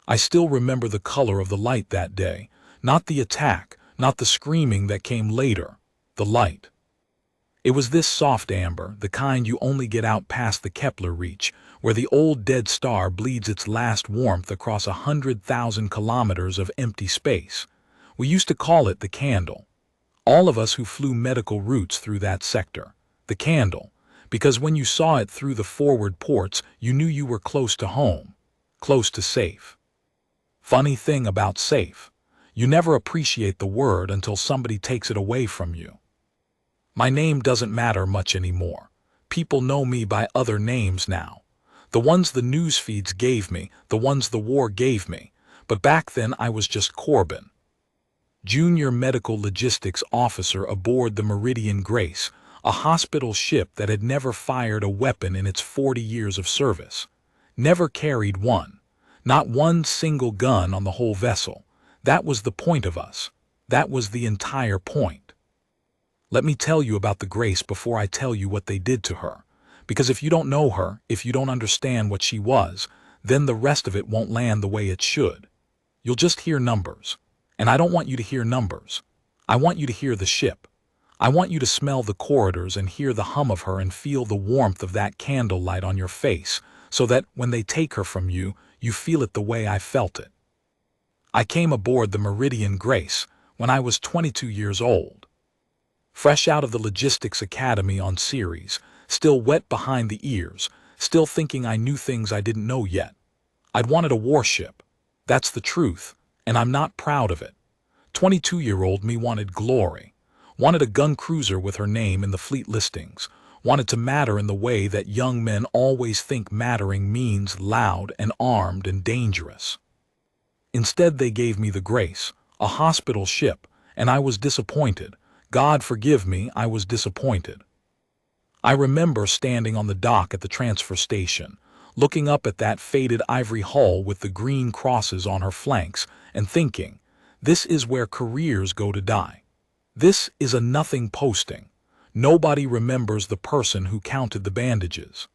I still remember the color of the light that day, not the attack, not the screaming that came later, the light. It was this soft amber, the kind you only get out past the Kepler reach, where the old dead star bleeds its last warmth across 100,000 kilometers of empty space. We used to call it the candle. All of us who flew medical routes through that sector. The candle. Because when you saw it through the forward ports, you knew you were close to home. Close to safe. Funny thing about safe. You never appreciate the word until somebody takes it away from you. My name doesn't matter much anymore. People know me by other names now. The ones the news feeds gave me, the ones the war gave me. But back then I was just Corbin. Junior medical logistics officer aboard the Meridian Grace, a hospital ship that had never fired a weapon in its 40 years of service. Never carried one. Not one single gun on the whole vessel. That was the point of us. That was the entire point. Let me tell you about the Grace before I tell you what they did to her. Because if you don't know her, if you don't understand what she was, then the rest of it won't land the way it should. You'll just hear numbers. And I don't want you to hear numbers. I want you to hear the ship. I want you to smell the corridors and hear the hum of her and feel the warmth of that candlelight on your face, so that when they take her from you, you feel it the way I felt it. I came aboard the Meridian Grace when I was 22 years old. Fresh out of the Logistics Academy on Ceres, still wet behind the ears, still thinking I knew things I didn't know yet. I'd wanted a warship. That's the truth, and I'm not proud of it. 22-year-old me wanted glory, wanted a gun cruiser with her name in the fleet listings, wanted to matter in the way that young men always think mattering means loud and armed and dangerous. Instead they gave me the Grace, a hospital ship, and I was disappointed. God forgive me, I was disappointed. I remember standing on the dock at the transfer station, looking up at that faded ivory hull with the green crosses on her flanks, and thinking, this is where careers go to die. This is a nothing posting. Nobody remembers the person who counted the bandages.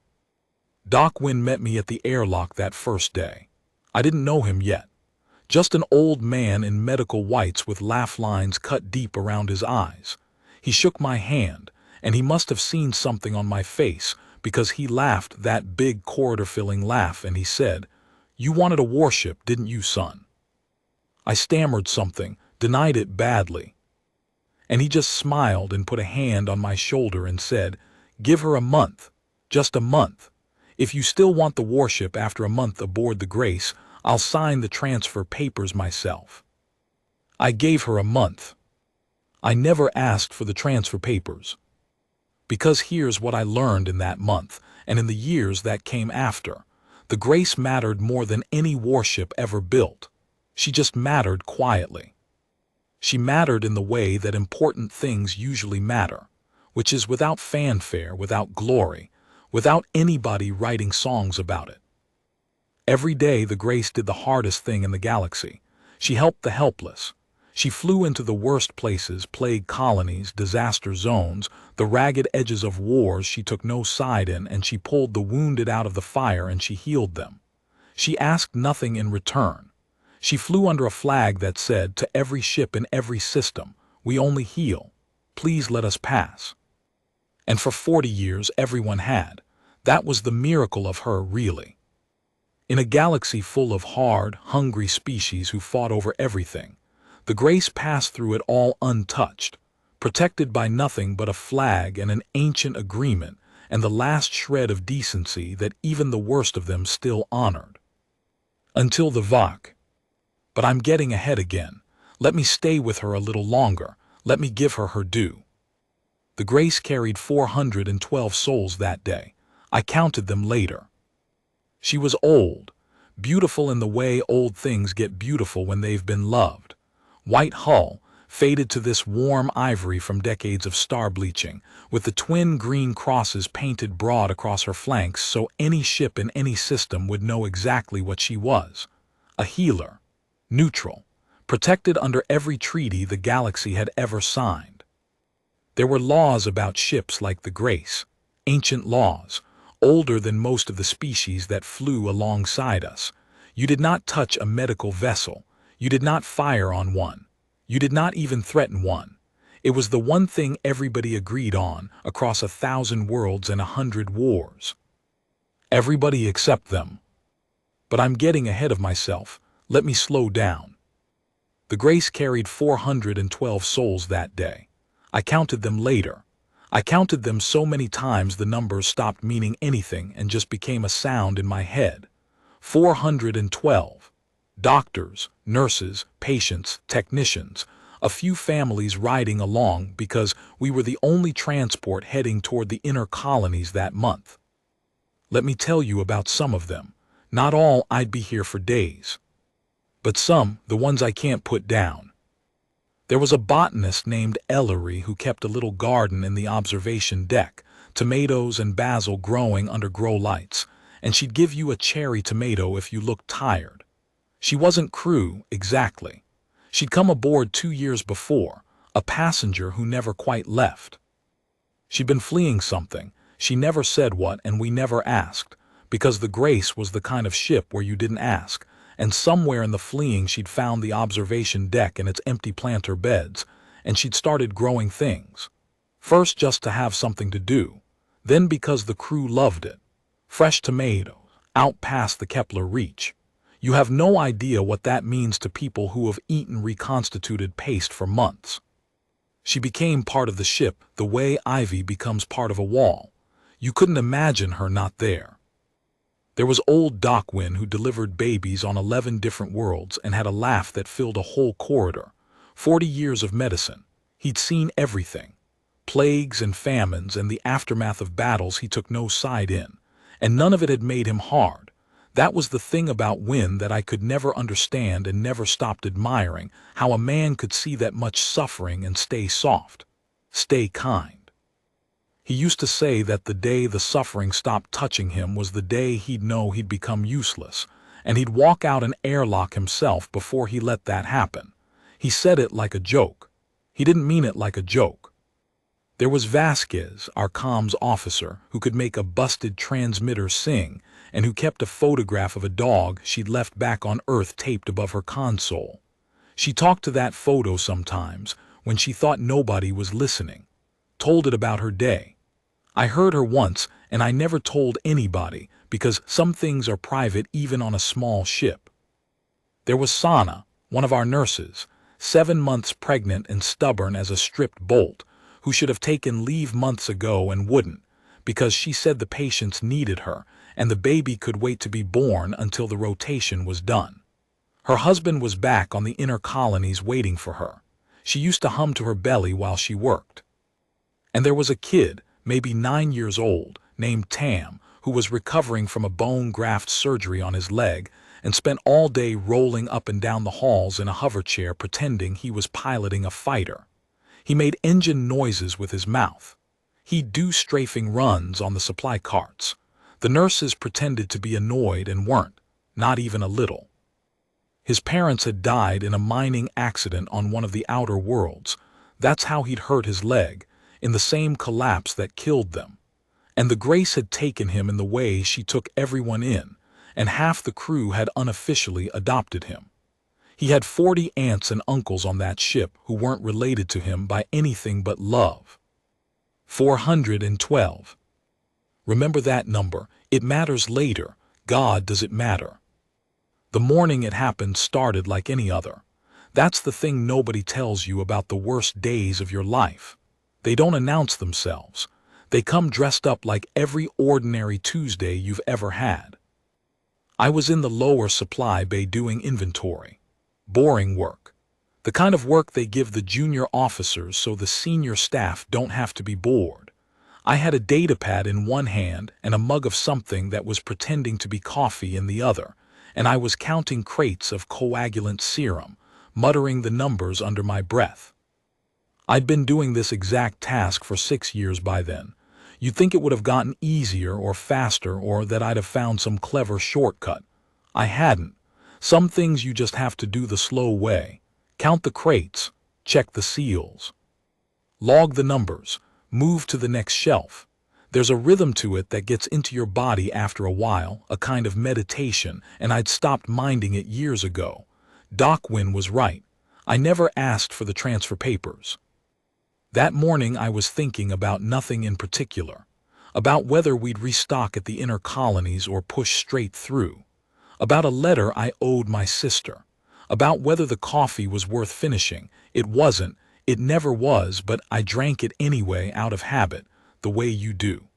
Doc Wynn met me at the airlock that first day. I didn't know him yet. Just an old man in medical whites with laugh lines cut deep around his eyes. He shook my hand, and he must have seen something on my face, because he laughed that big corridor-filling laugh and he said, "You wanted a warship, didn't you, son?" I stammered something, denied it badly. And he just smiled and put a hand on my shoulder and said, "Give her a month, just a month. If you still want the warship after a month aboard the Grace, I'll sign the transfer papers myself." I gave her a month. I never asked for the transfer papers. Because here's what I learned in that month, and in the years that came after. The Grace mattered more than any warship ever built. She just mattered quietly. She mattered in the way that important things usually matter, which is without fanfare, without glory, without anybody writing songs about it. Every day the Grace did the hardest thing in the galaxy. She helped the helpless. She flew into the worst places, plague colonies, disaster zones, the ragged edges of wars she took no side in, and she pulled the wounded out of the fire and she healed them. She asked nothing in return. She flew under a flag that said to every ship in every system, "We only heal. Please let us pass." And for 40 years everyone had. That was the miracle of her, really. In a galaxy full of hard, hungry species who fought over everything, the Grace passed through it all untouched, protected by nothing but a flag and an ancient agreement and the last shred of decency that even the worst of them still honored. Until the Vok. But I'm getting ahead again. Let me stay with her a little longer. Let me give her her due. The Grace carried 412 souls that day. I counted them later. She was old, beautiful in the way old things get beautiful when they've been loved. White hull, faded to this warm ivory from decades of star bleaching, with the twin green crosses painted broad across her flanks so any ship in any system would know exactly what she was. A healer, neutral, protected under every treaty the galaxy had ever signed. There were laws about ships like the Grace, ancient laws, older than most of the species that flew alongside us. You did not touch a medical vessel. You did not fire on one. You did not even threaten one. It was the one thing everybody agreed on across 1,000 worlds and 100 wars. Everybody except them. But I'm getting ahead of myself. Let me slow down. The Grace carried 412 souls that day. I counted them later. I counted them so many times the numbers stopped meaning anything and just became a sound in my head. 412. Doctors, nurses, patients, technicians, a few families riding along because we were the only transport heading toward the inner colonies that month. Let me tell you about some of them. Not all, I'd be here for days. But some, the ones I can't put down. There was a botanist named Ellery who kept a little garden in the observation deck, tomatoes and basil growing under grow lights, and she'd give you a cherry tomato if you looked tired. She wasn't crew, exactly. She'd come aboard 2 years before, a passenger who never quite left. She'd been fleeing something. She never said what, and we never asked, because the Grace was the kind of ship where you didn't ask, and somewhere in the fleeing she'd found the observation deck and its empty planter beds, and she'd started growing things. First just to have something to do, then because the crew loved it. Fresh tomatoes, out past the Kepler reach. You have no idea what that means to people who have eaten reconstituted paste for months. She became part of the ship the way ivy becomes part of a wall. You couldn't imagine her not there. There was old Doc Wynn who delivered babies on 11 different worlds and had a laugh that filled a whole corridor. 40 years of medicine. He'd seen everything. Plagues and famines and the aftermath of battles he took no side in. And none of it had made him hard. That was the thing about Wynn that I could never understand and never stopped admiring, how a man could see that much suffering and stay soft. Stay kind. He used to say that the day the suffering stopped touching him was the day he'd know he'd become useless, and he'd walk out an airlock himself before he let that happen. He said it like a joke. He didn't mean it like a joke. There was Vasquez, our comms officer, who could make a busted transmitter sing, and who kept a photograph of a dog she'd left back on Earth taped above her console. She talked to that photo sometimes, when she thought nobody was listening. Told it about her day. I heard her once, and I never told anybody, because some things are private even on a small ship. There was Sana, one of our nurses, 7 months pregnant and stubborn as a stripped bolt, who should have taken leave months ago and wouldn't, because she said the patients needed her, and the baby could wait to be born until the rotation was done. Her husband was back on the inner colonies waiting for her. She used to hum to her belly while she worked. And there was a kid, maybe 9 years old, named Tam, who was recovering from a bone graft surgery on his leg and spent all day rolling up and down the halls in a hoverchair pretending he was piloting a fighter. He made engine noises with his mouth. He'd do strafing runs on the supply carts. The nurses pretended to be annoyed and weren't, not even a little. His parents had died in a mining accident on one of the outer worlds. That's how he'd hurt his leg, in the same collapse that killed them. And the Grace had taken him in the way she took everyone in, and half the crew had unofficially adopted him. He had 40 aunts and uncles on that ship who weren't related to him by anything but love. 412. Remember that number. It matters later. God, does it matter? The morning it happened started like any other. That's the thing nobody tells you about the worst days of your life. They don't announce themselves. They come dressed up like every ordinary Tuesday you've ever had. I was in the lower supply bay doing inventory. Boring work. The kind of work they give the junior officers so the senior staff don't have to be bored. I had a datapad in one hand and a mug of something that was pretending to be coffee in the other, and I was counting crates of coagulant serum, muttering the numbers under my breath. I'd been doing this exact task for 6 years by then. You'd think it would have gotten easier or faster, or that I'd have found some clever shortcut. I hadn't. Some things you just have to do the slow way. Count the crates, check the seals. Log the numbers, move to the next shelf. There's a rhythm to it that gets into your body after a while, a kind of meditation, and I'd stopped minding it years ago. Doc Wynn was right. I never asked for the transfer papers. That morning I was thinking about nothing in particular. About whether we'd restock at the inner colonies or push straight through. About a letter I owed my sister. About whether the coffee was worth finishing. It wasn't. It never was, but I drank it anyway out of habit, the way you do.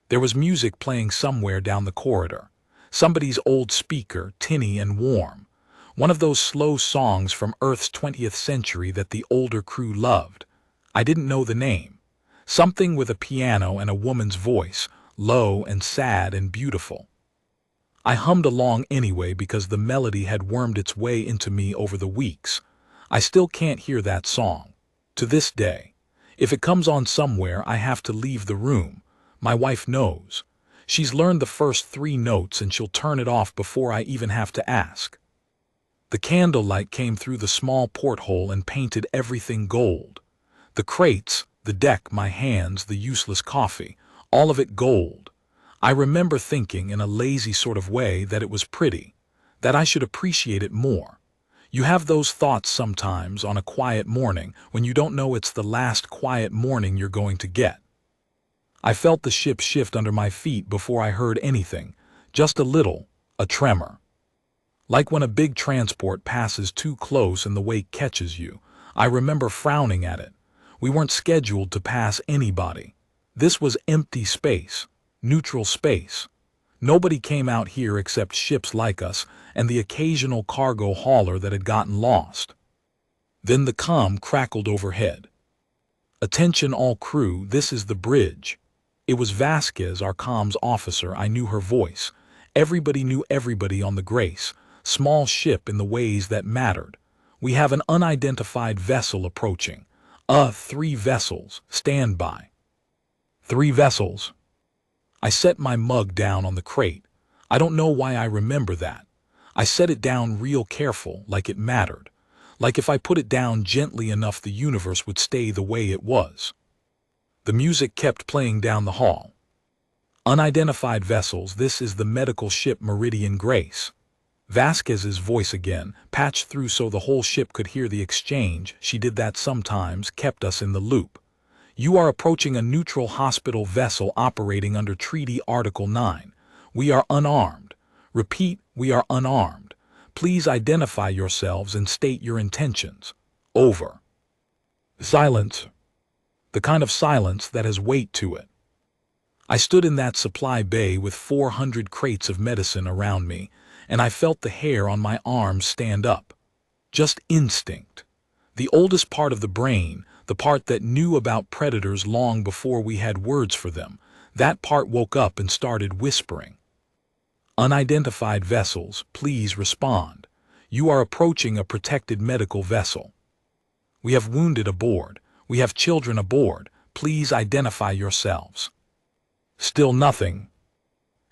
There was music playing somewhere down the corridor. Somebody's old speaker, tinny and warm. One of those slow songs from Earth's 20th century that the older crew loved. I didn't know the name. Something with a piano and a woman's voice, low and sad and beautiful. I hummed along anyway because the melody had wormed its way into me over the weeks. I still can't hear that song. To this day. If it comes on somewhere, I have to leave the room. My wife knows. She's learned the first 3 notes and she'll turn it off before I even have to ask. The candlelight came through the small porthole and painted everything gold. The crates, the deck, my hands, the useless coffee, all of it gold. I remember thinking in a lazy sort of way that it was pretty, that I should appreciate it more. You have those thoughts sometimes on a quiet morning when you don't know it's the last quiet morning you're going to get. I felt the ship shift under my feet before I heard anything, just a little, a tremor. Like when a big transport passes too close and the wake catches you. I remember frowning at it. We weren't scheduled to pass anybody. This was empty space, neutral space. Nobody came out here except ships like us and the occasional cargo hauler that had gotten lost. Then the comm crackled overhead. "Attention all crew, this is the bridge." It was Vasquez, our comms officer. I knew her voice. Everybody knew everybody on the Grace, small ship in the ways that mattered. "We have an unidentified vessel approaching. 3 vessels, stand by." 3 vessels. I set my mug down on the crate. I don't know why I remember that. I set it down real careful, like it mattered. Like if I put it down gently enough the universe would stay the way it was. The music kept playing down the hall. "Unidentified vessels, this is the medical ship Meridian Grace." Vasquez's voice again, patched through so the whole ship could hear the exchange. She did that sometimes, kept us in the loop. "You are approaching a neutral hospital vessel operating under Treaty Article 9. We are unarmed. Repeat, we are unarmed. Please identify yourselves and state your intentions. Over." Silence. The kind of silence that has weight to it. I stood in that supply bay with 400 crates of medicine around me, and I felt the hair on my arms stand up. Just instinct. The oldest part of the brain, the part that knew about predators long before we had words for them, that part woke up and started whispering. "Unidentified vessels, please respond. You are approaching a protected medical vessel. We have wounded aboard. We have children aboard. Please identify yourselves." Still nothing.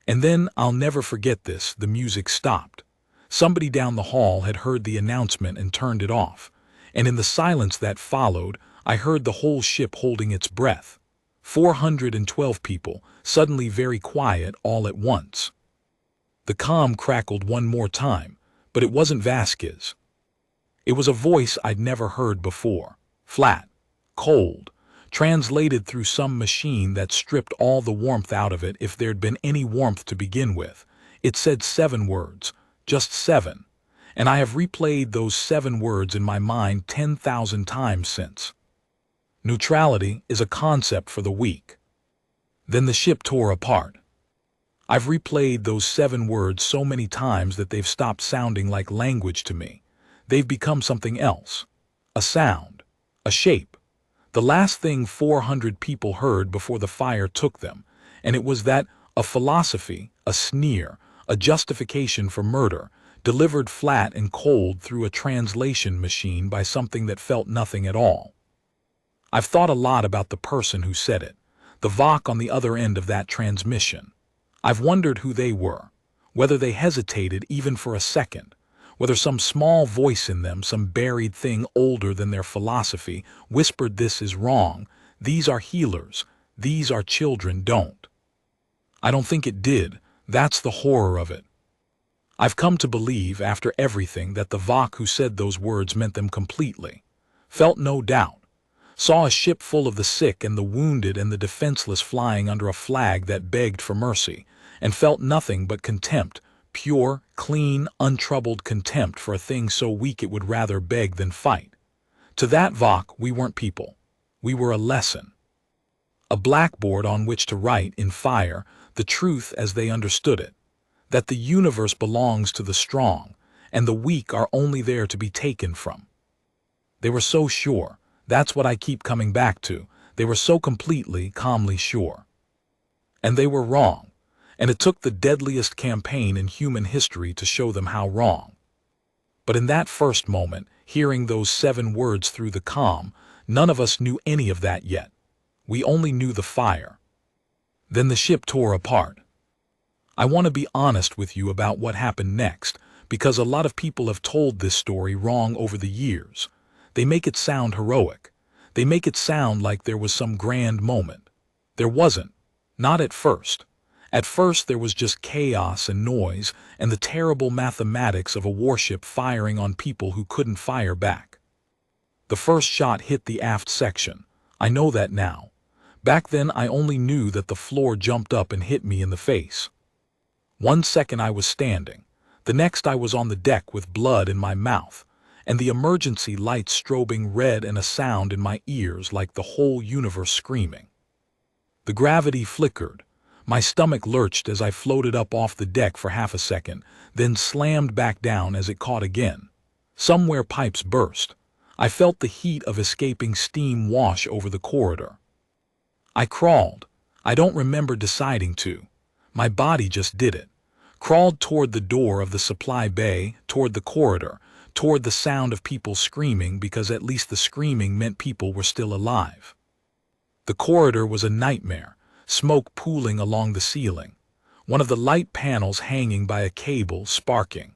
And then, I'll never forget this, the music stopped. Somebody down the hall had heard the announcement and turned it off. And in the silence that followed, I heard the whole ship holding its breath. 412 people, suddenly very quiet all at once. The comm crackled one more time, but it wasn't Vasquez. It was a voice I'd never heard before. Flat, cold, translated through some machine that stripped all the warmth out of it if there'd been any warmth to begin with. It said 7 words, just 7. And I have replayed those 7 words in my mind 10,000 times since. Neutrality is a concept for the weak. Then the ship tore apart. I've replayed those 7 words so many times that they've stopped sounding like language to me. They've become something else. A sound. A shape. The last thing 400 people heard before the fire took them, and it was that a philosophy, a sneer, a justification for murder, delivered flat and cold through a translation machine by something that felt nothing at all. I've thought a lot about the person who said it, the Vok on the other end of that transmission. I've wondered who they were, whether they hesitated even for a second, whether some small voice in them, some buried thing older than their philosophy, whispered this is wrong, these are healers, These are children don't. I don't think it did. That's the horror of it. I've come to believe, after everything, that the Vok who said those words meant them completely. Felt no doubt. Saw a ship full of the sick and the wounded and the defenseless flying under a flag that begged for mercy, and felt nothing but contempt, pure, clean, untroubled contempt for a thing so weak it would rather beg than fight. To that Vok, we weren't people. We were a lesson. A blackboard on which to write, in fire, the truth as they understood it. That the universe belongs to the strong, and the weak are only there to be taken from. They were so sure. That's what I keep coming back to. They were so completely, calmly sure. And they were wrong. And it took the deadliest campaign in human history to show them how wrong. But in that first moment, hearing those 7 words through the comm, none of us knew any of that yet. We only knew the fire. Then the ship tore apart. I want to be honest with you about what happened next, because a lot of people have told this story wrong over the years. They make it sound heroic. They make it sound like there was some grand moment. There wasn't. Not at first. At first there was just chaos and noise and the terrible mathematics of a warship firing on people who couldn't fire back. The first shot hit the aft section. I know that now. Back then I only knew that the floor jumped up and hit me in the face. 1 second I was standing. The next I was on the deck with blood in my mouth, and the emergency lights strobing red and a sound in my ears like the whole universe screaming. The gravity flickered. My stomach lurched as I floated up off the deck for half a second, then slammed back down as it caught again. Somewhere pipes burst. I felt the heat of escaping steam wash over the corridor. I crawled. I don't remember deciding to. My body just did it. Crawled toward the door of the supply bay, toward the corridor, toward the sound of people screaming, because at least the screaming meant people were still alive. The corridor was a nightmare, smoke pooling along the ceiling, one of the light panels hanging by a cable sparking.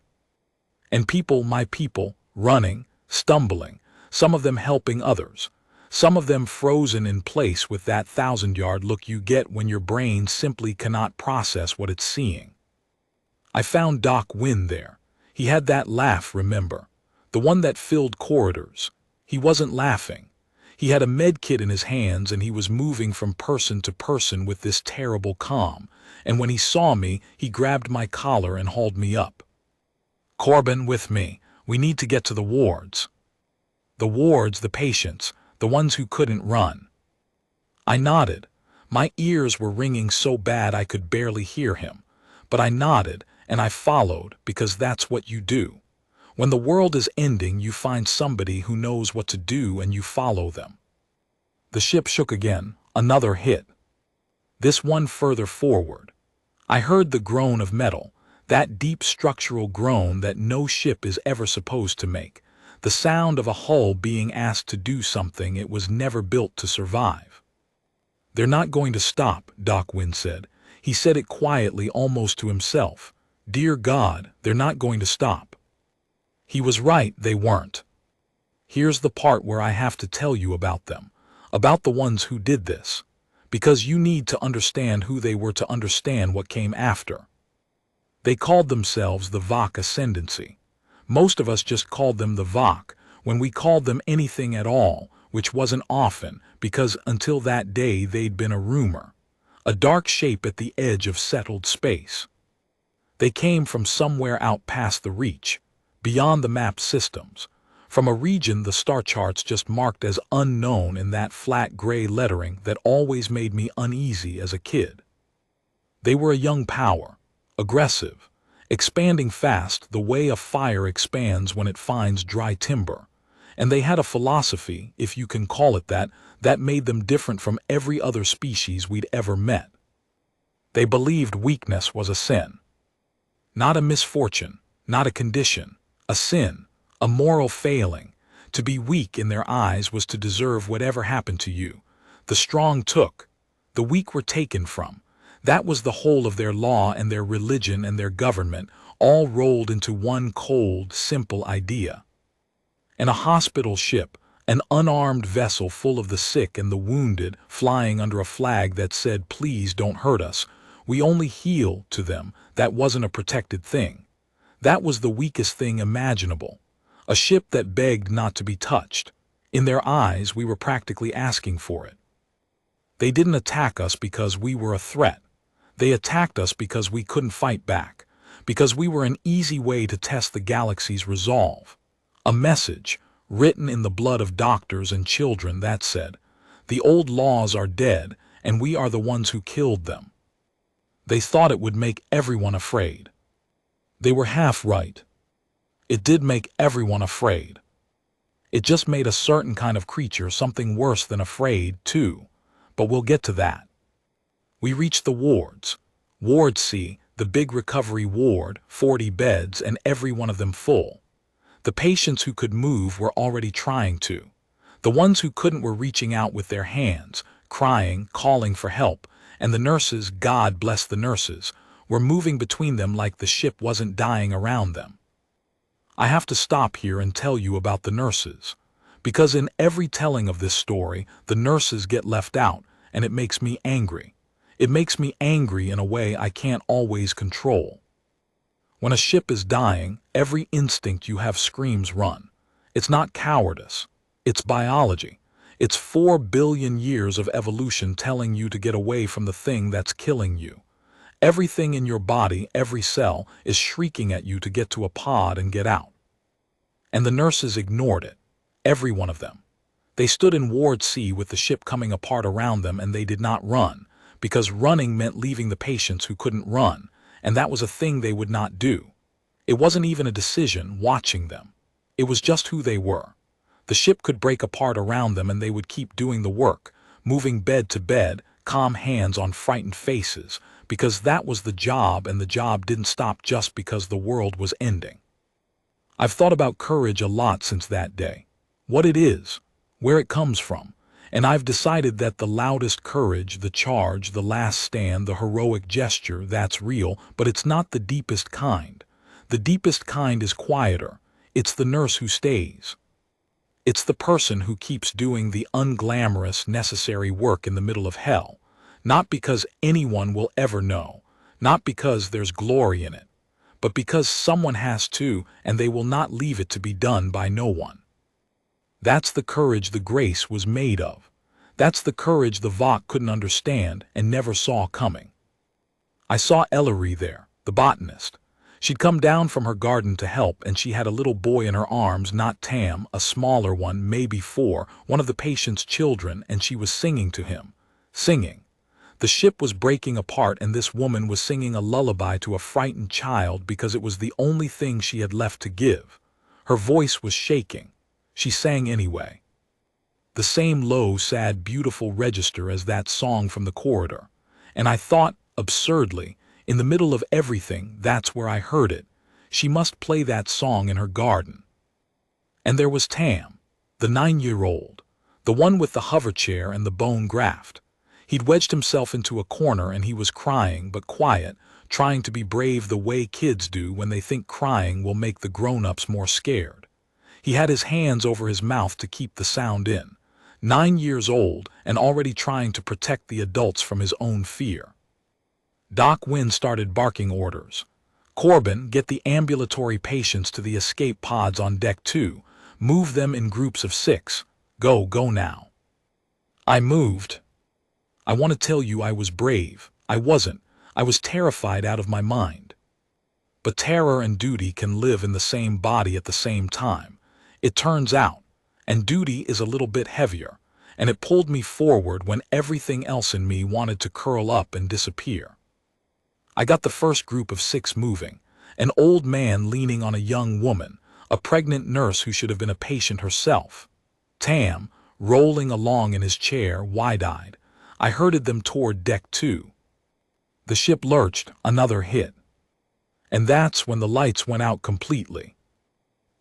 And people, my people, running, stumbling, some of them helping others, some of them frozen in place with that 1,000-yard look you get when your brain simply cannot process what it's seeing. I found Doc Wynn there. He had that laugh, remember? The one that filled corridors. He wasn't laughing. He had a med kit in his hands and he was moving from person to person with this terrible calm, and when he saw me, he grabbed my collar and hauled me up. "Corbin, with me. We need to get to the wards." The wards, the patients, the ones who couldn't run. I nodded. My ears were ringing so bad I could barely hear him, but I nodded and I followed because that's what you do. When the world is ending, you find somebody who knows what to do and you follow them. The ship shook again, another hit. This one further forward. I heard the groan of metal, that deep structural groan that no ship is ever supposed to make, the sound of a hull being asked to do something it was never built to survive. "They're not going to stop," Doc Wynn said. He said it quietly, almost to himself. Dear God, they're not going to stop. He was right, they weren't. Here's the part where I have to tell you about them, about the ones who did this, because you need to understand who they were to understand what came after. They called themselves the Vok Ascendancy. Most of us just called them the Vok, when we called them anything at all, which wasn't often, because until that day they'd been a rumor, a dark shape at the edge of settled space. They came from somewhere out past the reach, beyond the map systems, from a region the star charts just marked as unknown in that flat gray lettering that always made me uneasy as a kid. They were a young power, aggressive, expanding fast the way a fire expands when it finds dry timber, and they had a philosophy, if you can call it that, that made them different from every other species we'd ever met. They believed weakness was a sin. Not a misfortune, not a condition, a sin, a moral failing. To be weak in their eyes was to deserve whatever happened to you. The strong took, the weak were taken from. That was the whole of their law and their religion and their government, all rolled into one cold, simple idea. And a hospital ship, An unarmed vessel full of the sick and the wounded, flying under a flag that said, "Please don't hurt us. We only heal to them." That wasn't a protected thing. That was the weakest thing imaginable. A ship that begged not to be touched. In their eyes, we were practically asking for it. They didn't attack us because we were a threat. They attacked us because we couldn't fight back, because we were an easy way to test the galaxy's resolve. A message, written in the blood of doctors and children, that said, "The old laws are dead, and we are the ones who killed them." They thought it would make everyone afraid. They were half right. It did make everyone afraid. It just made a certain kind of creature something worse than afraid, too. But we'll get to that. We reached the wards. Ward C, the big recovery ward, 40 beds and every one of them full. The patients who could move were already trying to. The ones who couldn't were reaching out with their hands, crying, calling for help, and the nurses, God bless the nurses, were moving between them like the ship wasn't dying around them. I have to stop here and tell you about the nurses, because in every telling of this story, the nurses get left out, and it makes me angry. It makes me angry in a way I can't always control. When a ship is dying, every instinct you have screams run. It's not cowardice. It's biology. It's 4 billion years of evolution telling you to get away from the thing that's killing you. Everything in your body, every cell, is shrieking at you to get to a pod and get out. And the nurses ignored it. Every one of them. They stood in Ward C with the ship coming apart around them, and they did not run, because running meant leaving the patients who couldn't run, and that was a thing they would not do. It wasn't even a decision watching them. It was just who they were. The ship could break apart around them and they would keep doing the work, moving bed to bed, calm hands on frightened faces, because that was the job, and the job didn't stop just because the world was ending. I've thought about courage a lot since that day. What it is, where it comes from, and I've decided that the loudest courage, the charge, the last stand, the heroic gesture, that's real, but it's not the deepest kind. The deepest kind is quieter. It's the nurse who stays. It's the person who keeps doing the unglamorous, necessary work in the middle of hell, not because anyone will ever know, not because there's glory in it, but because someone has to, and they will not leave it to be done by no one. That's the courage the Grace was made of. That's the courage the Vok couldn't understand and never saw coming. I saw Ellery there, the botanist. She'd come down from her garden to help, and she had a little boy in her arms, not Tam, a smaller one, maybe 4, one of the patient's children, and she was singing to him. Singing. The ship was breaking apart, and this woman was singing a lullaby to a frightened child because it was the only thing she had left to give. Her voice was shaking. She sang anyway. The same low, sad, beautiful register as that song from the corridor. And I thought, absurdly, in the middle of everything, that's where I heard it. She must play that song in her garden. And there was Tam, the 9-year-old, the one with the hover chair and the bone graft. He'd wedged himself into a corner and he was crying, but quiet, trying to be brave the way kids do when they think crying will make the grown-ups more scared. He had his hands over his mouth to keep the sound in. 9 years old and already trying to protect the adults from his own fear. Doc Wynn started barking orders. "Corbin, get the ambulatory patients to the escape pods on deck 2. Move them in groups of 6. Go now." I moved. I want to tell you I was brave. I wasn't. I was terrified out of my mind. But terror and duty can live in the same body at the same time, it turns out, and duty is a little bit heavier, and it pulled me forward when everything else in me wanted to curl up and disappear. I got the first group of 6 moving, an old man leaning on a young woman, a pregnant nurse who should have been a patient herself. Tam, rolling along in his chair, wide-eyed. I herded them toward deck 2. The ship lurched, another hit. And that's when the lights went out completely.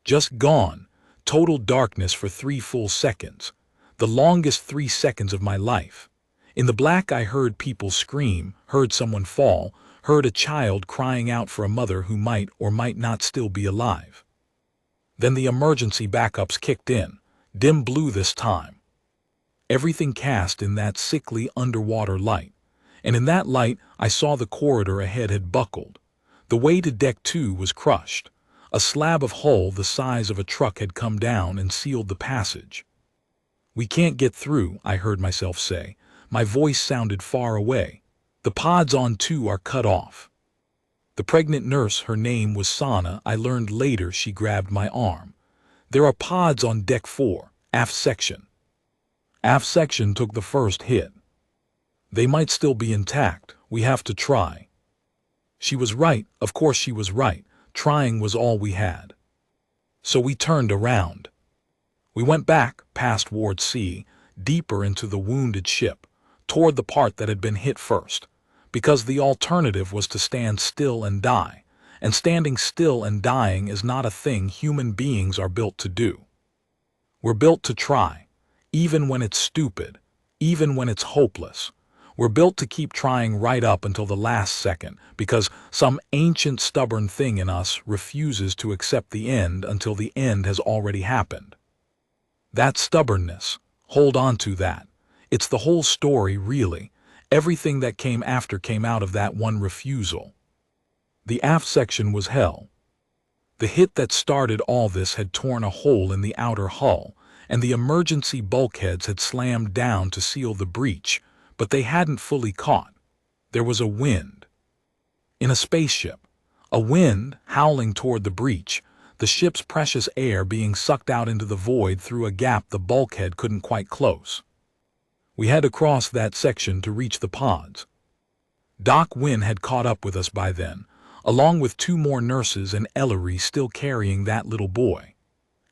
Just gone, total darkness for 3 full seconds, the longest 3 seconds of my life. In the black I heard people scream, heard someone fall, heard a child crying out for a mother who might or might not still be alive. Then the emergency backups kicked in, dim blue this time. Everything cast in that sickly underwater light, and in that light I saw the corridor ahead had buckled. The way to Deck 2 was crushed. A slab of hull the size of a truck had come down and sealed the passage. "We can't get through," I heard myself say. My voice sounded far away. "The pods on 2 are cut off." The pregnant nurse, her name was Sana, I learned later. She grabbed my arm. "There are pods on Deck 4, aft section." Aft section took the first hit. "They might still be intact. We have to try." She was right. Of course she was right. Trying was all we had. So we turned around. We went back, past Ward C, deeper into the wounded ship, toward the part that had been hit first, because the alternative was to stand still and die, and standing still and dying is not a thing human beings are built to do. We're built to try, even when it's stupid, even when it's hopeless. We're built to keep trying right up until the last second, because some ancient stubborn thing in us refuses to accept the end until the end has already happened. That stubbornness, hold on to that. It's the whole story, really. Everything that came after came out of that one refusal. The aft section was hell. The hit that started all this had torn a hole in the outer hull, and the emergency bulkheads had slammed down to seal the breach, but they hadn't fully caught. There was a wind. In a spaceship. A wind howling toward the breach, the ship's precious air being sucked out into the void through a gap the bulkhead couldn't quite close. We had to cross that section to reach the pods. Doc Wynne had caught up with us by then, along with 2 more nurses and Ellery still carrying that little boy.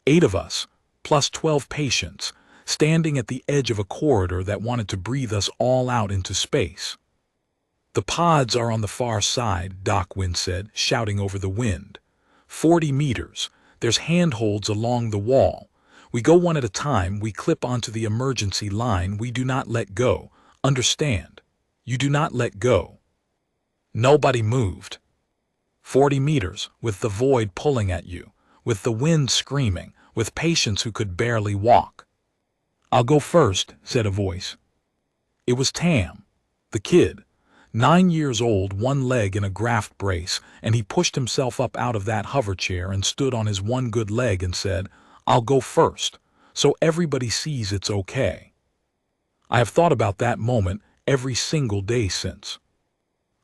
8 of us, plus 12 patients, standing at the edge of a corridor that wanted to breathe us all out into space. "The pods are on the far side," Doc Wynne said, shouting over the wind. 40 meters. There's handholds along the wall. We go one at a time. We clip onto the emergency line. We do not let go. Understand? You do not let go." Nobody moved. 40 meters, with the void pulling at you, with the wind screaming, with patients who could barely walk. "I'll go first," said a voice. It was Tam, the kid, 9 years old, one leg in a graft brace, and he pushed himself up out of that hover chair and stood on his one good leg and said, "I'll go first, so everybody sees it's okay." I have thought about that moment every single day since.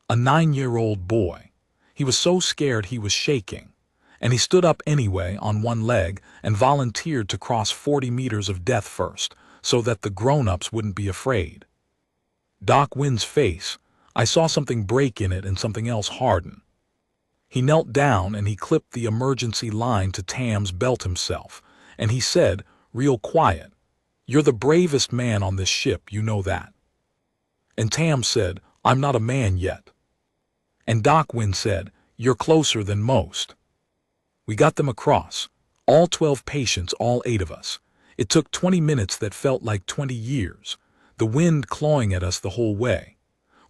A 9-year-old boy. He was so scared he was shaking. And he stood up anyway on one leg and volunteered to cross 40 meters of death first, so that the grown-ups wouldn't be afraid. Doc Wynne's face, I saw something break in it and something else harden. He knelt down and he clipped the emergency line to Tam's belt himself, and he said, real quiet, "You're the bravest man on this ship, you know that." And Tam said, "I'm not a man yet." And Doc Wynne said, "You're closer than most." We got them across, all 12 patients, all 8 of us. It took 20 minutes that felt like 20 years, the wind clawing at us the whole way.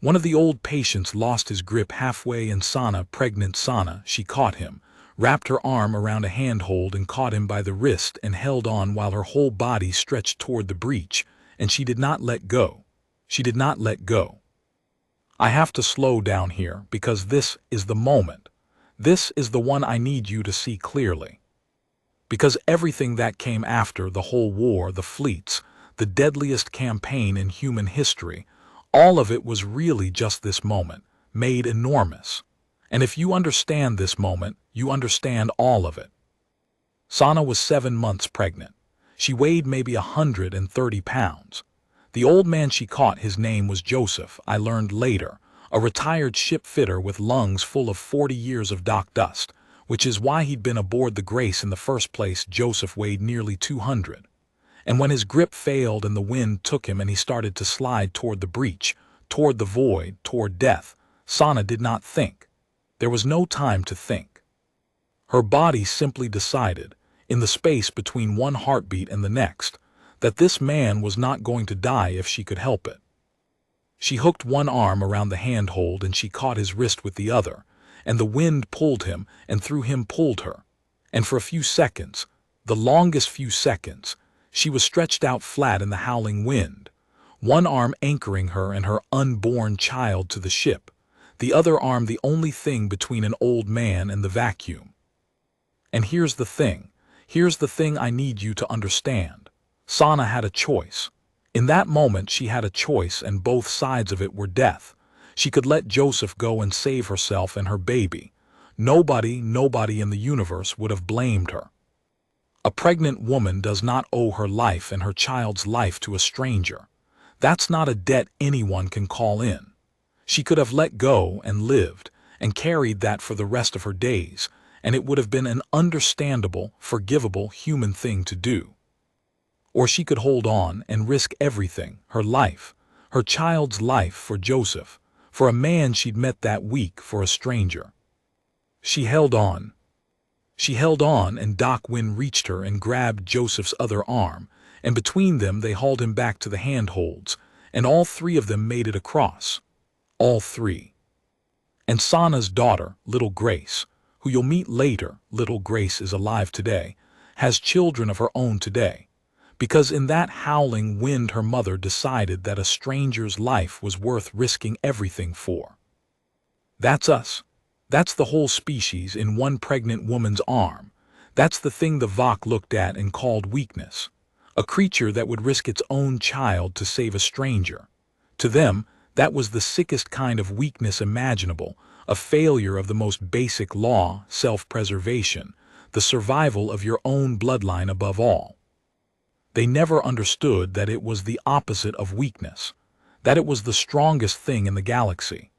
One of the old patients lost his grip halfway, and Sana, pregnant Sana, she caught him, wrapped her arm around a handhold and caught him by the wrist and held on while her whole body stretched toward the breach, and she did not let go. She did not let go. I have to slow down here because this is the moment. This is the one I need you to see clearly. Because everything that came after, the whole war, the fleets, the deadliest campaign in human history, all of it was really just this moment, made enormous. And if you understand this moment, you understand all of it. Sana was 7 months pregnant. She weighed maybe 130 pounds. The old man she caught, his name was Joseph, I learned later, a retired ship fitter with lungs full of 40 years of dock dust, which is why he'd been aboard the Grace in the first place. Joseph weighed nearly 200. And when his grip failed and the wind took him and he started to slide toward the breach, toward the void, toward death, Sana did not think. There was no time to think. Her body simply decided, in the space between one heartbeat and the next, that this man was not going to die if she could help it. She hooked one arm around the handhold and she caught his wrist with the other, and the wind pulled him and through him pulled her. And for a few seconds, the longest few seconds, She was stretched out flat in the howling wind, one arm anchoring her and her unborn child to the ship, the other arm the only thing between an old man and the vacuum. And here's the thing I need you to understand. Sana had a choice. In that moment she had a choice, and both sides of it were death. She could let Joseph go and save herself and her baby. Nobody in the universe would have blamed her. A pregnant woman does not owe her life and her child's life to a stranger. That's not a debt anyone can call in. She could have let go and lived, and carried that for the rest of her days, and it would have been an understandable, forgivable human thing to do. Or she could hold on and risk everything, her life, her child's life, for Joseph, for a man she'd met that week, for a stranger. She held on. And Doc Wynn reached her and grabbed Joseph's other arm, and between them they hauled him back to the handholds, and all three of them made it across. All three. And Sana's daughter, little Grace, who you'll meet later, little Grace is alive today, has children of her own today, because in that howling wind her mother decided that a stranger's life was worth risking everything for. That's us. That's the whole species in one pregnant woman's arm. That's the thing the Vok looked at and called weakness. A creature that would risk its own child to save a stranger. To them, that was the sickest kind of weakness imaginable, a failure of the most basic law, self-preservation, the survival of your own bloodline above all. They never understood that it was the opposite of weakness, that it was the strongest thing in the galaxy.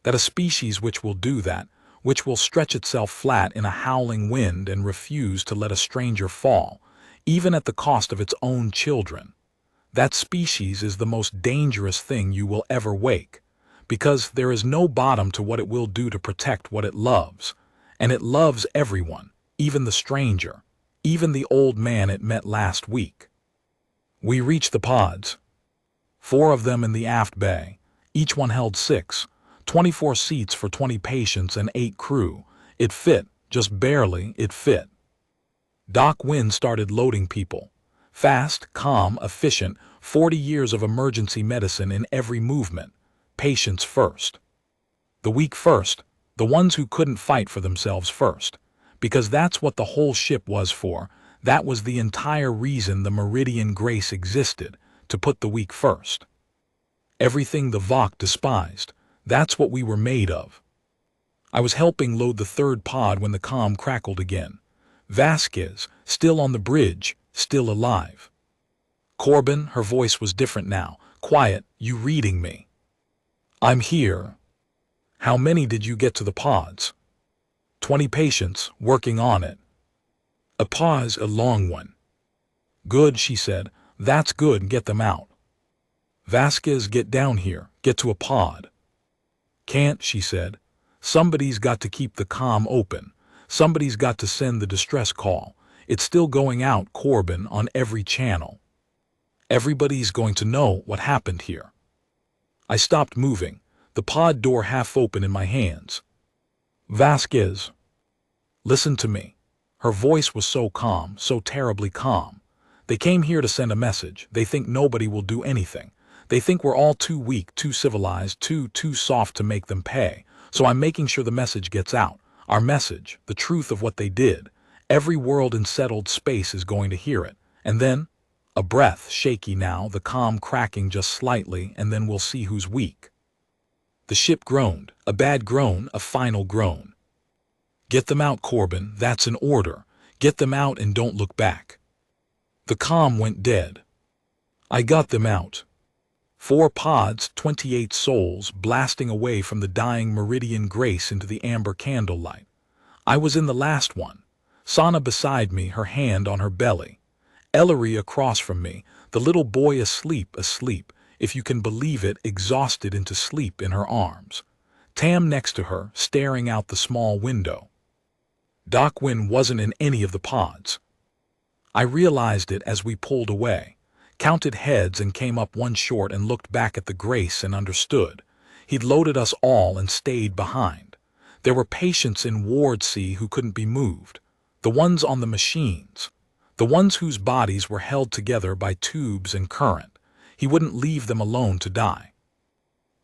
That a species which will do that, which will stretch itself flat in a howling wind and refuse to let a stranger fall, even at the cost of its own children, that species is the most dangerous thing you will ever wake, because there is no bottom to what it will do to protect what it loves, and it loves everyone, even the stranger, even the old man it met last week. We reached the pods. 4 of them in the aft bay. Each one held 24 seats for 20 patients and 8 crew. It fit, just barely, it fit. Doc Wynn started loading people. Fast, calm, efficient, 40 years of emergency medicine in every movement. Patients first. The weak first, the ones who couldn't fight for themselves first. Because that's what the whole ship was for. That was the entire reason the Meridian Grace existed, to put the weak first. Everything the Vok despised. That's what we were made of. I was helping load the 3rd pod when the comm crackled again. Vasquez, still on the bridge, still alive. Corbin, her voice was different now. Quiet, you reading me? I'm here. How many did you get to the pods? 20 patients, working on it. A pause, a long one. Good, she said. That's good, get them out. Vasquez, get down here, get to a pod. Can't, she said. Somebody's got to keep the comm open. Somebody's got to send the distress call. It's still going out, Corbin, on every channel. Everybody's going to know what happened here. I stopped moving, the pod door half open in my hands. Vasquez. Listen to me. Her voice was so calm, so terribly calm. They came here to send a message. They think nobody will do anything. They think we're all too weak, too civilized, too soft to make them pay. So I'm making sure the message gets out. Our message, the truth of what they did. Every world in settled space is going to hear it. And then, a breath, shaky now, the comm cracking just slightly, and then we'll see who's weak. The ship groaned, a bad groan, a final groan. Get them out, Corbin, that's an order. Get them out and don't look back. The comm went dead. I got them out. 4 pods, 28 souls, blasting away from the dying Meridian Grace into the amber candlelight. I was in the last one. Sana beside me, her hand on her belly. Ellery across from me, the little boy asleep, if you can believe it, exhausted into sleep in her arms. Tam next to her, staring out the small window. Doc Wynn wasn't in any of the pods. I realized it as we pulled away, counted heads and came up one short and looked back at the Grace and understood. He'd loaded us all and stayed behind. There were patients in Ward C who couldn't be moved. The ones on the machines. The ones whose bodies were held together by tubes and current. He wouldn't leave them alone to die.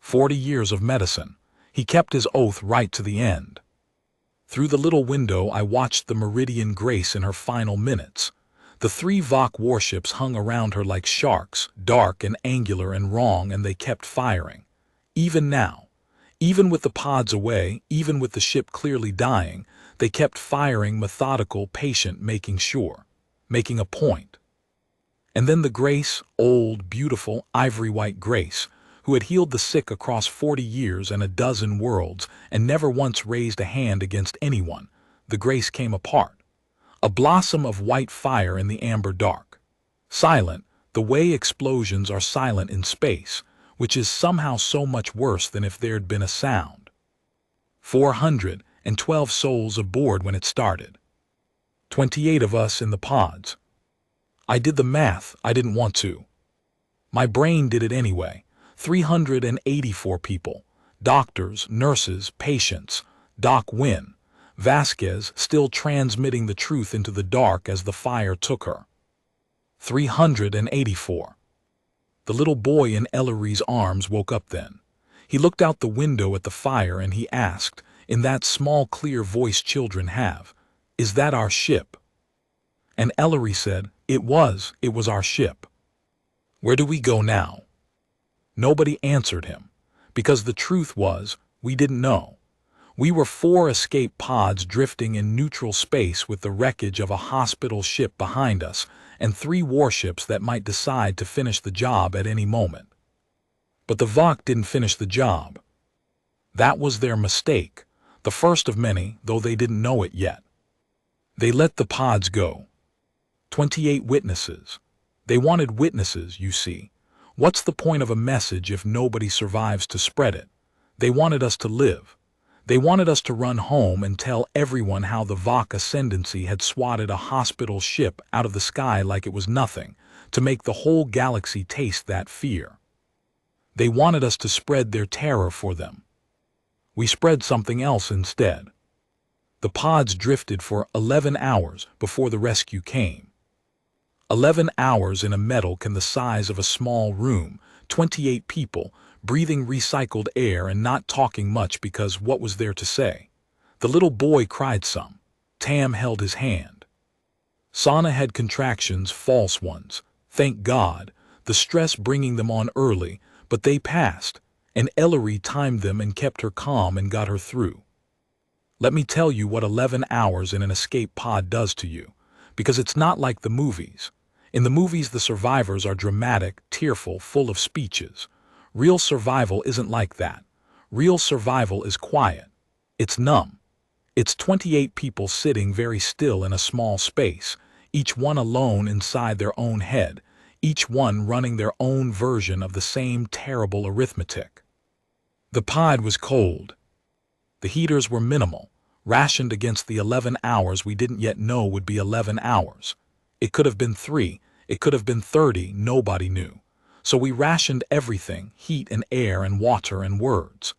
40 years of medicine. He kept his oath right to the end. Through the little window I watched the Meridian Grace in her final minutes. The 3 Vok warships hung around her like sharks, dark and angular and wrong, and they kept firing. Even now, even with the pods away, even with the ship clearly dying, they kept firing, methodical, patient, making sure, making a point. And then the Grace, old, beautiful, ivory-white Grace, who had healed the sick across 40 years and a dozen worlds and never once raised a hand against anyone, the Grace came apart. A blossom of white fire in the amber dark. Silent, the way explosions are silent in space, which is somehow so much worse than if there'd been a sound. 412 souls aboard when it started. 28 of us in the pods. I did the math, I didn't want to. My brain did it anyway. 384 people. Doctors, nurses, patients. Doc Wynn. Vasquez still transmitting the truth into the dark as the fire took her. 384. The little boy in Ellery's arms woke up then. He looked out the window at the fire and he asked, in that small clear voice children have, "Is that our ship?" And Ellery said, It was our ship. Where do we go now? Nobody answered him, because the truth was, we didn't know. We were 4 escape pods drifting in neutral space with the wreckage of a hospital ship behind us and 3 warships that might decide to finish the job at any moment. But the Vok didn't finish the job. That was their mistake, the first of many, though they didn't know it yet. They let the pods go. 28 witnesses. They wanted witnesses, you see. What's the point of a message if nobody survives to spread it? They wanted us to live. They wanted us to run home and tell everyone how the Vok Ascendancy had swatted a hospital ship out of the sky like it was nothing, to make the whole galaxy taste that fear. They wanted us to spread their terror for them. We spread something else instead. The pods drifted for 11 hours before the rescue came. 11 hours in a metal-can the size of a small room, 28 people, breathing recycled air and not talking much because what was there to say? The little boy cried some. Tam held his hand. Sana had contractions, false ones. Thank God, the stress bringing them on early, but they passed, and Ellery timed them and kept her calm and got her through. Let me tell you what 11 hours in an escape pod does to you, because it's not like the movies. In the movies, the survivors are dramatic, tearful, full of speeches. Real survival isn't like that. Real survival is quiet. It's numb. It's 28 people sitting very still in a small space, each one alone inside their own head, each one running their own version of the same terrible arithmetic. The pod was cold. The heaters were minimal, rationed against the 11 hours we didn't yet know would be 11 hours. It could have been 3, it could have been 30, nobody knew. So we rationed everything, heat and air and water and words.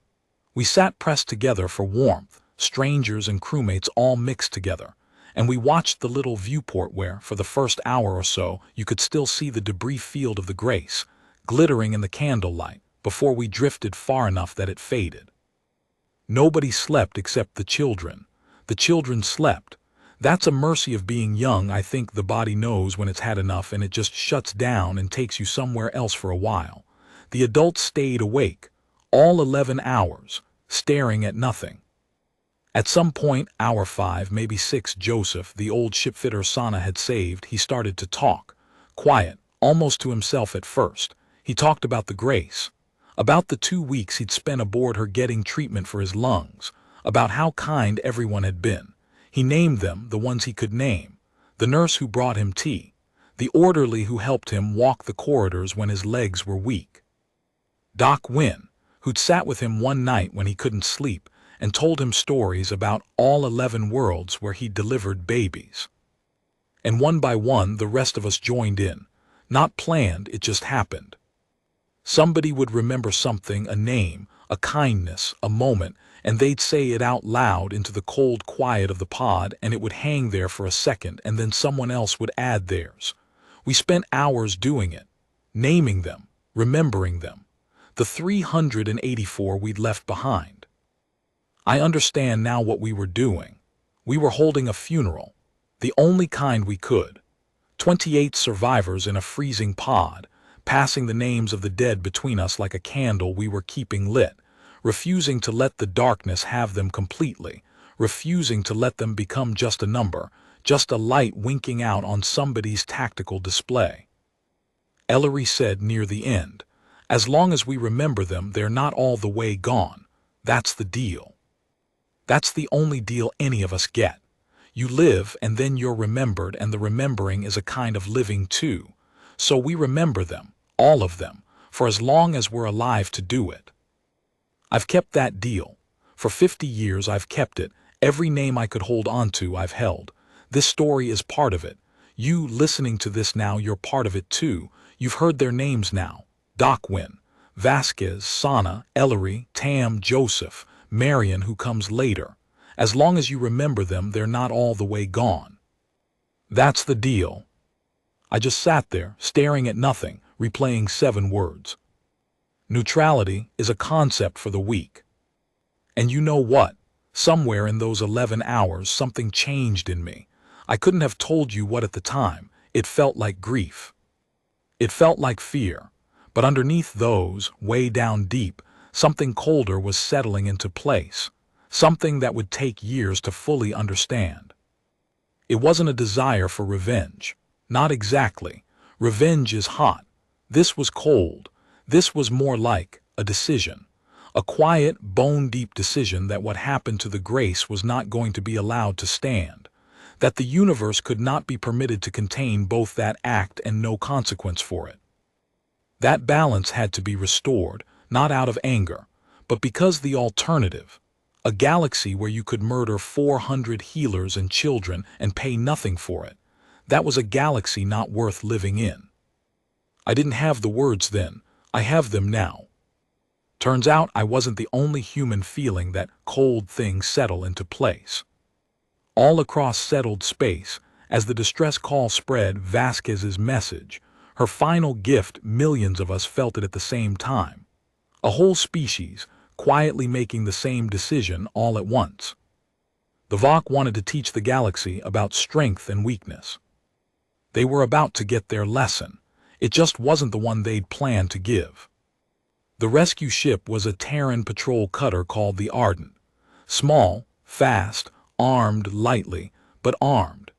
We sat pressed together for warmth, strangers and crewmates all mixed together, and we watched the little viewport where, for the first hour or so, you could still see the debris field of the Grace, glittering in the candlelight, before we drifted far enough that it faded. Nobody slept except the children. The children slept. That's a mercy of being young. I think the body knows when it's had enough and it just shuts down and takes you somewhere else for a while. The adults stayed awake, all 11 hours, staring at nothing. At some point, hour 5, maybe 6, Joseph, the old shipfitter Sana had saved, he started to talk. Quiet, almost to himself at first. He talked about the Grace. About the 2 weeks he'd spent aboard her getting treatment for his lungs. About how kind everyone had been. He named them, the ones he could name. The nurse who brought him tea. The orderly who helped him walk the corridors when his legs were weak. Doc Wynn, who'd sat with him one night when he couldn't sleep and told him stories about all 11 worlds where he'd delivered babies. And one by one the rest of us joined in. Not planned, it just happened. Somebody would remember something, a name, a kindness, a moment, and they'd say it out loud into the cold quiet of the pod, and it would hang there for a second, and then someone else would add theirs. We spent hours doing it, naming them, remembering them, the 384 we'd left behind. I understand now what we were doing. We were holding a funeral, the only kind we could. 28 survivors in a freezing pod, passing the names of the dead between us like a candle we were keeping lit, refusing to let the darkness have them completely, refusing to let them become just a number, just a light winking out on somebody's tactical display. Ellery said near the end, "As long as we remember them, they're not all the way gone. That's the deal. That's the only deal any of us get. You live and then you're remembered, and the remembering is a kind of living too. So we remember them, all of them, for as long as we're alive to do it." I've kept that deal. For 50 years I've kept it. Every name I could hold on to I've held. This story is part of it. You listening to this now, you're part of it too. You've heard their names now. Docwin, Vasquez, Sana, Ellery, Tam, Joseph, Marion, who comes later. As long as you remember them, they're not all the way gone. That's the deal. I just sat there, staring at nothing, replaying 7 words. Neutrality is a concept for the weak. And you know what? Somewhere in those 11 hours, something changed in me. I couldn't have told you what at the time. It felt like grief. It felt like fear. But underneath those, way down deep, something colder was settling into place. Something that would take years to fully understand. It wasn't a desire for revenge. Not exactly. Revenge is hot. This was cold. This was more like a decision. A quiet, bone-deep decision that what happened to the Grace was not going to be allowed to stand. That the universe could not be permitted to contain both that act and no consequence for it. That balance had to be restored, not out of anger, but because the alternative, a galaxy where you could murder 400 healers and children and pay nothing for it, that was a galaxy not worth living in. I didn't have the words then. I have them now. Turns out I wasn't the only human feeling that cold thing settle into place. All across settled space, as the distress call spread Vasquez's message, her final gift, millions of us felt it at the same time. A whole species, quietly making the same decision all at once. The Vok wanted to teach the galaxy about strength and weakness. They were about to get their lesson. It just wasn't the one they'd planned to give. The rescue ship was a Terran patrol cutter called the Ardent. Small, fast, armed lightly, but armed.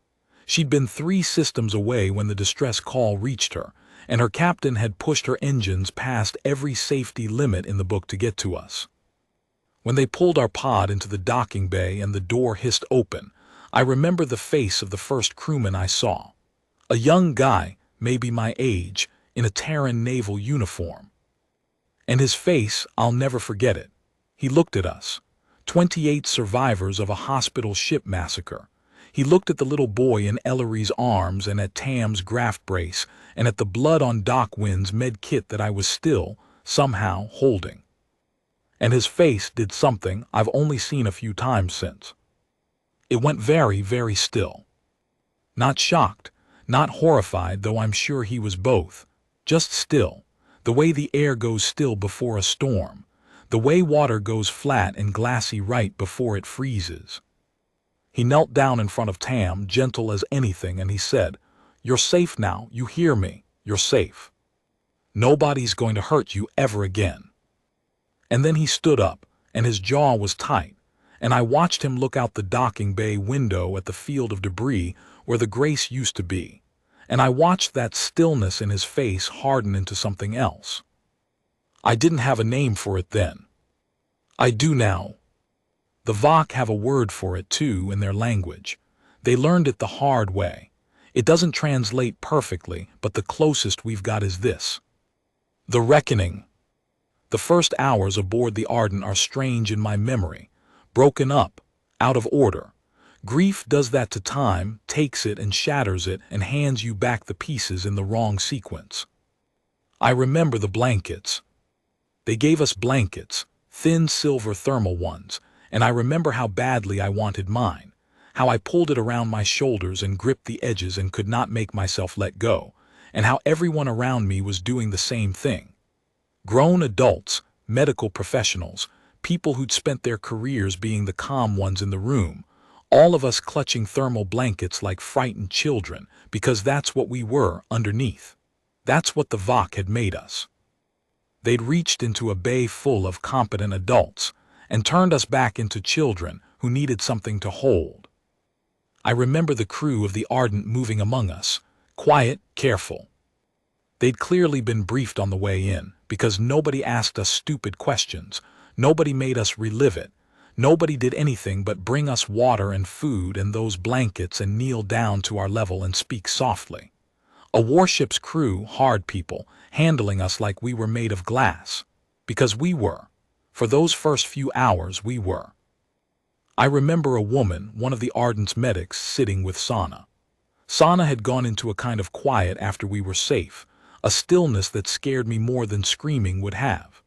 She'd been 3 systems away when the distress call reached her, and her captain had pushed her engines past every safety limit in the book to get to us. When they pulled our pod into the docking bay and the door hissed open, I remember the face of the first crewman I saw. A young guy, maybe my age, in a Terran naval uniform. And his face, I'll never forget it. He looked at us, 28 survivors of a hospital ship massacre. He looked at the little boy in Ellery's arms and at Tam's graft brace and at the blood on Docwin's med kit that I was still, somehow, holding. And his face did something I've only seen a few times since. It went very, very still. Not shocked, not horrified, though I'm sure he was both. Just still, the way the air goes still before a storm, the way water goes flat and glassy right before it freezes. He knelt down in front of Tam, gentle as anything, and he said, "You're safe now, you hear me, you're safe. Nobody's going to hurt you ever again." And then he stood up, and his jaw was tight, and I watched him look out the docking bay window at the field of debris where the Grace used to be, and I watched that stillness in his face harden into something else. I didn't have a name for it then. I do now. The Vok have a word for it too in their language. They learned it the hard way. It doesn't translate perfectly, but the closest we've got is this. The reckoning. The first hours aboard the Ardent are strange in my memory, broken up, out of order. Grief does that to time, takes it and shatters it and hands you back the pieces in the wrong sequence. I remember the blankets. They gave us blankets, thin silver thermal ones, and I remember how badly I wanted mine, how I pulled it around my shoulders and gripped the edges and could not make myself let go, and how everyone around me was doing the same thing. Grown adults, medical professionals, people who'd spent their careers being the calm ones in the room, all of us clutching thermal blankets like frightened children, because that's what we were underneath. That's what the Vok had made us. They'd reached into a bay full of competent adults and turned us back into children who needed something to hold. I remember the crew of the Ardent moving among us, quiet, careful. They'd clearly been briefed on the way in, because nobody asked us stupid questions, nobody made us relive it, nobody did anything but bring us water and food and those blankets and kneel down to our level and speak softly. A warship's crew, hard people, handling us like we were made of glass. Because we were. For those first few hours we were. I remember a woman, one of the Ardent's medics, sitting with Sana. Sana had gone into a kind of quiet after we were safe, a stillness that scared me more than screaming would have.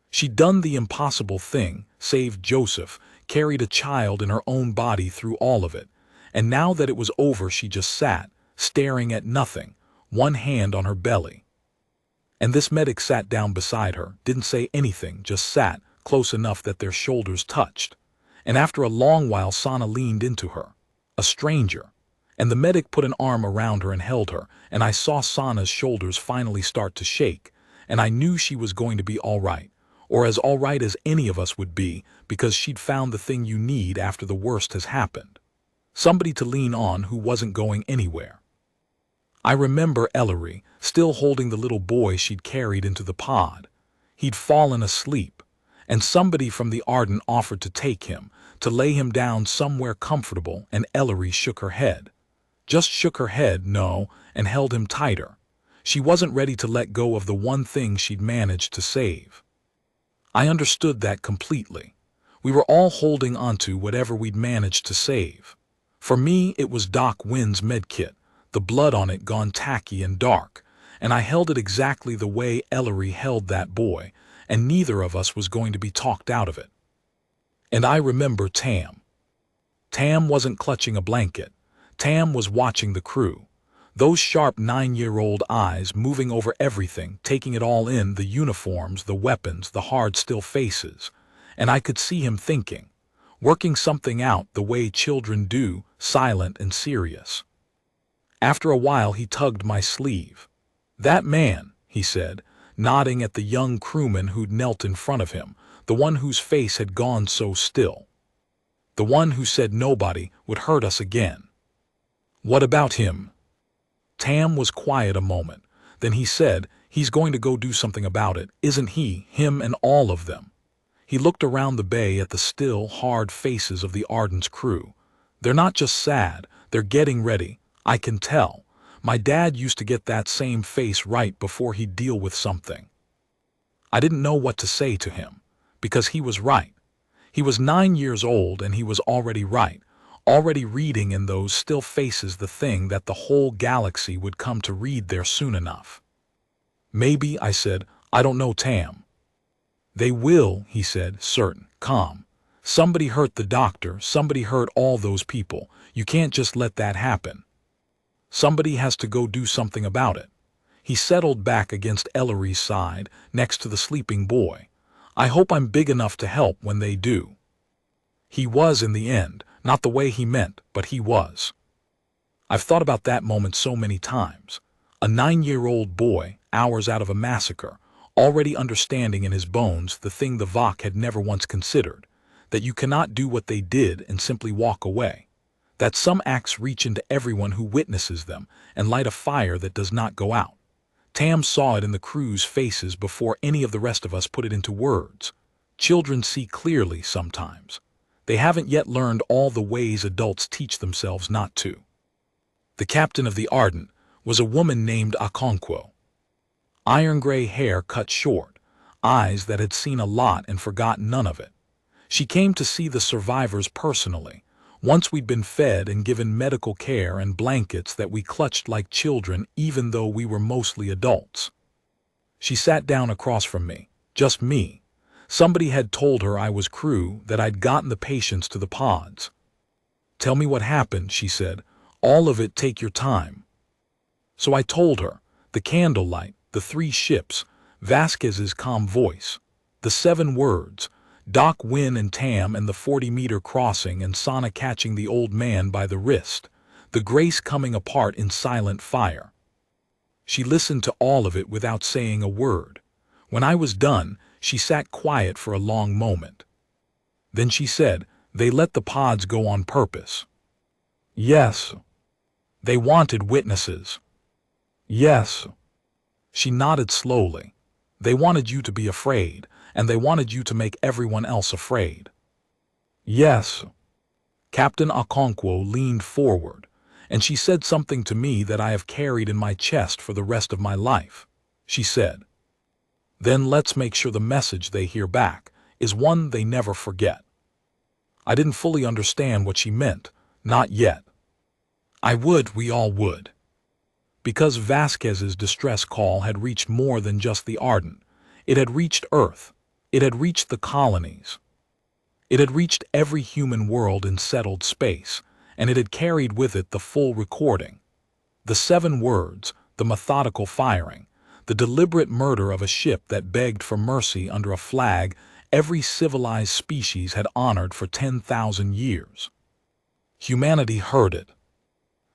She'd done the impossible thing, saved Joseph, carried a child in her own body through all of it, and now that it was over she just sat, staring at nothing, one hand on her belly. And this medic sat down beside her, didn't say anything, just sat, close enough that their shoulders touched. And after a long while Sana leaned into her, a stranger, and the medic put an arm around her and held her, and I saw Sana's shoulders finally start to shake, and I knew she was going to be all right, or as all right as any of us would be, because she'd found the thing you need after the worst has happened. Somebody to lean on who wasn't going anywhere. I remember Ellery, still holding the little boy she'd carried into the pod. He'd fallen asleep, and somebody from the Ardent offered to take him, to lay him down somewhere comfortable, and Ellery shook her head. Just shook her head, no, and held him tighter. She wasn't ready to let go of the one thing she'd managed to save. I understood that completely. We were all holding onto whatever we'd managed to save. For me, it was Doc Wynn's medkit, the blood on it gone tacky and dark, and I held it exactly the way Ellery held that boy, and neither of us was going to be talked out of it. And I remember Tam. Tam wasn't clutching a blanket. Tam was watching the crew. Those sharp 9-year-old eyes moving over everything, taking it all in, the uniforms, the weapons, the hard, still faces. And I could see him thinking, working something out the way children do, silent and serious. After a while he tugged my sleeve. "That man," he said, nodding at the young crewman who'd knelt in front of him, the one whose face had gone so still. The one who said nobody would hurt us again. "What about him?" Tam was quiet a moment. Then he said, "He's going to go do something about it, isn't he, him and all of them?" He looked around the bay at the still, hard faces of the Ardent's crew. "They're not just sad, they're getting ready. I can tell. My dad used to get that same face right before he'd deal with something." I didn't know what to say to him, because he was right. He was 9 years old and he was already right, already reading in those still faces the thing that the whole galaxy would come to read there soon enough. "Maybe," I said, "I don't know, Tam." "They will," he said, certain, calm. "Somebody hurt the doctor, somebody hurt all those people. You can't just let that happen. Somebody has to go do something about it." He settled back against Ellery's side, next to the sleeping boy. "I hope I'm big enough to help when they do." He was in the end, not the way he meant, but he was. I've thought about that moment so many times. A 9-year-old boy, hours out of a massacre, already understanding in his bones the thing the Vok had never once considered, that you cannot do what they did and simply walk away. That some acts reach into everyone who witnesses them and light a fire that does not go out. Tam saw it in the crew's faces before any of the rest of us put it into words. Children see clearly sometimes. They haven't yet learned all the ways adults teach themselves not to. The captain of the Ardent was a woman named Okonkwo. Iron-gray hair cut short, eyes that had seen a lot and forgot none of it. She came to see the survivors personally. Once we'd been fed and given medical care and blankets that we clutched like children even though we were mostly adults. She sat down across from me, just me. Somebody had told her I was crew, that I'd gotten the patients to the pods. "Tell me what happened," she said. "All of it, take your time." So I told her, the candlelight, the 3 ships, Vasquez's calm voice, the 7 words, Doc, Win and Tam, and the 40-meter crossing and Sana catching the old man by the wrist, the Grace coming apart in silent fire. She listened to all of it without saying a word. When I was done, she sat quiet for a long moment. Then she said, "They let the pods go on purpose." "Yes." "They wanted witnesses." "Yes." She nodded slowly. "They wanted you to be afraid, and they wanted you to make everyone else afraid." "Yes." Captain Okonkwo leaned forward, and she said something to me that I have carried in my chest for the rest of my life. She said, "Then let's make sure the message they hear back is one they never forget." I didn't fully understand what she meant, not yet. We all would. Because Vasquez's distress call had reached more than just the Ardent. It had reached Earth. It had reached the colonies. It had reached every human world in settled space, and it had carried with it the full recording. The 7 words, the methodical firing, the deliberate murder of a ship that begged for mercy under a flag every civilized species had honored for 10,000 years. Humanity heard it.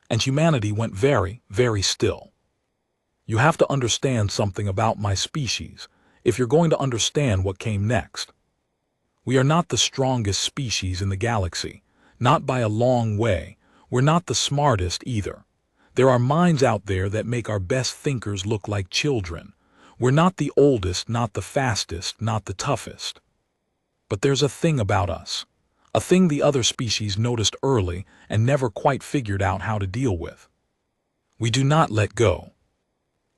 And humanity went very, very still. You have to understand something about my species if you're going to understand what came next. We are not the strongest species in the galaxy, not by a long way. We're not the smartest either. There are minds out there that make our best thinkers look like children. We're not the oldest, not the fastest, not the toughest. But there's a thing about us, a thing the other species noticed early and never quite figured out how to deal with. We do not let go.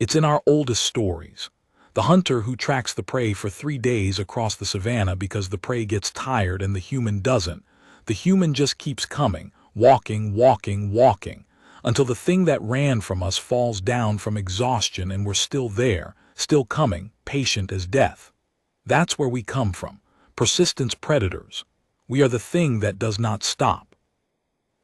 It's in our oldest stories. The hunter who tracks the prey for 3 days across the savannah because the prey gets tired and the human doesn't. The human just keeps coming, walking, walking, walking, until the thing that ran from us falls down from exhaustion and we're still there, still coming, patient as death. That's where we come from, persistence predators. We are the thing that does not stop.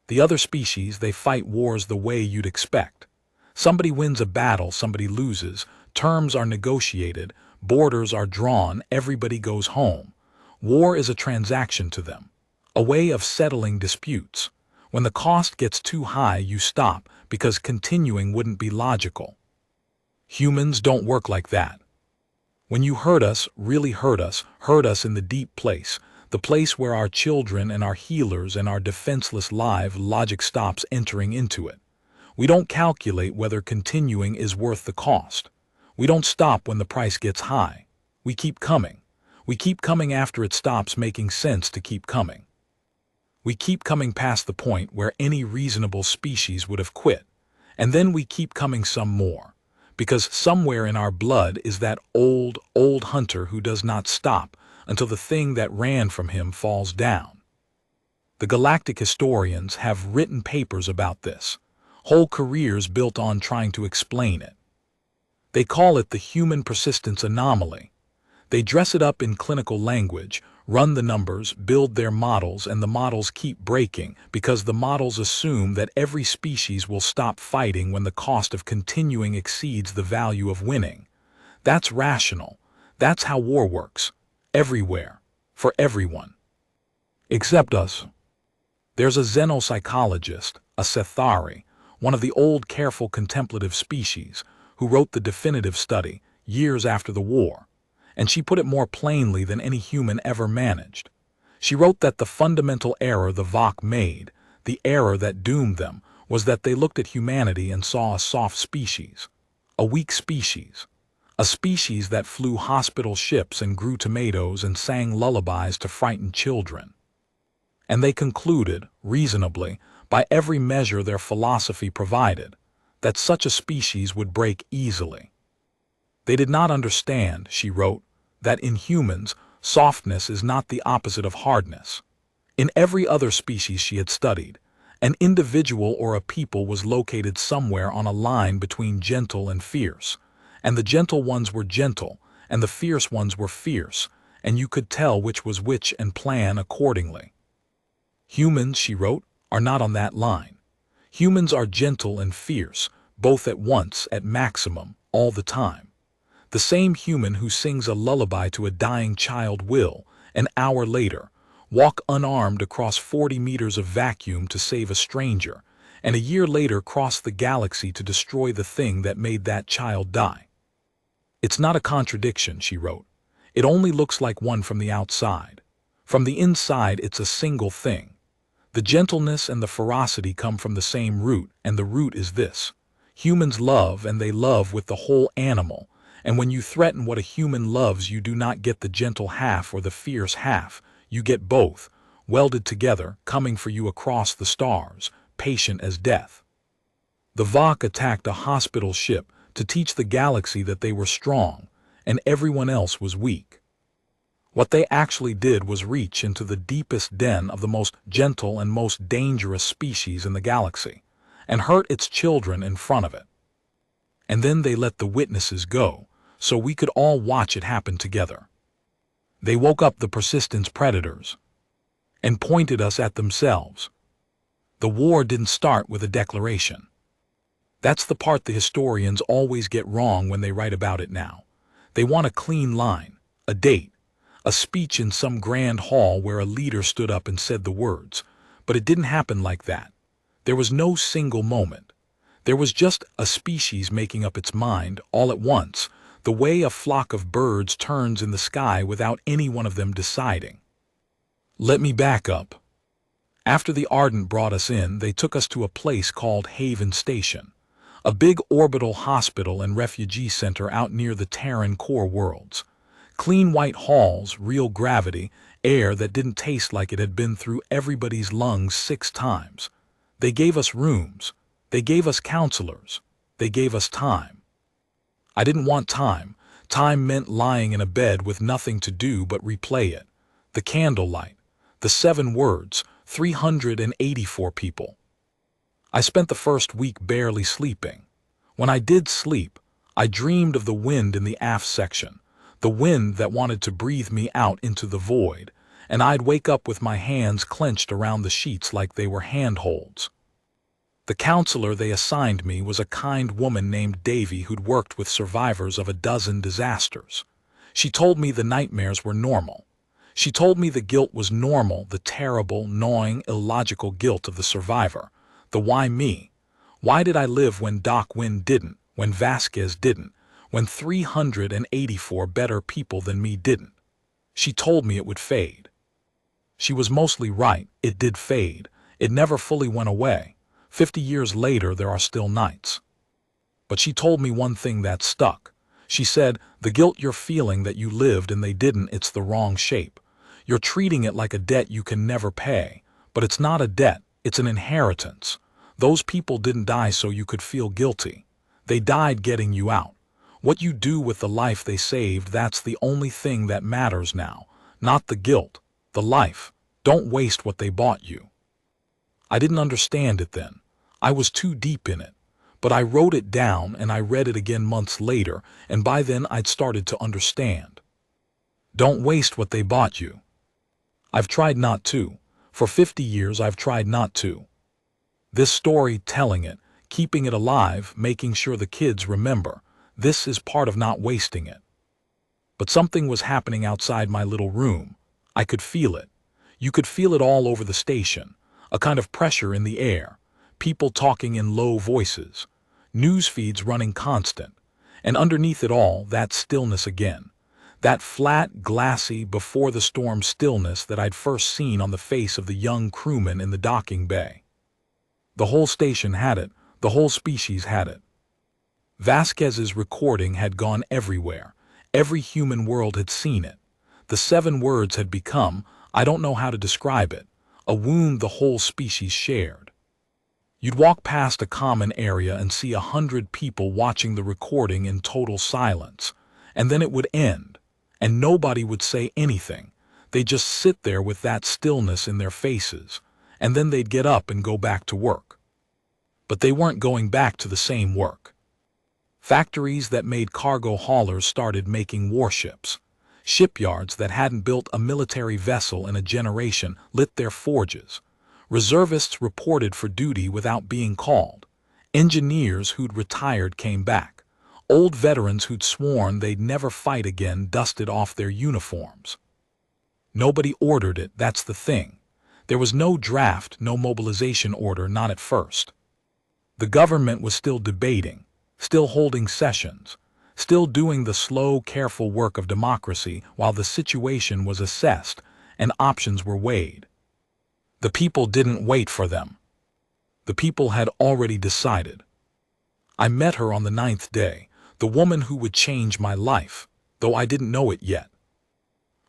The other species, they fight wars the way you'd expect. Somebody wins a battle, somebody loses, terms are negotiated, borders are drawn, everybody goes home. War is a transaction to them, a way of settling disputes. When the cost gets too high, you stop, because continuing wouldn't be logical. Humans don't work like that. When you hurt us, really hurt us in the deep place, the place where our children and our healers and our defenseless live logic stops entering into it. We don't calculate whether continuing is worth the cost. We don't stop when the price gets high. We keep coming. We keep coming after it stops making sense to keep coming. We keep coming past the point where any reasonable species would have quit. And then we keep coming some more. Because somewhere in our blood is that old hunter who does not stop until the thing that ran from him falls down. The galactic historians have written papers about this, whole careers built on trying to explain it. They call it the human persistence anomaly. They dress it up in clinical language, run the numbers, build their models, and the models keep breaking because the models assume that every species will stop fighting when the cost of continuing exceeds the value of winning. That's rational. That's how war works. Everywhere. For everyone. Except us. There's a xenopsychologist, a Sethari, one of the old careful contemplative species, who wrote the definitive study, years after the war. And she put it more plainly than any human ever managed. She wrote that the fundamental error the Vok made, the error that doomed them, was that they looked at humanity and saw a soft species, a weak species, a species that flew hospital ships and grew tomatoes and sang lullabies to frighten children. And they concluded, reasonably, by every measure their philosophy provided, that such a species would break easily. They did not understand, she wrote, that in humans, softness is not the opposite of hardness. In every other species she had studied, an individual or a people was located somewhere on a line between gentle and fierce, and the gentle ones were gentle, and the fierce ones were fierce, and you could tell which was which and plan accordingly. Humans, she wrote, are not on that line. Humans are gentle and fierce, both at once, at maximum, all the time. The same human who sings a lullaby to a dying child will, an hour later, walk unarmed across 40 meters of vacuum to save a stranger, and a year later cross the galaxy to destroy the thing that made that child die. It's not a contradiction, she wrote. It only looks like one from the outside. From the inside, it's a single thing. The gentleness and the ferocity come from the same root, and the root is this. Humans love, and they love with the whole animal, and when you threaten what a human loves, you do not get the gentle half or the fierce half. You get both, welded together, coming for you across the stars, patient as death. The Vok attacked a hospital ship to teach the galaxy that they were strong, and everyone else was weak. What they actually did was reach into the deepest den of the most gentle and most dangerous species in the galaxy, and hurt its children in front of it. And then they let the witnesses go, so we could all watch it happen together. They woke up the persistence predators and pointed us at themselves. The war didn't start with a declaration. That's the part the historians always get wrong when they write about it now. They want a clean line, a date, a speech in some grand hall where a leader stood up and said the words, but it didn't happen like that. There was no single moment. There was just a species making up its mind all at once, the way a flock of birds turns in the sky without any one of them deciding. Let me back up. After the Ardent brought us in, they took us to a place called Haven Station, a big orbital hospital and refugee center out near the Terran core worlds. Clean white halls, real gravity, air that didn't taste like it had been through everybody's lungs 6 times. They gave us rooms. They gave us counselors. They gave us time. I didn't want time. Time meant lying in a bed with nothing to do but replay it. The candlelight. The 7 words. 384 people. I spent the first week barely sleeping. When I did sleep, I dreamed of the wind in the aft section. The wind that wanted to breathe me out into the void, and I'd wake up with my hands clenched around the sheets like they were handholds. The counselor they assigned me was a kind woman named Davy who'd worked with survivors of a dozen disasters. She told me the nightmares were normal. She told me the guilt was normal, the terrible, gnawing, illogical guilt of the survivor. The why me? Why did I live when Doc Wynn didn't, when Vasquez didn't, when 384 better people than me didn't? She told me it would fade. She was mostly right. It did fade. It never fully went away. 50 years later, there are still nights. But she told me one thing that stuck. She said, the guilt you're feeling that you lived and they didn't, it's the wrong shape. You're treating it like a debt you can never pay. But it's not a debt. It's an inheritance. Those people didn't die so you could feel guilty. They died getting you out. What you do with the life they saved, that's the only thing that matters now. Not the guilt. The life. Don't waste what they bought you. I didn't understand it then. I was too deep in it. But I wrote it down and I read it again months later, and by then I'd started to understand. Don't waste what they bought you. I've tried not to. For 50 years I've tried not to. This story, telling it, keeping it alive, making sure the kids remember, this is part of not wasting it. But something was happening outside my little room. I could feel it. You could feel it all over the station. A kind of pressure in the air. People talking in low voices. News feeds running constant. And underneath it all, that stillness again. That flat, glassy, before-the-storm stillness that I'd first seen on the face of the young crewman in the docking bay. The whole station had it. The whole species had it. Vasquez's recording had gone everywhere. Every human world had seen it. The 7 words had become, I don't know how to describe it, a wound the whole species shared. You'd walk past a common area and see 100 people watching the recording in total silence, and then it would end, and nobody would say anything. They'd just sit there with that stillness in their faces, and then they'd get up and go back to work. But they weren't going back to the same work. Factories that made cargo haulers started making warships. Shipyards that hadn't built a military vessel in a generation lit their forges. Reservists reported for duty without being called. Engineers who'd retired came back. Old veterans who'd sworn they'd never fight again dusted off their uniforms. Nobody ordered it, that's the thing. There was no draft, no mobilization order, not at first. The government was still debating, still holding sessions, still doing the slow, careful work of democracy while the situation was assessed and options were weighed. The people didn't wait for them. The people had already decided. I met her on the 9th day, the woman who would change my life, though I didn't know it yet.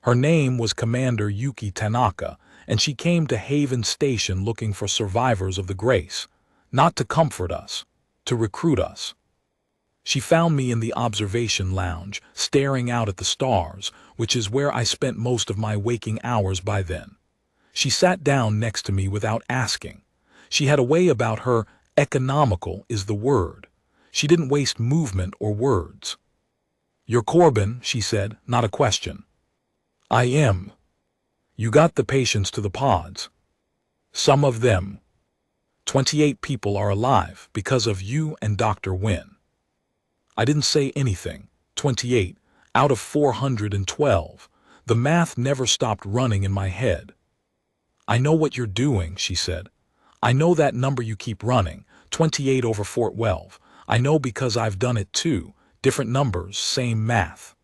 Her name was Commander Yuki Tanaka, and she came to Haven Station looking for survivors of the Grace, not to comfort us, to recruit us. She found me in the observation lounge, staring out at the stars, which is where I spent most of my waking hours by then. She sat down next to me without asking. She had a way about her, economical is the word. She didn't waste movement or words. "You're Corbin," she said, not a question. "I am." "You got the patients to the pods." "Some of them." 28 people are alive because of you and Dr. Wynn." I didn't say anything. 28 out of 412. The math never stopped running in my head. "I know what you're doing," she said. "I know that number you keep running, 28 over 412. I know because I've done it too. Different numbers, same math."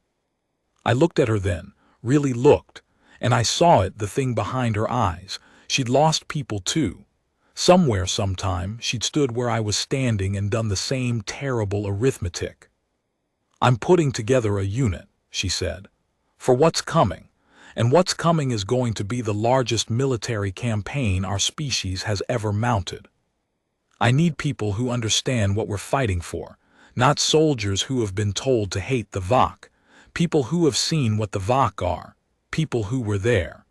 I looked at her then, really looked, and I saw it, the thing behind her eyes. She'd lost people too. Somewhere, sometime, she'd stood where I was standing and done the same terrible arithmetic. "I'm putting together a unit," she said, "for what's coming. And what's coming is going to be the largest military campaign our species has ever mounted. I need people who understand what we're fighting for, not soldiers who have been told to hate the Vok, people who have seen what the Vok are, people who were there."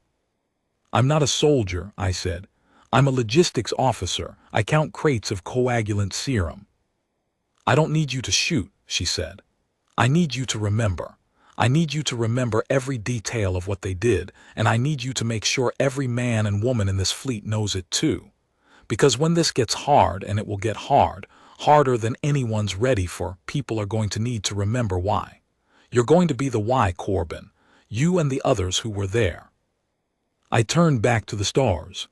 "I'm not a soldier," I said. "I'm a logistics officer. I count crates of coagulant serum." "I don't need you to shoot," she said. "I need you to remember. I need you to remember every detail of what they did, and I need you to make sure every man and woman in this fleet knows it too. Because when this gets hard, and it will get hard, harder than anyone's ready for, people are going to need to remember why. You're going to be the why, Corbin. You and the others who were there." I turned back to the stars.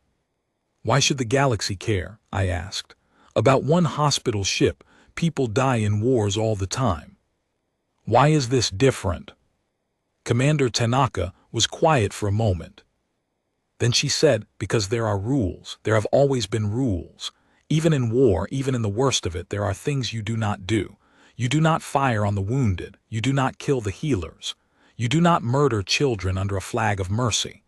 "Why should the galaxy care?" I asked. "About one hospital ship, people die in wars all the time. Why is this different?" Commander Tanaka was quiet for a moment. Then she said, "Because there are rules. There have always been rules. Even in war, even in the worst of it, there are things you do not do. You do not fire on the wounded. You do not kill the healers. You do not murder children under a flag of mercy.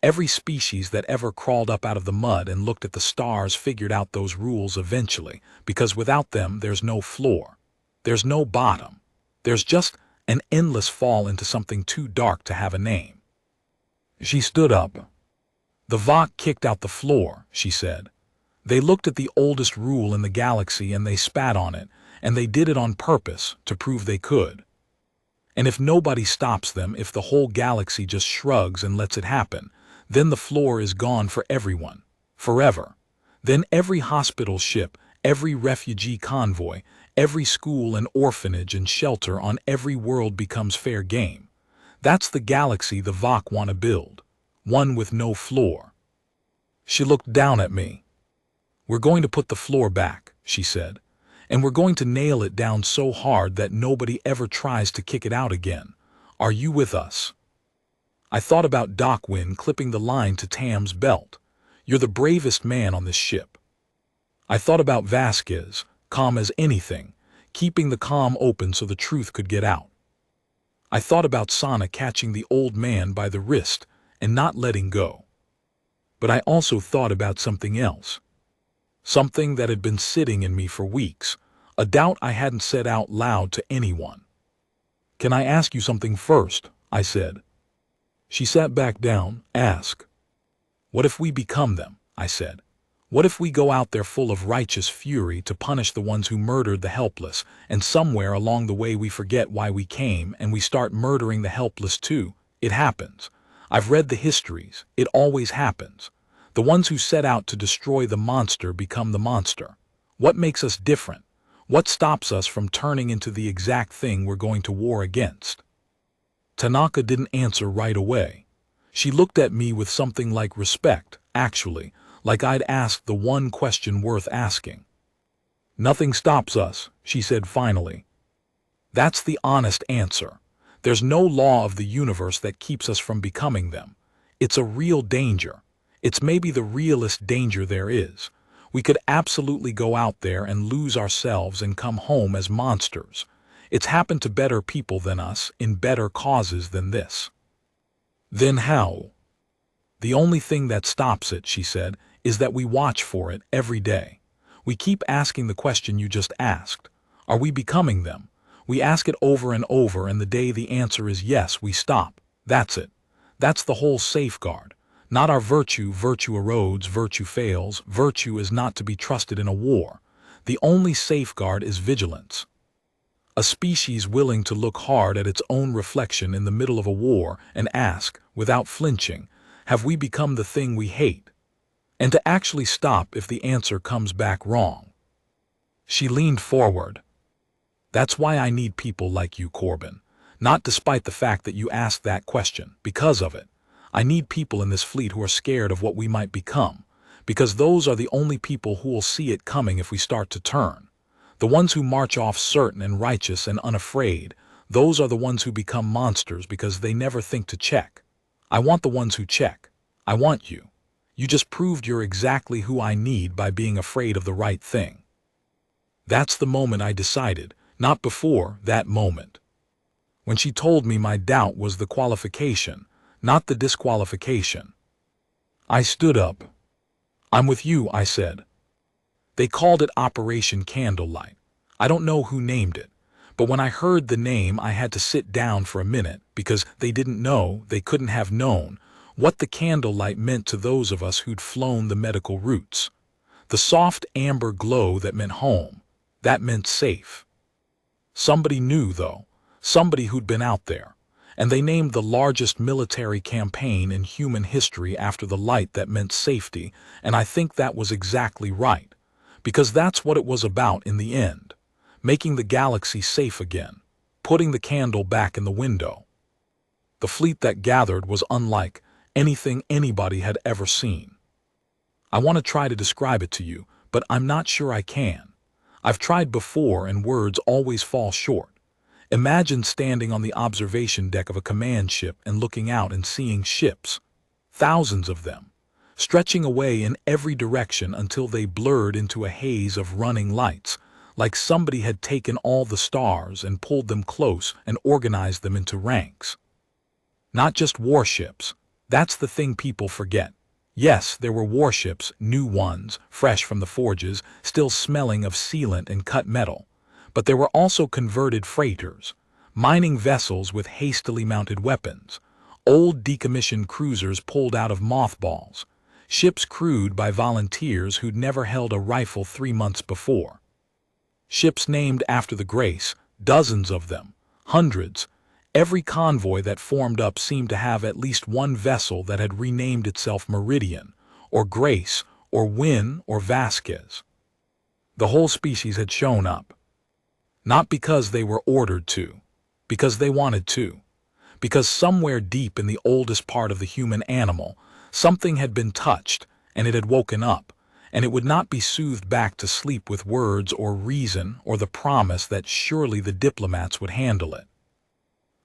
Every species that ever crawled up out of the mud and looked at the stars figured out those rules eventually, because without them there's no floor. There's no bottom. There's just an endless fall into something too dark to have a name." She stood up. "The Vok kicked out the floor," she said. "They looked at the oldest rule in the galaxy and they spat on it, and they did it on purpose to prove they could. And if nobody stops them, if the whole galaxy just shrugs and lets it happen, then the floor is gone for everyone, forever. Then every hospital ship, every refugee convoy, every school and orphanage and shelter on every world becomes fair game. That's the galaxy the Vok want to build, one with no floor." She looked down at me. "We're going to put the floor back," she said, "and we're going to nail it down so hard that nobody ever tries to kick it out again. Are you with us?" I thought about Doc Wynn clipping the line to Tam's belt. "You're the bravest man on this ship." I thought about Vasquez, calm as anything, keeping the comm open so the truth could get out. I thought about Sana catching the old man by the wrist and not letting go. But I also thought about something else. Something that had been sitting in me for weeks, a doubt I hadn't said out loud to anyone. "Can I ask you something first?" I said. She sat back down. "Ask." "What if we become them?" I said. "What if we go out there full of righteous fury to punish the ones who murdered the helpless, and somewhere along the way we forget why we came and we start murdering the helpless too, It happens. I've read the histories. It always happens. The ones who set out to destroy the monster become the monster. What makes us different? What stops us from turning into the exact thing we're going to war against? Tanaka didn't answer right away. She looked at me with something like respect, actually, like I'd asked the one question worth asking. Nothing stops us, she said finally. That's the honest answer. There's no law of the universe that keeps us from becoming them. It's a real danger. It's maybe the realest danger there is. We could absolutely go out there and lose ourselves and come home as monsters. It's happened to better people than us in better causes than this. Then how? The only thing that stops it, she said, is that we watch for it every day. We keep asking the question you just asked. Are we becoming them? We ask it over and over, and the day the answer is yes, we stop. That's it. That's the whole safeguard. Not our virtue. Virtue erodes, virtue fails. Virtue is not to be trusted in a war. The only safeguard is vigilance. A species willing to look hard at its own reflection in the middle of a war and ask, without flinching, have we become the thing we hate? And to actually stop if the answer comes back wrong. She leaned forward. That's why I need people like you, Corbin. Not despite the fact that you asked that question, because of it. I need people in this fleet who are scared of what we might become, because those are the only people who will see it coming if we start to turn. The ones who march off certain and righteous and unafraid, those are the ones who become monsters because they never think to check. I want the ones who check. I want you. You just proved you're exactly who I need by being afraid of the right thing. That's the moment I decided, not before that moment. When she told me my doubt was the qualification, not the disqualification. I stood up. I'm with you, I said. They called it Operation Candlelight. I don't know who named it, but when I heard the name I had to sit down for a minute because they didn't know, they couldn't have known, what the candlelight meant to those of us who'd flown the medical routes. The soft amber glow that meant home, that meant safe. Somebody knew, though, somebody who'd been out there, and they named the largest military campaign in human history after the light that meant safety, and I think that was exactly right, because that's what it was about in the end, making the galaxy safe again, putting the candle back in the window. The fleet that gathered was unlike anything anybody had ever seen. I want to try to describe it to you, but I'm not sure I can. I've tried before and words always fall short. Imagine standing on the observation deck of a command ship and looking out and seeing ships, thousands of them, stretching away in every direction until they blurred into a haze of running lights, like somebody had taken all the stars and pulled them close and organized them into ranks. Not just warships. That's the thing people forget. Yes, there were warships, new ones, fresh from the forges, still smelling of sealant and cut metal. But there were also converted freighters, mining vessels with hastily mounted weapons, old decommissioned cruisers pulled out of mothballs, ships crewed by volunteers who'd never held a rifle 3 months before. Ships named after the Grace, dozens of them, hundreds. Every convoy that formed up seemed to have at least one vessel that had renamed itself Meridian, or Grace, or Wynne, or Vasquez. The whole species had shown up. Not because they were ordered to, because they wanted to, because somewhere deep in the oldest part of the human animal, something had been touched, and it had woken up, and it would not be soothed back to sleep with words or reason or the promise that surely the diplomats would handle it.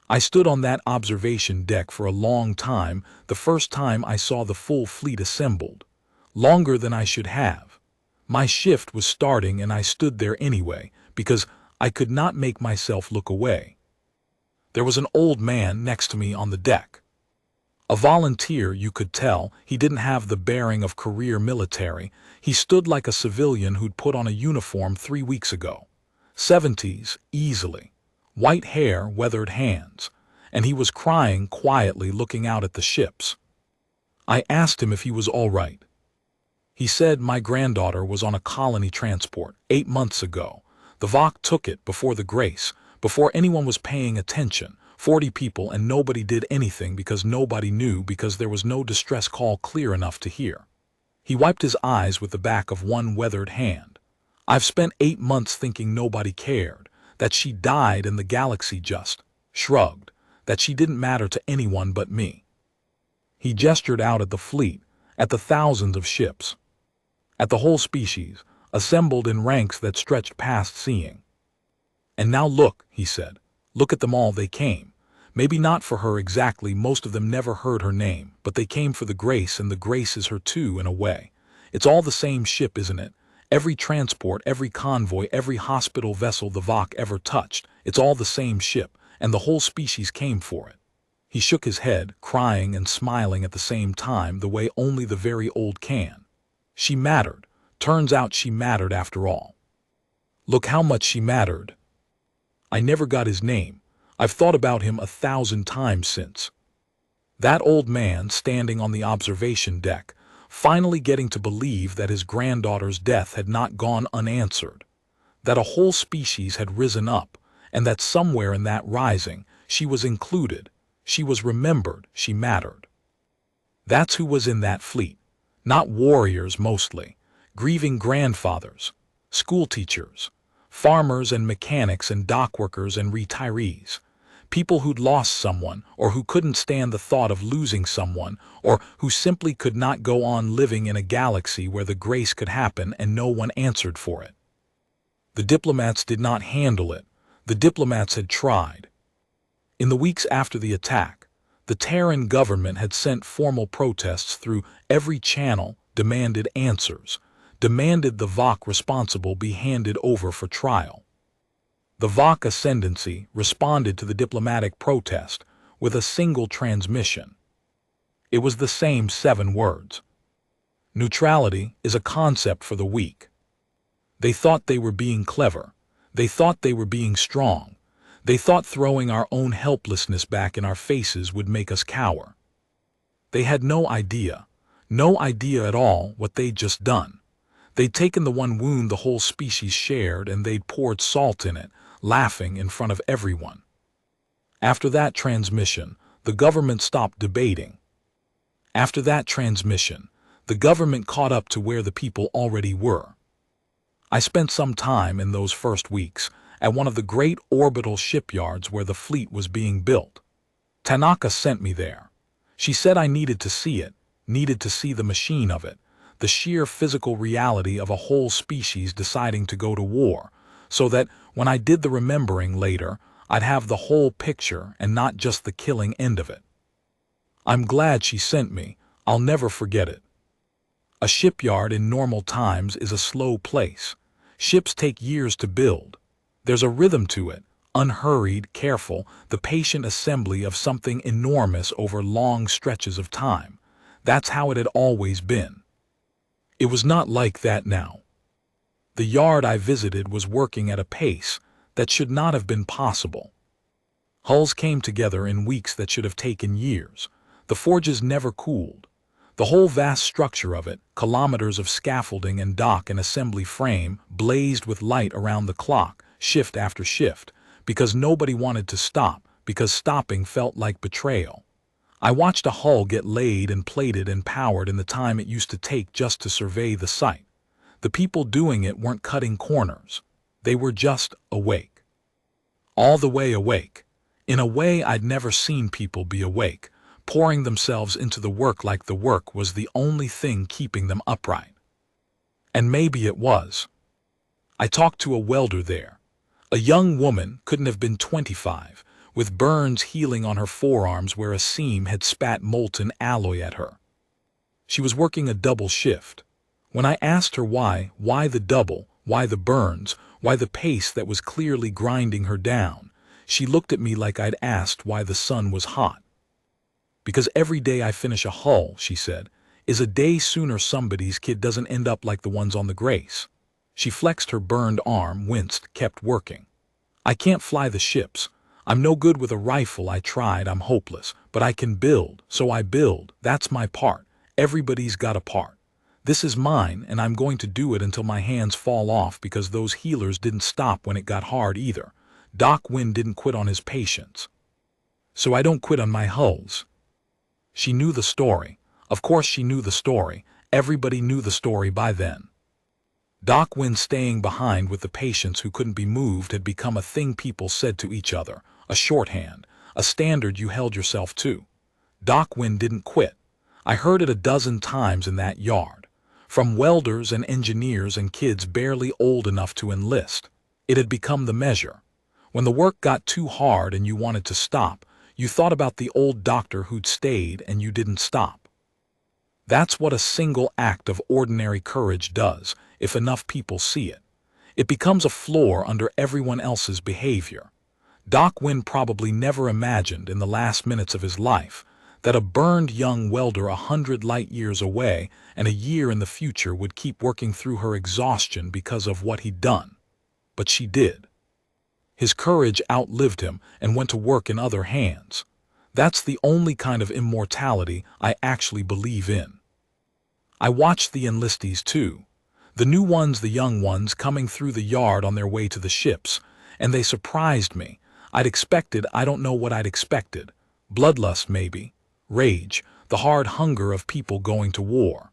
I stood on that observation deck for a long time, the first time I saw the full fleet assembled. Longer than I should have. My shift was starting and I stood there anyway, because I could not make myself look away. There was an old man next to me on the deck. A volunteer, you could tell. He didn't have the bearing of career military. He stood like a civilian who'd put on a uniform 3 weeks ago. 70s, easily. White hair, weathered hands, and he was crying quietly looking out at the ships. I asked him if he was all right. He said my granddaughter was on a colony transport 8 months ago. The Vok took it before the Grace, before anyone was paying attention, 40 people, and nobody did anything because nobody knew, because there was no distress call clear enough to hear. He wiped his eyes with the back of one weathered hand. I've spent 8 months thinking nobody cared, that she died and the galaxy just shrugged, that she didn't matter to anyone but me. He gestured out at the fleet, at the thousands of ships, at the whole species, assembled in ranks that stretched past seeing. And now look, he said, look at them all. They came. Maybe not for her exactly, most of them never heard her name, but they came for the Grace, and the Grace is her too, in a way. It's all the same ship, isn't it? Every transport, every convoy, every hospital vessel the Vok ever touched, it's all the same ship, and the whole species came for it. He shook his head, crying and smiling at the same time, the way only the very old can. She mattered. Turns out she mattered after all. Look how much she mattered. I never got his name. I've thought about him 1,000 times since. That old man standing on the observation deck, finally getting to believe that his granddaughter's death had not gone unanswered, that a whole species had risen up, and that somewhere in that rising she was included, she was remembered, she mattered. That's who was in that fleet. Not warriors mostly, grieving grandfathers, schoolteachers, farmers and mechanics and dockworkers and retirees, people who'd lost someone, or who couldn't stand the thought of losing someone, or who simply could not go on living in a galaxy where the Grace could happen and no one answered for it. The diplomats did not handle it. The diplomats had tried. In the weeks after the attack, the Terran government had sent formal protests through every channel, demanded answers, demanded the Vok responsible be handed over for trial. The Vok Ascendancy responded to the diplomatic protest with a single transmission. It was the same 7 words. Neutrality is a concept for the weak. They thought they were being clever. They thought they were being strong. They thought throwing our own helplessness back in our faces would make us cower. They had no idea at all what they'd just done. They'd taken the one wound the whole species shared and they'd poured salt in it, laughing in front of everyone. After that transmission, the government stopped debating. After that transmission, the government caught up to where the people already were. I spent some time in those first weeks at one of the great orbital shipyards where the fleet was being built. Tanaka sent me there. She said I needed to see it, needed to see the machine of it, the sheer physical reality of a whole species deciding to go to war, so that when I did the remembering later, I'd have the whole picture and not just the killing end of it. I'm glad she sent me. I'll never forget it. A shipyard in normal times is a slow place. Ships take years to build. There's a rhythm to it, unhurried, careful, the patient assembly of something enormous over long stretches of time. That's how it had always been. It was not like that now. The yard I visited was working at a pace that should not have been possible. Hulls came together in weeks that should have taken years. The forges never cooled. The whole vast structure of it, kilometers of scaffolding and dock and assembly frame, blazed with light around the clock, shift after shift, because nobody wanted to stop, because stopping felt like betrayal. I watched a hull get laid and plated and powered in the time it used to take just to survey the site. The people doing it weren't cutting corners. They were just awake. All the way awake. In a way I'd never seen people be awake, pouring themselves into the work like the work was the only thing keeping them upright. And maybe it was. I talked to a welder there. A young woman, couldn't have been 25, with burns healing on her forearms where a seam had spat molten alloy at her. She was working a double shift. When I asked her why the double, why the burns, why the pace that was clearly grinding her down, she looked at me like I'd asked why the sun was hot. Because every day I finish a hull, she said, is a day sooner somebody's kid doesn't end up like the ones on the Grace. She flexed her burned arm, winced, kept working. I can't fly the ships. I'm no good with a rifle. I tried, I'm hopeless, but I can build, so I build. That's my part. Everybody's got a part. This is mine, and I'm going to do it until my hands fall off, because those healers didn't stop when it got hard either. Doc Wynn didn't quit on his patients. so I don't quit on my hulls. She knew the story. Of course she knew the story. Everybody knew the story by then. Doc Wynne staying behind with the patients who couldn't be moved had become a thing people said to each other, a shorthand, a standard you held yourself to. Doc Wynne didn't quit. I heard it a dozen times in that yard. From welders and engineers and kids barely old enough to enlist. It had become the measure. When the work got too hard and you wanted to stop, you thought about the old doctor who'd stayed and you didn't stop. That's what a single act of ordinary courage does, if enough people see it. It becomes a floor under everyone else's behavior. Doc Wynne probably never imagined in the last minutes of his life that a burned young welder 100 light years away and a year in the future would keep working through her exhaustion because of what he'd done. But she did. His courage outlived him and went to work in other hands. That's the only kind of immortality I actually believe in. I watched the enlistees too. The new ones, the young ones, coming through the yard on their way to the ships, and they surprised me. I don't know what I'd expected. Bloodlust maybe. Rage, the hard hunger of people going to war.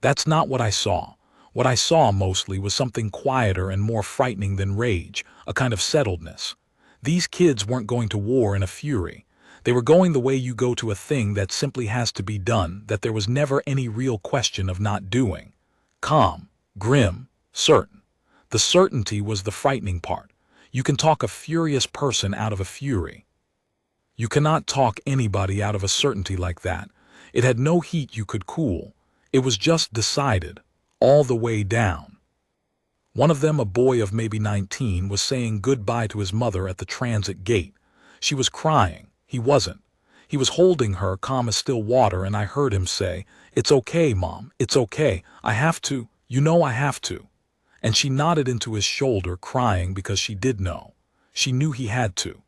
That's not what I saw. What I saw mostly was something quieter and more frightening than rage, a kind of settledness. These kids weren't going to war in a fury. They were going the way you go to a thing that simply has to be done, that there was never any real question of not doing. Calm, grim, certain. The certainty was the frightening part. You can talk a furious person out of a fury. You cannot talk anybody out of a certainty like that. It had no heat you could cool. It was just decided, all the way down. One of them, a boy of maybe 19, was saying goodbye to his mother at the transit gate. She was crying. He wasn't. He was holding her, calm as still water, and I heard him say, "It's okay, Mom, it's okay. I have to. You know I have to." And she nodded into his shoulder, crying because she did know. She knew he had to.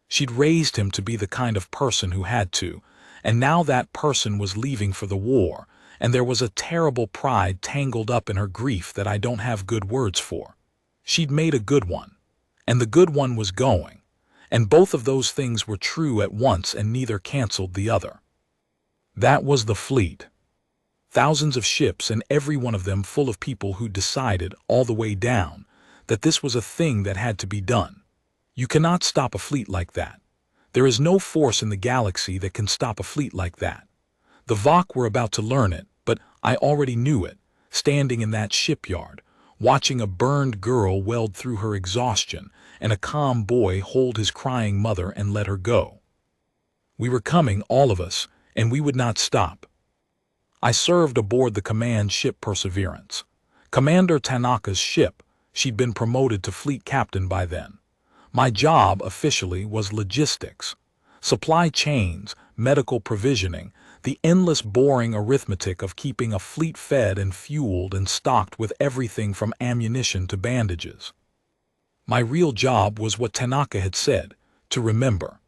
She'd raised him to be the kind of person who had to, and now that person was leaving for the war, and there was a terrible pride tangled up in her grief that I don't have good words for. She'd made a good one, and the good one was going. And both of those things were true at once, and neither canceled the other. That was the fleet. Thousands of ships, and every one of them full of people who decided, all the way down, that this was a thing that had to be done. You cannot stop a fleet like that. There is no force in the galaxy that can stop a fleet like that. The Vok were about to learn it, but I already knew it, standing in that shipyard, watching a burned girl weld through her exhaustion, and a calm boy hold his crying mother and let her go. We were coming, all of us, and we would not stop. I served aboard the command ship Perseverance. Commander Tanaka's ship. She'd been promoted to fleet captain by then. My job, officially, was logistics. Supply chains, medical provisioning, the endless boring arithmetic of keeping a fleet fed and fueled and stocked with everything from ammunition to bandages. My real job was what Tanaka had said, to remember.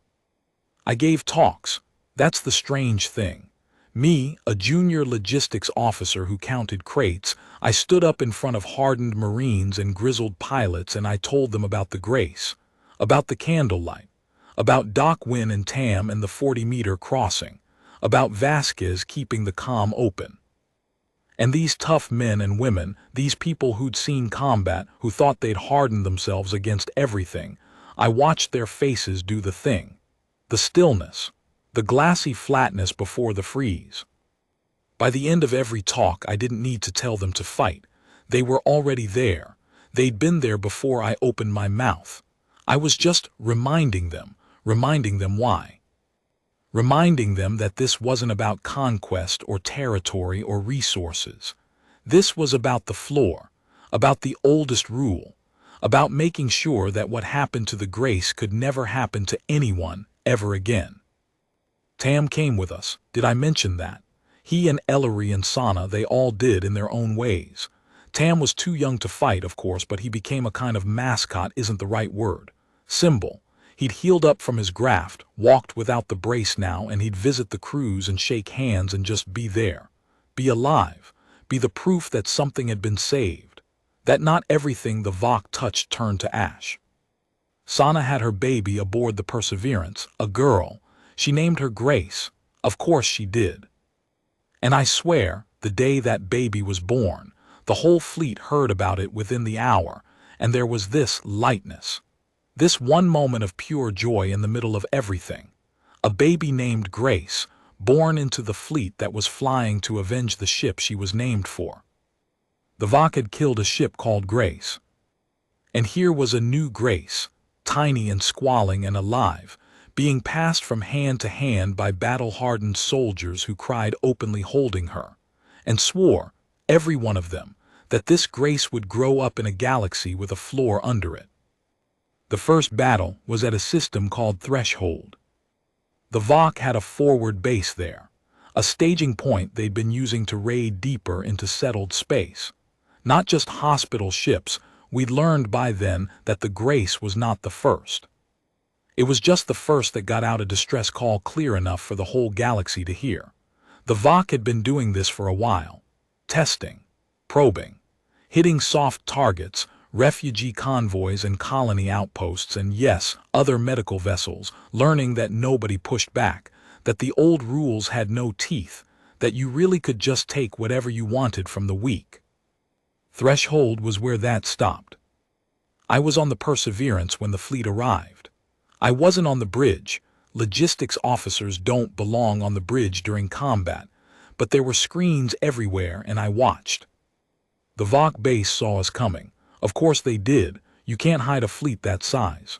I gave talks. That's the strange thing. Me, a junior logistics officer who counted crates, I stood up in front of hardened Marines and grizzled pilots, and I told them about the Grace, about the candlelight, about Doc Wynne and Tam and the 40-meter crossing, about Vasquez keeping the comm open. And these tough men and women, these people who'd seen combat, who thought they'd hardened themselves against everything, I watched their faces do the thing. The stillness, the glassy flatness before the freeze. By the end of every talk, I didn't need to tell them to fight. They were already there. They'd been there before I opened my mouth. I was just reminding them why. Reminding them that this wasn't about conquest or territory or resources. This was about the floor, about the oldest rule, about making sure that what happened to the Grace could never happen to anyone ever again. Tam came with us. Did I mention that? He and Ellery and Sana, they all did in their own ways. Tam was too young to fight, of course, but he became a kind of mascot, isn't the right word. Symbol. He'd healed up from his graft, walked without the brace now, and he'd visit the crews and shake hands and just be there. Be alive. Be the proof that something had been saved. That not everything the Vok touched turned to ash. Sana had her baby aboard the Perseverance, a girl. She named her Grace. Of course she did. And I swear, the day that baby was born, the whole fleet heard about it within the hour, and there was this lightness. This one moment of pure joy in the middle of everything. A baby named Grace, born into the fleet that was flying to avenge the ship she was named for. The Vok had killed a ship called Grace. And here was a new Grace, tiny and squalling and alive, being passed from hand to hand by battle-hardened soldiers who cried openly holding her, and swore, every one of them, that this Grace would grow up in a galaxy with a floor under it. The first battle was at a system called Threshold. The Vok had a forward base there, a staging point they'd been using to raid deeper into settled space. Not just hospital ships, we'd learned by then that the Grace was not the first. It was just the first that got out a distress call clear enough for the whole galaxy to hear. The Vok had been doing this for a while. Testing, probing, hitting soft targets, refugee convoys and colony outposts, and yes, other medical vessels, learning that nobody pushed back, that the old rules had no teeth, that you really could just take whatever you wanted from the weak. Threshold was where that stopped. I was on the Perseverance when the fleet arrived. I wasn't on the bridge. Logistics officers don't belong on the bridge during combat, but there were screens everywhere and I watched. The Vok base saw us coming. Of course they did. You can't hide a fleet that size.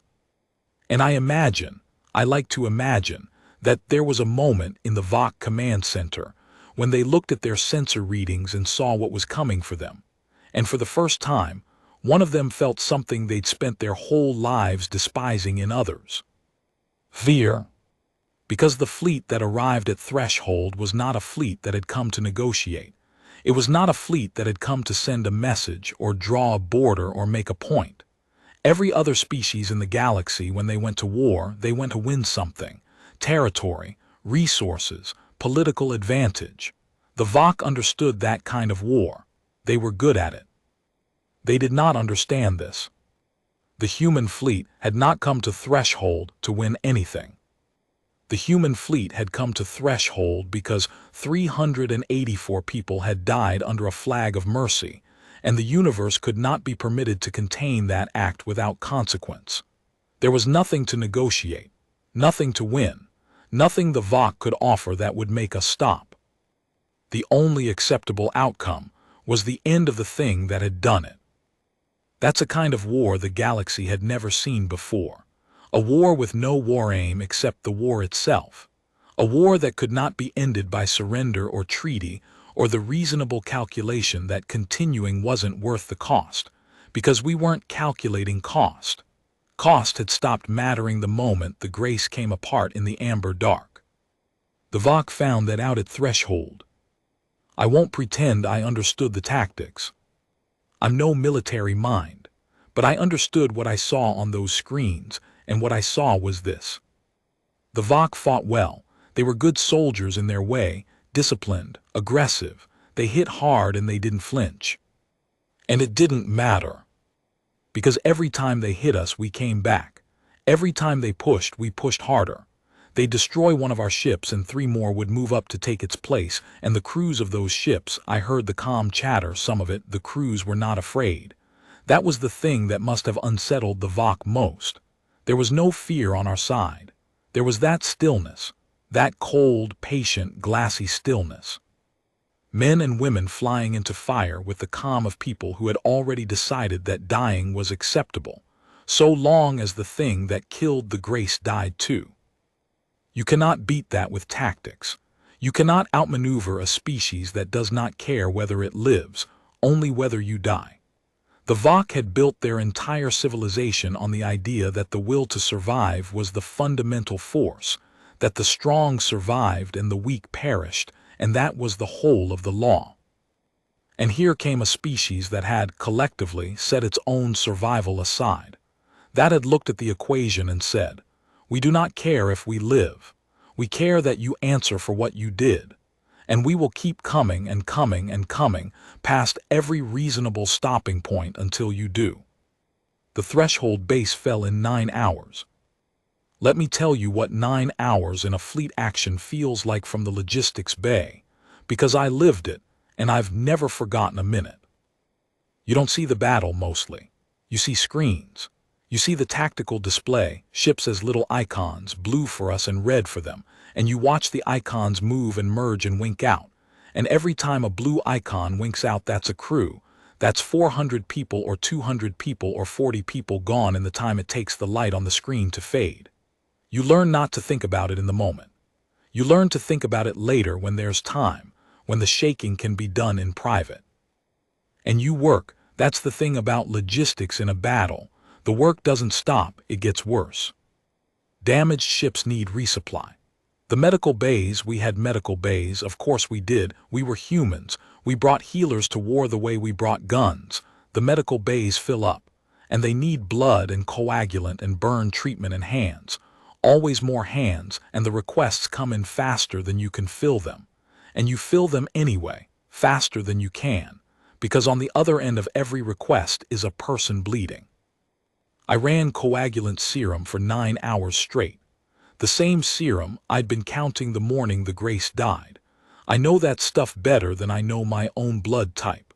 And I like to imagine, that there was a moment in the Vok command center when they looked at their sensor readings and saw what was coming for them. And for the first time, one of them felt something they'd spent their whole lives despising in others. Fear. Because the fleet that arrived at Threshold was not a fleet that had come to negotiate. It was not a fleet that had come to send a message or draw a border or make a point. Every other species in the galaxy, when they went to war, they went to win something. Territory, resources, political advantage. The Vok understood that kind of war. They were good at it. They did not understand this. The human fleet had not come to Threshold to win anything. The human fleet had come to Threshold because 384 people had died under a flag of mercy, and the universe could not be permitted to contain that act without consequence. There was nothing to negotiate, nothing to win, nothing the Vok could offer that would make us stop. The only acceptable outcome was the end of the thing that had done it. That's a kind of war the galaxy had never seen before. A war with no war aim except the war itself. A war that could not be ended by surrender or treaty, or the reasonable calculation that continuing wasn't worth the cost, because we weren't calculating cost. Cost had stopped mattering the moment the Grace came apart in the amber dark. The Vok found that out at Threshold. I won't pretend I understood the tactics. I'm no military mind, but I understood what I saw on those screens, and what I saw was this. The Vok fought well. They were good soldiers in their way, disciplined, aggressive. They hit hard and they didn't flinch. And it didn't matter. Because every time they hit us, we came back. Every time they pushed, we pushed harder. They'd destroy one of our ships and 3 more would move up to take its place, and the crews of those ships, I heard the calm chatter, some of it, the crews were not afraid. That was the thing that must have unsettled the Vok most. There was no fear on our side. There was that stillness, that cold, patient, glassy stillness. Men and women flying into fire with the calm of people who had already decided that dying was acceptable, so long as the thing that killed the Grace died too. You cannot beat that with tactics. You cannot outmaneuver a species that does not care whether it lives, only whether you die. The Vok had built their entire civilization on the idea that the will to survive was the fundamental force, that the strong survived and the weak perished, and that was the whole of the law. And here came a species that had, collectively, set its own survival aside. That had looked at the equation and said, "We do not care if we live. We care that you answer for what you did. And we will keep coming and coming and coming past every reasonable stopping point until you do." The threshold base fell in 9 hours. Let me tell you what 9 hours in a fleet action feels like from the logistics bay, because I lived it, and I've never forgotten a minute. You don't see the battle mostly. You see screens. You see the tactical display, ships as little icons, blue for us and red for them, and you watch the icons move and merge and wink out. And every time a blue icon winks out, that's a crew. That's 400 people or 200 people or 40 people gone in the time it takes the light on the screen to fade. You learn not to think about it in the moment. You learn to think about it later when there's time, when the shaking can be done in private. And you work. That's the thing about logistics in a battle. The work doesn't stop, it gets worse. Damaged ships need resupply. The medical bays, we had medical bays, of course we did. We were humans. We brought healers to war the way we brought guns. The medical bays fill up, and they need blood and coagulant and burn treatment and hands. Always more hands, and the requests come in faster than you can fill them. And you fill them anyway, faster than you can, because on the other end of every request is a person bleeding. I ran coagulant serum for 9 hours straight. The same serum I'd been counting the morning the Grace died. I know that stuff better than I know my own blood type.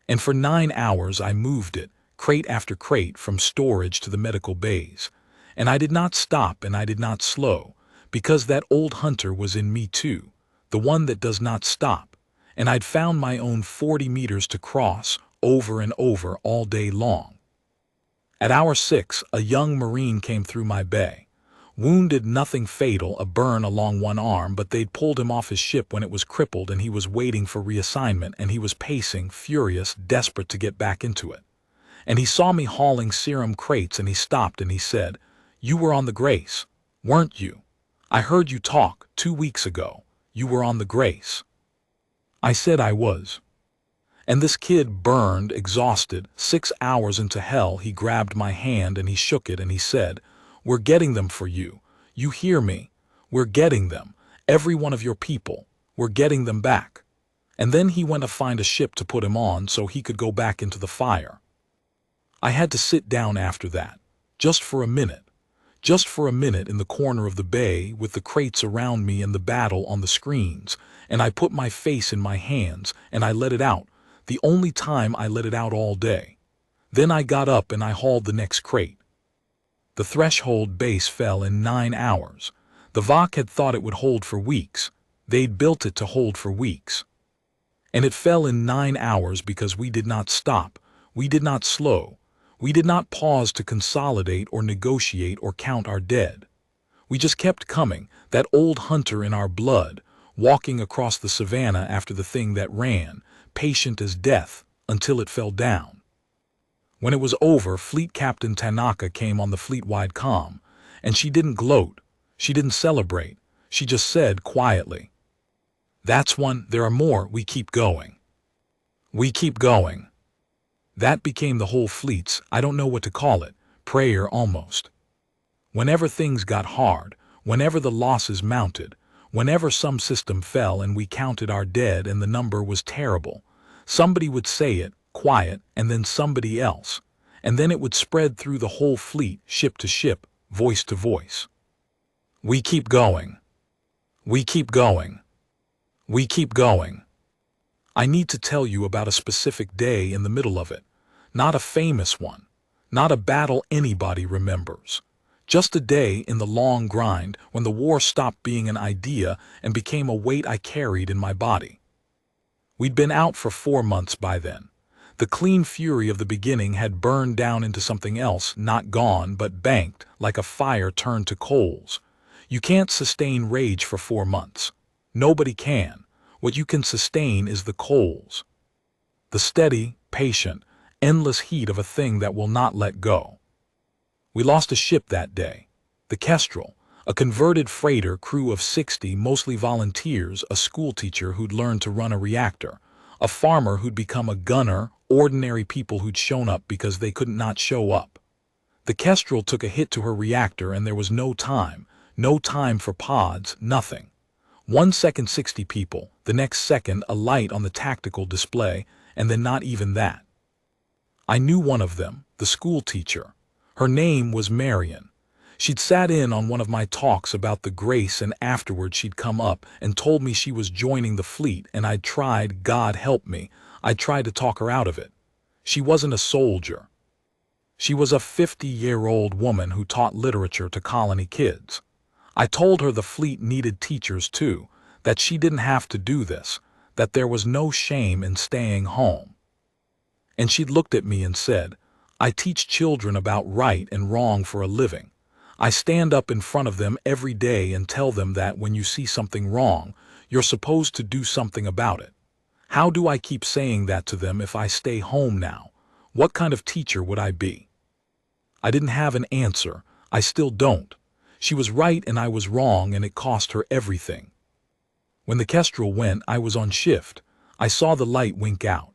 And for 9 hours I moved it, crate after crate, from storage to the medical bays. And I did not stop and I did not slow, because that old hunter was in me too, the one that does not stop. And I'd found my own 40 meters to cross, over and over all day long. At hour 6, a young Marine came through my bay. Wounded, nothing fatal, a burn along one arm, but they'd pulled him off his ship when it was crippled and he was waiting for reassignment, and he was pacing, furious, desperate to get back into it. And he saw me hauling serum crates and he stopped and he said, "You were on the Grace, weren't you? I heard you talk 2 weeks ago. You were on the Grace." I said I was. And this kid, burned, exhausted, 6 hours into hell, he grabbed my hand and he shook it and he said, "We're getting them for you. You hear me? We're getting them. Every one of your people. We're getting them back." And then he went to find a ship to put him on so he could go back into the fire. I had to sit down after that, just for a minute. Just for a minute in the corner of the bay with the crates around me and the battle on the screens, and I put my face in my hands and I let it out, the only time I let it out all day. Then I got up and I hauled the next crate. The threshold base fell in 9 hours. The Vok had thought it would hold for weeks. They'd built it to hold for weeks. And it fell in 9 hours because we did not stop, we did not slow. We did not pause to consolidate or negotiate or count our dead. We just kept coming, that old hunter in our blood, walking across the savannah after the thing that ran, patient as death, until it fell down. When it was over, Fleet Captain Tanaka came on the fleet-wide comm, and she didn't gloat, she didn't celebrate, she just said quietly, "That's one, there are more, we keep going. We keep going." That became the whole fleet's, I don't know what to call it, prayer almost. Whenever things got hard, whenever the losses mounted, whenever some system fell and we counted our dead and the number was terrible, somebody would say it, quiet, and then somebody else, and then it would spread through the whole fleet, ship to ship, voice to voice. We keep going. We keep going. We keep going. I need to tell you about a specific day in the middle of it. Not a famous one. Not a battle anybody remembers. Just a day in the long grind when the war stopped being an idea and became a weight I carried in my body. We'd been out for 4 months by then. The clean fury of the beginning had burned down into something else, not gone, but banked, like a fire turned to coals. You can't sustain rage for 4 months. Nobody can. What you can sustain is the coals. The steady, patient, endless heat of a thing that will not let go. We lost a ship that day. The Kestrel, a converted freighter crew of 60, mostly volunteers, a schoolteacher who'd learned to run a reactor, a farmer who'd become a gunner, ordinary people who'd shown up because they couldn't not show up. The Kestrel took a hit to her reactor and there was no time for pods, nothing. 1 second 60 people, the next second a light on the tactical display, and then not even that. I knew one of them, the school teacher. Her name was Meridian. She'd sat in on one of my talks about the Grace, and afterward she'd come up and told me she was joining the fleet, and I'd tried, God help me, I'd tried to talk her out of it. She wasn't a soldier. She was a 50-year-old woman who taught literature to colony kids. I told her the fleet needed teachers too, that she didn't have to do this, that there was no shame in staying home. And she'd looked at me and said, I teach children about right and wrong for a living. I stand up in front of them every day and tell them that when you see something wrong, you're supposed to do something about it. How do I keep saying that to them if I stay home now? What kind of teacher would I be? I didn't have an answer. I still don't. She was right and I was wrong, and it cost her everything. When the Kestrel went, I was on shift. I saw the light wink out.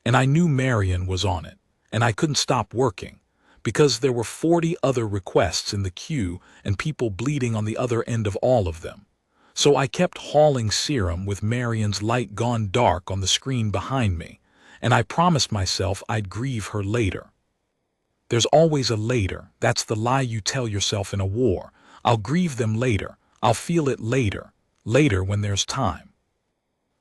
And I knew Meridian was on it, and I couldn't stop working, because there were 40 other requests in the queue and people bleeding on the other end of all of them. So I kept hauling serum with Meridian's light gone dark on the screen behind me, and I promised myself I'd grieve her later. There's always a later. That's the lie you tell yourself in a war. I'll grieve them later. I'll feel it later. Later when there's time.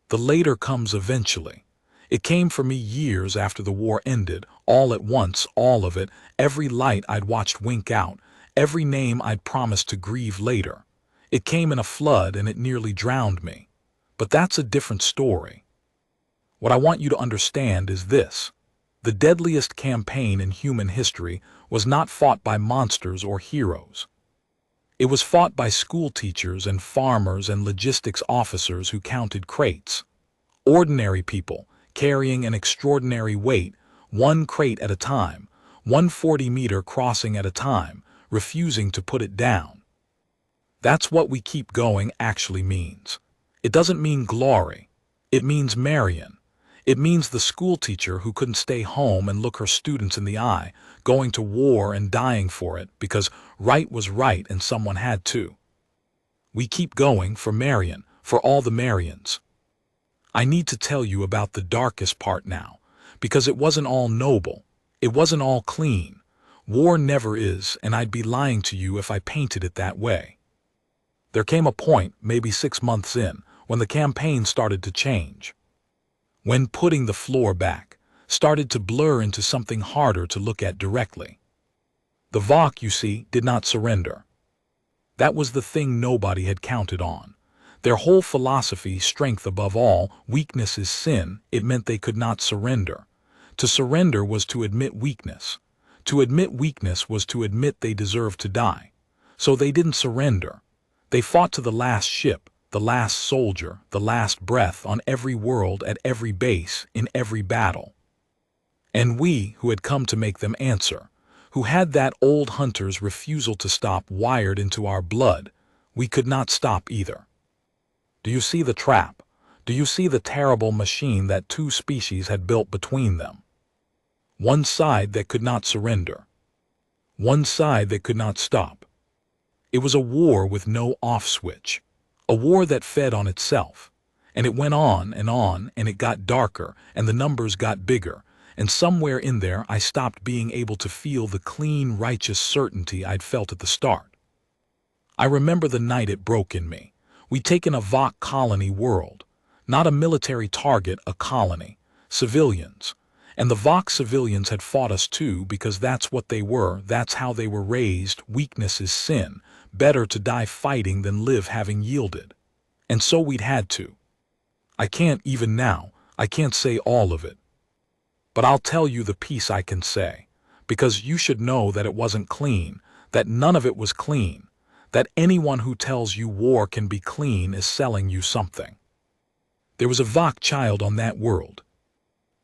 The later comes eventually. It came for me years after the war ended, all at once, all of it, every light I'd watched wink out, every name I'd promised to grieve later. It came in a flood and it nearly drowned me. But that's a different story. What I want you to understand is this. The deadliest campaign in human history was not fought by monsters or heroes. It was fought by school teachers and farmers and logistics officers who counted crates. Ordinary people, carrying an extraordinary weight, one crate at a time, 140-meter crossing at a time, refusing to put it down. That's what we keep going actually means. It doesn't mean glory. It means Meridian. It means the school teacher who couldn't stay home and look her students in the eye, going to war and dying for it because right was right and someone had to. We keep going for Meridian, for all the Meridians. I need to tell you about the darkest part now, because it wasn't all noble. It wasn't all clean. War never is, and I'd be lying to you if I painted it that way. There came a point, maybe 6 months in, when the campaign started to change. When putting the floor back started to blur into something harder to look at directly. The Vok, you see, did not surrender. That was the thing nobody had counted on. Their whole philosophy, strength above all, weakness is sin, it meant they could not surrender. To surrender was to admit weakness. To admit weakness was to admit they deserved to die. So they didn't surrender. They fought to the last ship, the last soldier, the last breath on every world, at every base, in every battle. And we, who had come to make them answer, who had that old hunter's refusal to stop wired into our blood, we could not stop either. Do you see the trap? Do you see the terrible machine that two species had built between them? One side that could not surrender. One side that could not stop. It was a war with no off switch. A war that fed on itself. And it went on, and it got darker, and the numbers got bigger, and somewhere in there I stopped being able to feel the clean, righteous certainty I'd felt at the start. I remember the night it broke in me. We'd taken a Vok colony world. Not a military target, a colony. Civilians. And the Vok civilians had fought us too, because that's what they were, that's how they were raised. Weakness is sin. Better to die fighting than live having yielded. And so we'd had to. I can't, even now, I can't say all of it. But I'll tell you the piece I can say, because you should know that it wasn't clean, that none of it was clean, that anyone who tells you war can be clean is selling you something. There was a Vok child on that world.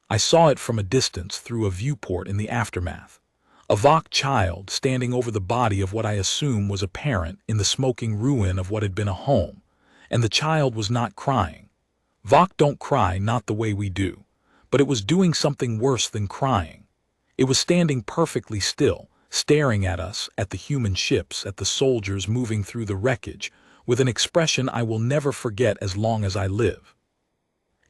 I saw it from a distance through a viewport in the aftermath. A Vok child standing over the body of what I assume was a parent in the smoking ruin of what had been a home, and the child was not crying. Vok don't cry, not the way we do, but it was doing something worse than crying. It was standing perfectly still, staring at us, at the human ships, at the soldiers moving through the wreckage, with an expression I will never forget as long as I live.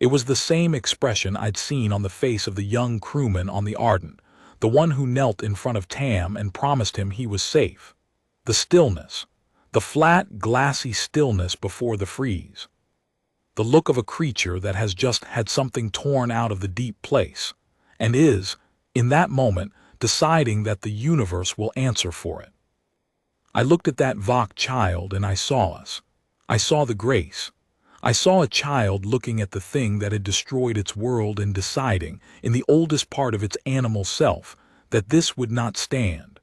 It was the same expression I'd seen on the face of the young crewman on the Ardent, the one who knelt in front of Tam and promised him he was safe. The stillness, the flat, glassy stillness before the freeze. The look of a creature that has just had something torn out of the deep place, and is, in that moment, deciding that the universe will answer for it. I looked at that Vok child and I saw us. I saw the grace. I saw a child looking at the thing that had destroyed its world and deciding, in the oldest part of its animal self, that this would not stand.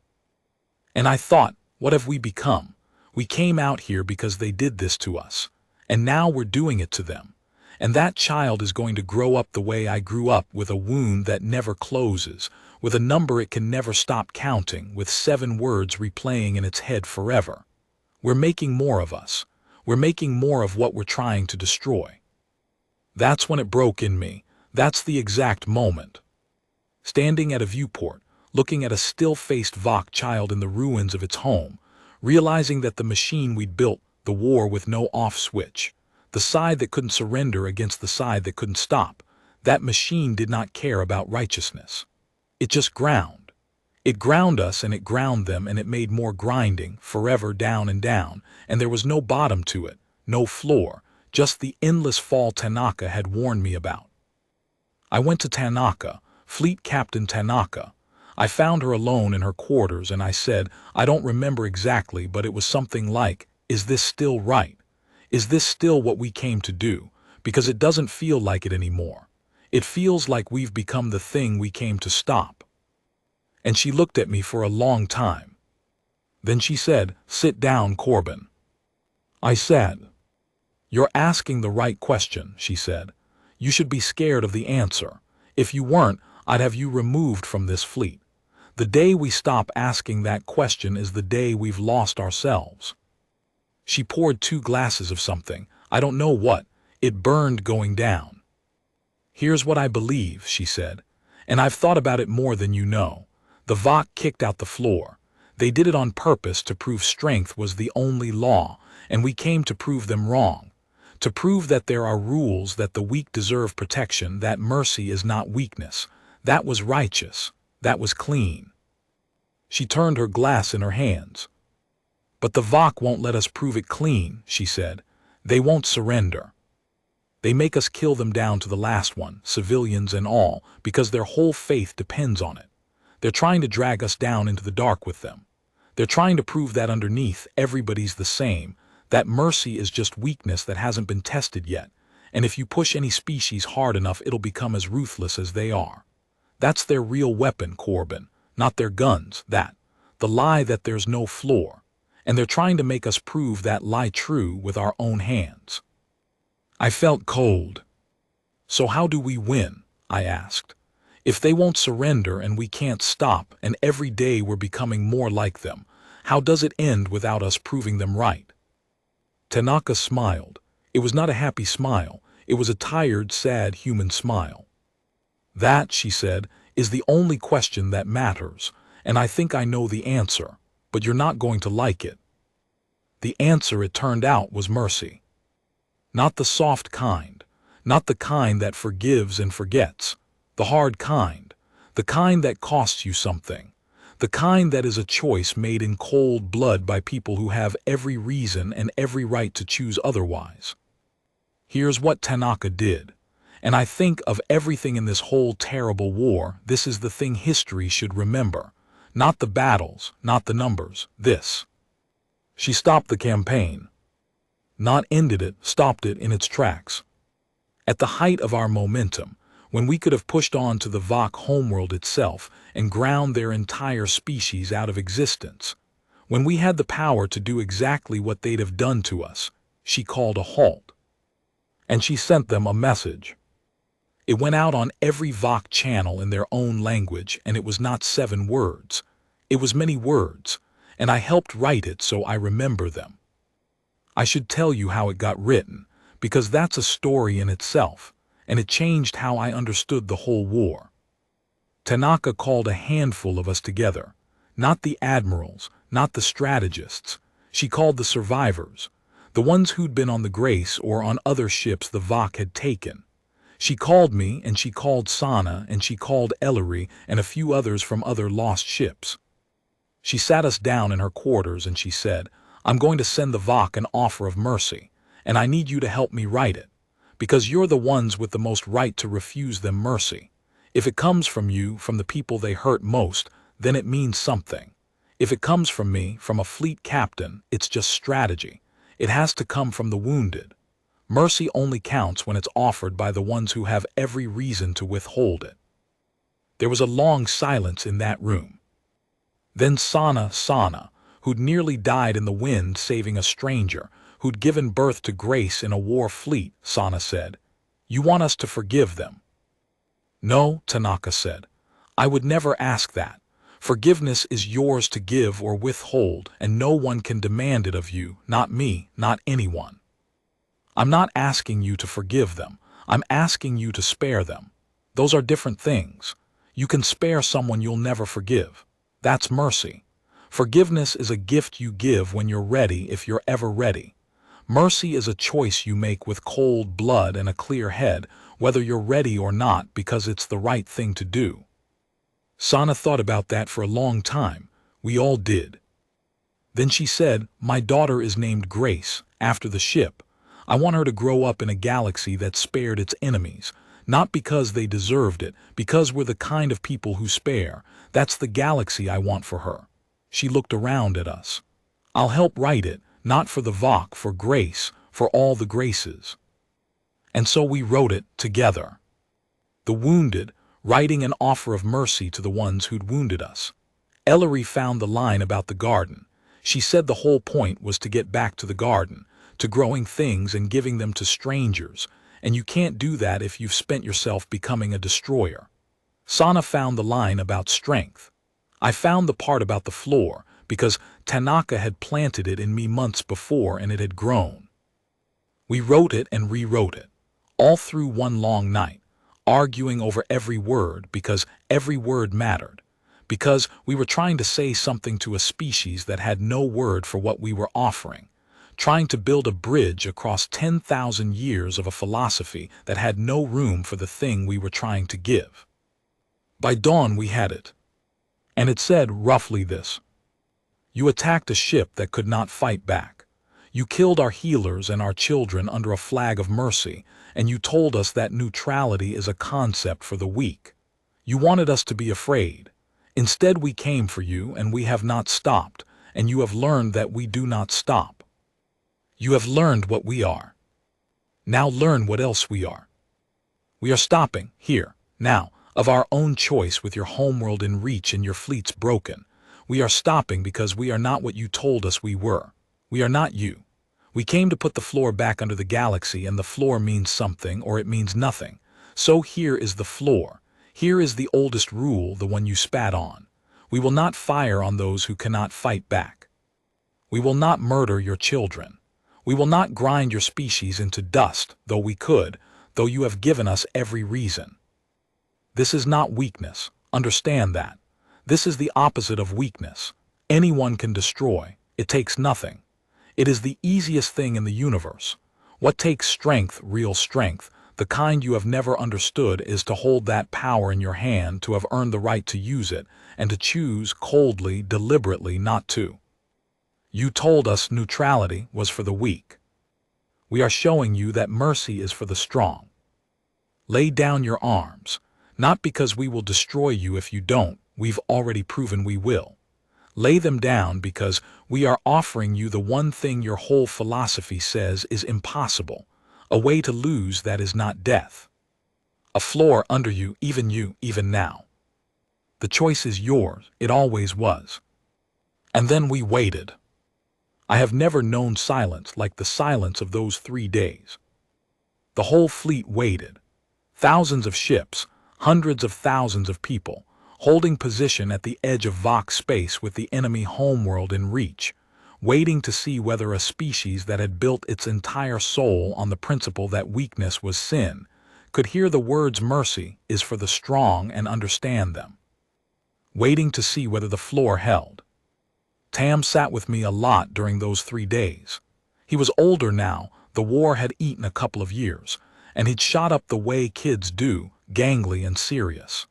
And I thought, what have we become? We came out here because they did this to us, and now we're doing it to them. And that child is going to grow up the way I grew up, with a wound that never closes, with a number it can never stop counting, with 7 words replaying in its head forever. We're making more of us. We're making more of what we're trying to destroy. That's when it broke in me. That's the exact moment. Standing at a viewport, looking at a still-faced Vok child in the ruins of its home, realizing that the machine we'd built, the war with no off switch, the side that couldn't surrender against the side that couldn't stop, that machine did not care about righteousness. It just ground. It ground us and it ground them, and it made more grinding, forever down and down, and there was no bottom to it, no floor, just the endless fall Tanaka had warned me about. I went to Tanaka, Fleet Captain Tanaka. I found her alone in her quarters and I said, I don't remember exactly, but it was something like, is this still right? Is this still what we came to do? Because it doesn't feel like it anymore. It feels like we've become the thing we came to stop. And she looked at me for a long time. Then she said, sit down, Corbin. I said, you're asking the right question, she said. You should be scared of the answer. If you weren't, I'd have you removed from this fleet. The day we stop asking that question is the day we've lost ourselves. She poured 2 glasses of something, I don't know what. It burned going down. Here's what I believe, she said, and I've thought about it more than you know. The Vok kicked out the floor. They did it on purpose to prove strength was the only law, and we came to prove them wrong. To prove that there are rules, that the weak deserve protection, that mercy is not weakness. That was righteous. That was clean. She turned her glass in her hands. But the Vok won't let us prove it clean, she said. They won't surrender. They make us kill them down to the last one, civilians and all, because their whole faith depends on it. They're trying to drag us down into the dark with them. They're trying to prove that underneath everybody's the same, that mercy is just weakness that hasn't been tested yet, and if you push any species hard enough it'll become as ruthless as they are. That's their real weapon, Corbin, not their guns, the lie that there's no floor, and they're trying to make us prove that lie true with our own hands. I felt cold. So how do we win? I asked. If they won't surrender and we can't stop, and every day we're becoming more like them, how does it end without us proving them right? Tanaka smiled. It was not a happy smile. It was a tired, sad human smile. That, she said, is the only question that matters, and I think I know the answer, but you're not going to like it. The answer, it turned out, was mercy. Not the soft kind, not the kind that forgives and forgets, the hard kind, the kind that costs you something, the kind that is a choice made in cold blood by people who have every reason and every right to choose otherwise. Here's what Tanaka did, and I think of everything in this whole terrible war, this is the thing history should remember, not the battles, not the numbers, this. She stopped the campaign. Not ended it, stopped it in its tracks. At the height of our momentum, when we could have pushed on to the Vok homeworld itself and ground their entire species out of existence, when we had the power to do exactly what they'd have done to us, she called a halt. And she sent them a message. It went out on every Vok channel in their own language, and it was not 7 words. It was many words, and I helped write it so I remember them. I should tell you how it got written, because that's a story in itself, and it changed how I understood the whole war. Tanaka called a handful of us together, not the admirals, not the strategists. She called the survivors, the ones who'd been on the Grace or on other ships the Vok had taken. She called me, and she called Sana, and she called Ellery and a few others from other lost ships. She sat us down in her quarters and she said, "I'm going to send the Vok an offer of mercy, and I need you to help me write it, because you're the ones with the most right to refuse them mercy. If it comes from you, from the people they hurt most, then it means something. If it comes from me, from a fleet captain, it's just strategy. It has to come from the wounded. Mercy only counts when it's offered by the ones who have every reason to withhold it." There was a long silence in that room. Then Sana, who'd nearly died in the wind saving a stranger, who'd given birth to Grace in a war fleet, Sana said, "You want us to forgive them?" "No," Tanaka said. "I would never ask that. Forgiveness is yours to give or withhold, and no one can demand it of you, not me, not anyone. I'm not asking you to forgive them. I'm asking you to spare them. Those are different things. You can spare someone you'll never forgive. That's mercy. Forgiveness is a gift you give when you're ready, if you're ever ready. Mercy is a choice you make with cold blood and a clear head, whether you're ready or not, because it's the right thing to do." Sana thought about that for a long time. We all did. Then she said, "My daughter is named Grace, after the ship. I want her to grow up in a galaxy that spared its enemies, not because they deserved it, because we're the kind of people who spare. That's the galaxy I want for her." She looked around at us. "I'll help write it, not for the Vok, for Grace, for all the Graces." And so we wrote it together. The wounded, writing an offer of mercy to the ones who'd wounded us. Ellery found the line about the garden. She said the whole point was to get back to the garden, to growing things and giving them to strangers, and you can't do that if you've spent yourself becoming a destroyer. Sana found the line about strength. I found the part about the floor, because Tanaka had planted it in me months before and it had grown. We wrote it and rewrote it, all through one long night, arguing over every word, because every word mattered, because we were trying to say something to a species that had no word for what we were offering, trying to build a bridge across 10,000 years of a philosophy that had no room for the thing we were trying to give. By dawn we had it. And it said roughly this: "You attacked a ship that could not fight back. You killed our healers and our children under a flag of mercy, and you told us that neutrality is a concept for the weak. You wanted us to be afraid. Instead we came for you, and we have not stopped, and you have learned that we do not stop. You have learned what we are. Now learn what else we are. We are stopping, here, now, of our own choice, with your homeworld in reach and your fleets broken. We are stopping because we are not what you told us we were. We are not you. We came to put the floor back under the galaxy, and the floor means something or it means nothing. So here is the floor. Here is the oldest rule, the one you spat on. We will not fire on those who cannot fight back. We will not murder your children. We will not grind your species into dust, though we could, though you have given us every reason. This is not weakness. Understand that. This is the opposite of weakness. Anyone can destroy. It takes nothing. It is the easiest thing in the universe. What takes strength, real strength, the kind you have never understood, is to hold that power in your hand, to have earned the right to use it, and to choose coldly, deliberately not to. You told us neutrality was for the weak. We are showing you that mercy is for the strong. Lay down your arms, not because we will destroy you if you don't. We've already proven we will. Lay them down because we are offering you the one thing your whole philosophy says is impossible, a way to lose that is not death. A floor under you, even now. The choice is yours, it always was. And then we waited. I have never known silence like the silence of those 3 days. The whole fleet waited. Thousands of ships, hundreds of thousands of people, holding position at the edge of Vok space with the enemy homeworld in reach, waiting to see whether a species that had built its entire soul on the principle that weakness was sin could hear the words mercy is for the strong and understand them. Waiting to see whether the floor held. Tam sat with me a lot during those 3 days. He was older now, the war had eaten a couple of years, and he'd shot up the way kids do, gangly and serious.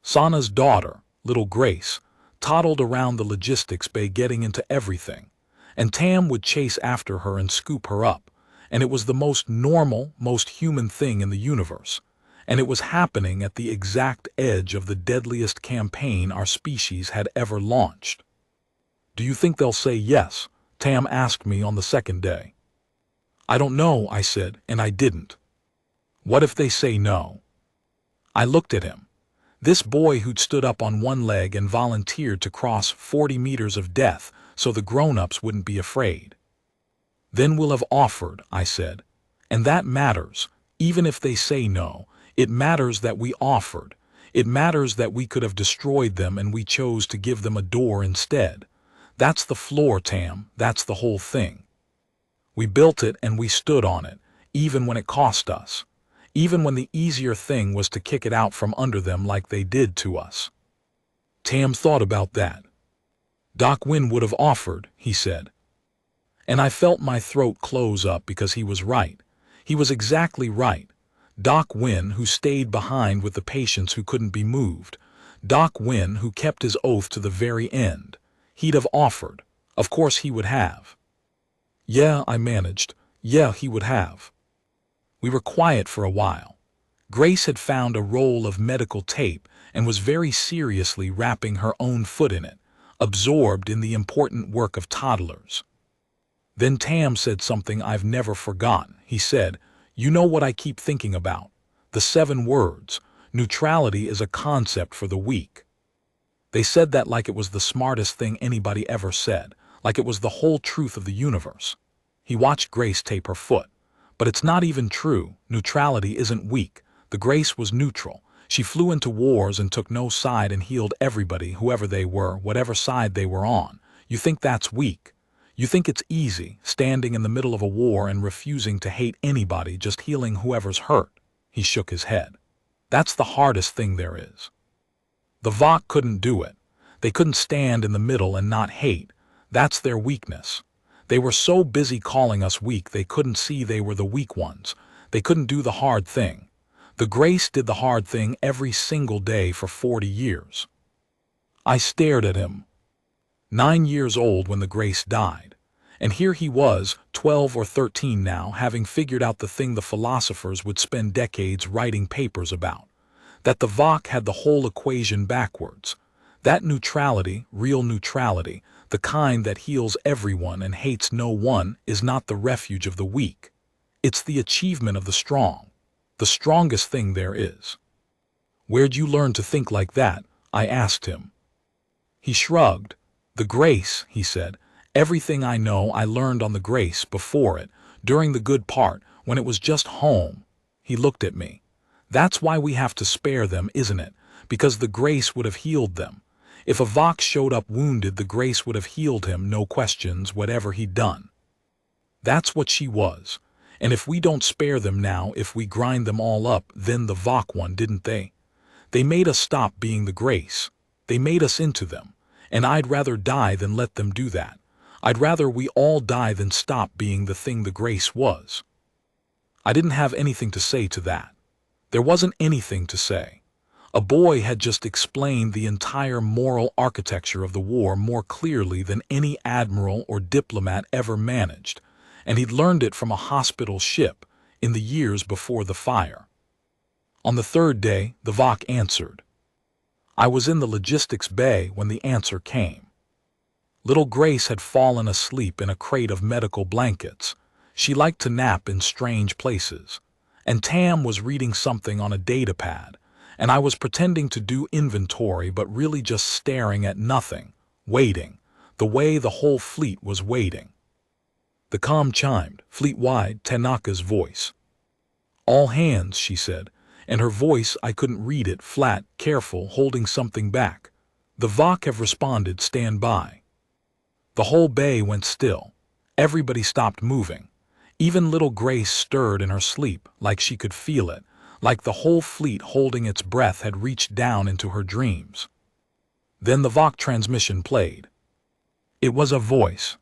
Sana's daughter, little Grace, toddled around the logistics bay getting into everything, and Tam would chase after her and scoop her up, and it was the most normal, most human thing in the universe, and it was happening at the exact edge of the deadliest campaign our species had ever launched. "Do you think they'll say yes?" Tam asked me on the second day. "I don't know," I said, and I didn't. "What if they say no?" I looked at him. This boy who'd stood up on one leg and volunteered to cross 40 meters of death so the grown-ups wouldn't be afraid. "Then we'll have offered," I said. "And that matters. Even if they say no, it matters that we offered. It matters that we could have destroyed them and we chose to give them a door instead. That's the floor, Tam. That's the whole thing. We built it and we stood on it, even when it cost us. Even when the easier thing was to kick it out from under them like they did to us." Tam thought about that. "Doc Wynn would have offered," he said. And I felt my throat close up because he was right. He was exactly right. Doc Wynn, who stayed behind with the patients who couldn't be moved. Doc Wynn, who kept his oath to the very end. He'd have offered. Of course he would have. "Yeah," I managed. "Yeah, he would have." We were quiet for a while. Grace had found a roll of medical tape and was very seriously wrapping her own foot in it, absorbed in the important work of toddlers. Then Tam said something I've never forgotten. He said, "You know what I keep thinking about? The 7 words. Neutrality is a concept for the weak." They said that like it was the smartest thing anybody ever said, like it was the whole truth of the universe. He watched Grace tape her foot. "But it's not even true. Neutrality isn't weak. The Grace was neutral. She flew into wars and took no side and healed everybody, whoever they were, whatever side they were on. You think that's weak? You think it's easy, standing in the middle of a war and refusing to hate anybody, just healing whoever's hurt?" He shook his head. "That's the hardest thing there is. The Vok couldn't do it. They couldn't stand in the middle and not hate. That's their weakness. They were so busy calling us weak they couldn't see they were the weak ones. They couldn't do the hard thing. The Grace did the hard thing every single day for 40 years. I stared at him. 9 years old when the Grace died. And here he was, 12 or 13 now, having figured out the thing the philosophers would spend decades writing papers about. That the Vok had the whole equation backwards. That neutrality, real neutrality, the kind that heals everyone and hates no one, is not the refuge of the weak. It's the achievement of the strong. The strongest thing there is. "Where'd you learn to think like that?" I asked him. He shrugged. "The Grace," he said. "Everything I know I learned on the Grace, before it, during the good part, when it was just home." He looked at me. "That's why we have to spare them, isn't it? Because the Grace would have healed them. If a Vok showed up wounded, the Grace would have healed him, no questions, whatever he'd done. That's what she was. And if we don't spare them now, if we grind them all up, then the Vok won, didn't they? They made us stop being the Grace. They made us into them. And I'd rather die than let them do that. I'd rather we all die than stop being the thing the Grace was." I didn't have anything to say to that. There wasn't anything to say. A boy had just explained the entire moral architecture of the war more clearly than any admiral or diplomat ever managed, and he'd learned it from a hospital ship in the years before the fire. On the 3rd day, the Vok answered. I was in the logistics bay when the answer came. Little Grace had fallen asleep in a crate of medical blankets. She liked to nap in strange places. And Tam was reading something on a datapad, and I was pretending to do inventory but really just staring at nothing, waiting, the way the whole fleet was waiting. The comm chimed, fleet-wide, Tanaka's voice. "All hands," she said, and her voice, I couldn't read it, flat, careful, holding something back. "The Vok have responded, stand by." The whole bay went still. Everybody stopped moving. Even little Grace stirred in her sleep, like she could feel it, like the whole fleet holding its breath had reached down into her dreams. Then the Vok transmission played. It was a voice.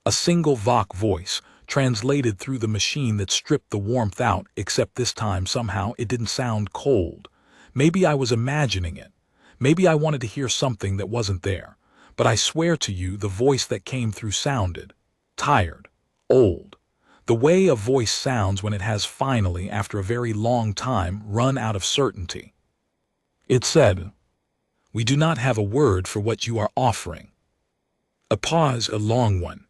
A single Vok voice, translated through the machine that stripped the warmth out, except this time somehow it didn't sound cold. Maybe I was imagining it. Maybe I wanted to hear something that wasn't there. But I swear to you, the voice that came through sounded tired, old. The way a voice sounds when it has finally, after a very long time, run out of certainty. It said, "We do not have a word for what you are offering." A pause, a long one.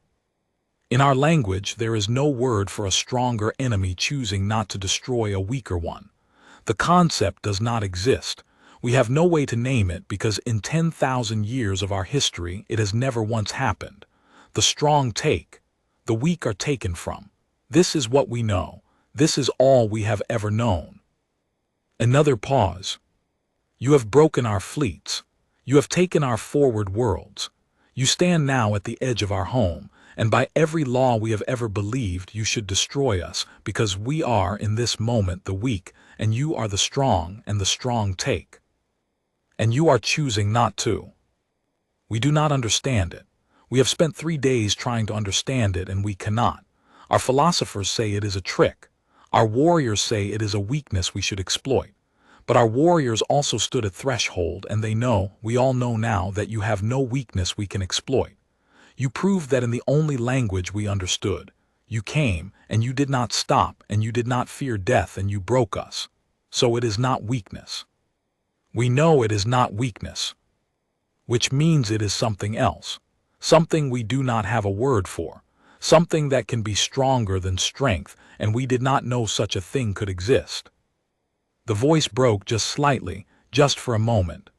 In our language, there is no word for a stronger enemy choosing not to destroy a weaker one. The concept does not exist. We have no way to name it because in 10,000 years of our history, it has never once happened. The strong take, the weak are taken from. This is what we know. This is all we have ever known. Another pause. You have broken our fleets. You have taken our forward worlds. You stand now at the edge of our home, and by every law we have ever believed you should destroy us, because we are in this moment the weak, and you are the strong, and the strong take. And you are choosing not to. We do not understand it. We have spent 3 days trying to understand it, and we cannot. Our philosophers say it is a trick. Our warriors say it is a weakness we should exploit. But our warriors also stood at threshold, and they know, we all know now, that you have no weakness we can exploit. You proved that in the only language we understood. You came, and you did not stop, and you did not fear death, and you broke us. So it is not weakness. We know it is not weakness. Which means it is something else. Something we do not have a word for. Something that can be stronger than strength, and we did not know such a thing could exist. The voice broke just slightly, just for a moment.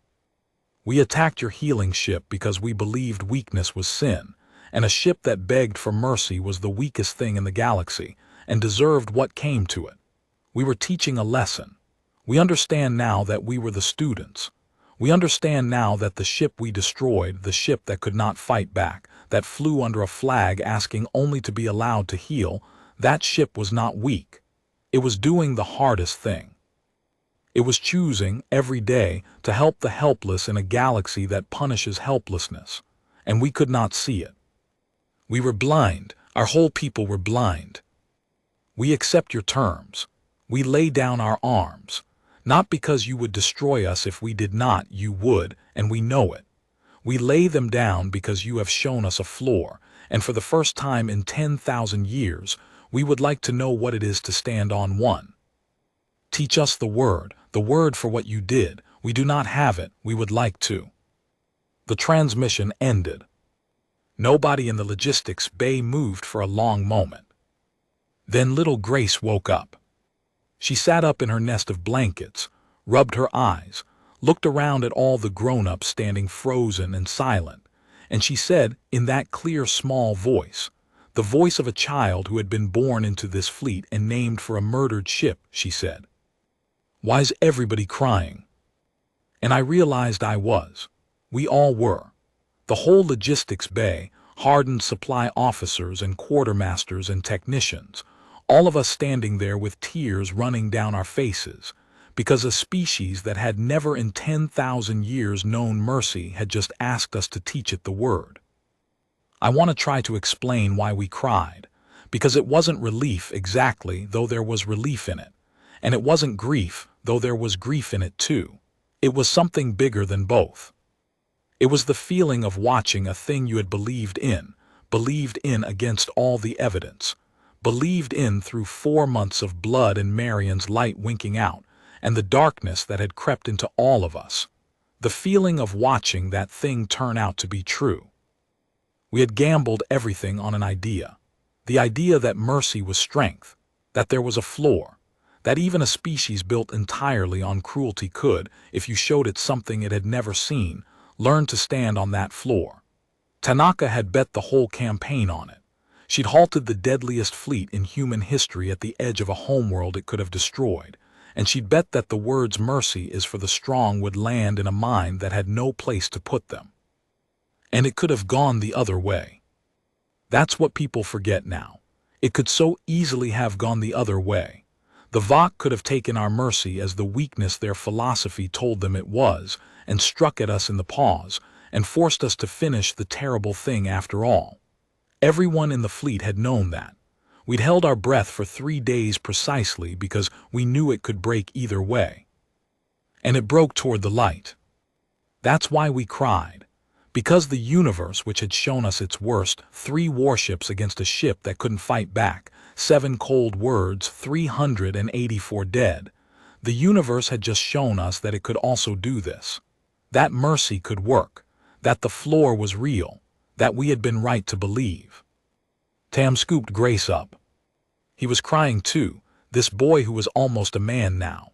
We attacked your healing ship because we believed weakness was sin, and a ship that begged for mercy was the weakest thing in the galaxy, and deserved what came to it. We were teaching a lesson. We understand now that we were the students. We understand now that the ship we destroyed, the ship that could not fight back, that flew under a flag asking only to be allowed to heal, that ship was not weak. It was doing the hardest thing. It was choosing, every day, to help the helpless in a galaxy that punishes helplessness, and we could not see it. We were blind, our whole people were blind. We accept your terms. We lay down our arms. Not because you would destroy us if we did not, you would, and we know it. We lay them down because you have shown us a floor, and for the first time in 10,000 years, we would like to know what it is to stand on one. Teach us the word for what you did. We do not have it, we would like to. The transmission ended. Nobody in the logistics bay moved for a long moment. Then little Grace woke up. She sat up in her nest of blankets, rubbed her eyes, looked around at all the grown-ups standing frozen and silent, and she said, in that clear small voice, the voice of a child who had been born into this fleet and named for a murdered ship, she said, "Why's everybody crying?" And I realized I was. We all were. The whole logistics bay, hardened supply officers and quartermasters and technicians, all of us standing there with tears running down our faces, because a species that had never in 10,000 years known mercy had just asked us to teach it the word. I want to try to explain why we cried, because it wasn't relief exactly, though there was relief in it, and it wasn't grief, though there was grief in it too. It was something bigger than both. It was the feeling of watching a thing you had believed in against all the evidence, believed in through 4 months of blood and Marian's light winking out, and the darkness that had crept into all of us. The feeling of watching that thing turn out to be true. We had gambled everything on an idea. The idea that mercy was strength, that there was a floor, that even a species built entirely on cruelty could, if you showed it something it had never seen, learn to stand on that floor. Tanaka had bet the whole campaign on it. She'd halted the deadliest fleet in human history at the edge of a homeworld it could have destroyed, and she'd bet that the words mercy is for the strong would land in a mind that had no place to put them. And it could have gone the other way. That's what people forget now. It could so easily have gone the other way. The Vok could have taken our mercy as the weakness their philosophy told them it was, and struck at us in the pause, and forced us to finish the terrible thing after all. Everyone in the fleet had known that. We'd held our breath for 3 days precisely because we knew it could break either way. And it broke toward the light. That's why we cried. Because the universe, which had shown us its worst, 3 warships against a ship that couldn't fight back, 7 cold words, 384 dead, the universe had just shown us that it could also do this. That mercy could work, that the floor was real, that we had been right to believe. Tam scooped Grace up. He was crying too, this boy who was almost a man now.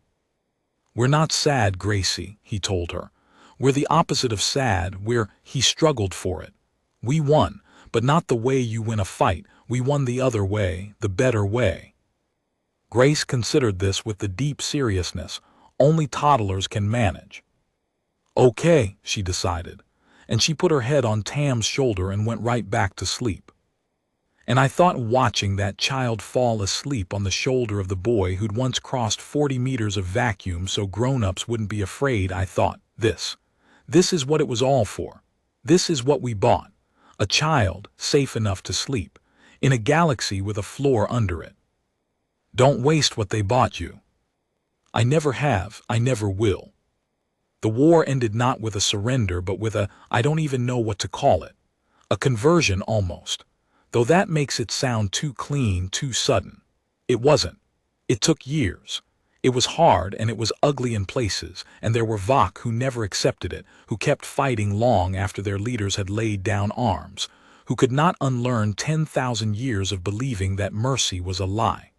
"We're not sad, Gracie," he told her. "We're the opposite of sad, he struggled for it. We won, but not the way you win a fight. We won the other way, the better way." Grace considered this with the deep seriousness only toddlers can manage. "Okay," she decided, and she put her head on Tam's shoulder and went right back to sleep. And I thought, watching that child fall asleep on the shoulder of the boy who'd once crossed 40 meters of vacuum so grown-ups wouldn't be afraid, I thought, this is what it was all for. This is what we bought. A child, safe enough to sleep, in a galaxy with a floor under it. Don't waste what they bought you. I never have, I never will. The war ended not with a surrender but with I don't even know what to call it. A conversion almost. Though that makes it sound too clean, too sudden. It wasn't. It took years. It was hard and it was ugly in places, and there were Vok who never accepted it, who kept fighting long after their leaders had laid down arms, who could not unlearn 10,000 years of believing that mercy was a lie.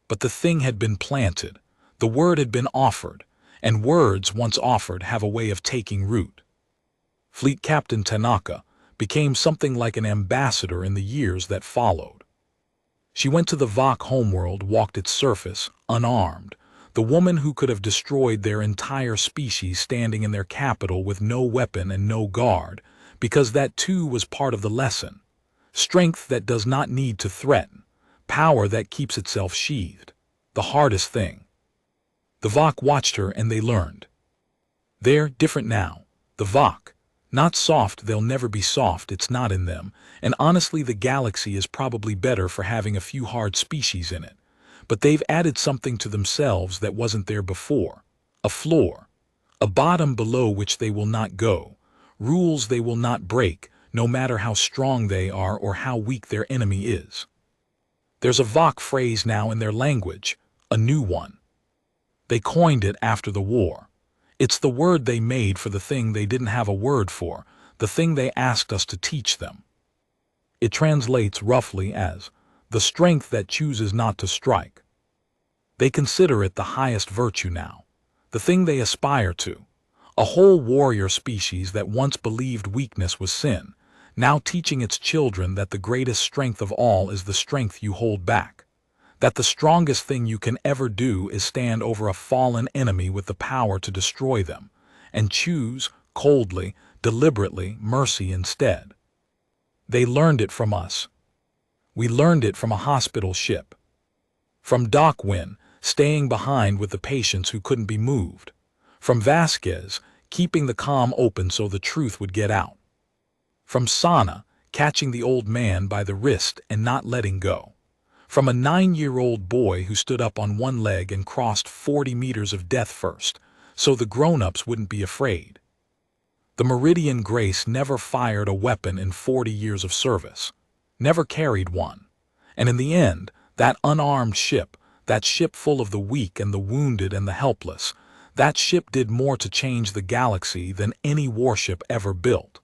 But the thing had been planted. The word had been offered, and words once offered have a way of taking root. Fleet Captain Tanaka became something like an ambassador in the years that followed. She went to the Vok homeworld, walked its surface, unarmed, the woman who could have destroyed their entire species standing in their capital with no weapon and no guard, because that too was part of the lesson. Strength that does not need to threaten, power that keeps itself sheathed, the hardest thing. The Vok watched her and they learned. They're different now, the Vok. Not soft, they'll never be soft, it's not in them, and honestly the galaxy is probably better for having a few hard species in it. But they've added something to themselves that wasn't there before. A floor. A bottom below which they will not go. Rules they will not break, no matter how strong they are or how weak their enemy is. There's a Vok phrase now in their language, a new one. They coined it after the war. It's the word they made for the thing they didn't have a word for, the thing they asked us to teach them. It translates roughly as, the strength that chooses not to strike. They consider it the highest virtue now, the thing they aspire to. A whole warrior species that once believed weakness was sin, now teaching its children that the greatest strength of all is the strength you hold back. That the strongest thing you can ever do is stand over a fallen enemy with the power to destroy them, and choose, coldly, deliberately, mercy instead. They learned it from us. We learned it from a hospital ship. From Doc Wynn, staying behind with the patients who couldn't be moved. From Vasquez, keeping the comm open so the truth would get out. From Sana, catching the old man by the wrist and not letting go. From a 9-year-old boy who stood up on one leg and crossed 40 meters of death first, so the grown-ups wouldn't be afraid. The Meridian Grace never fired a weapon in 40 years of service, never carried one. And in the end, that unarmed ship, that ship full of the weak and the wounded and the helpless, that ship did more to change the galaxy than any warship ever built.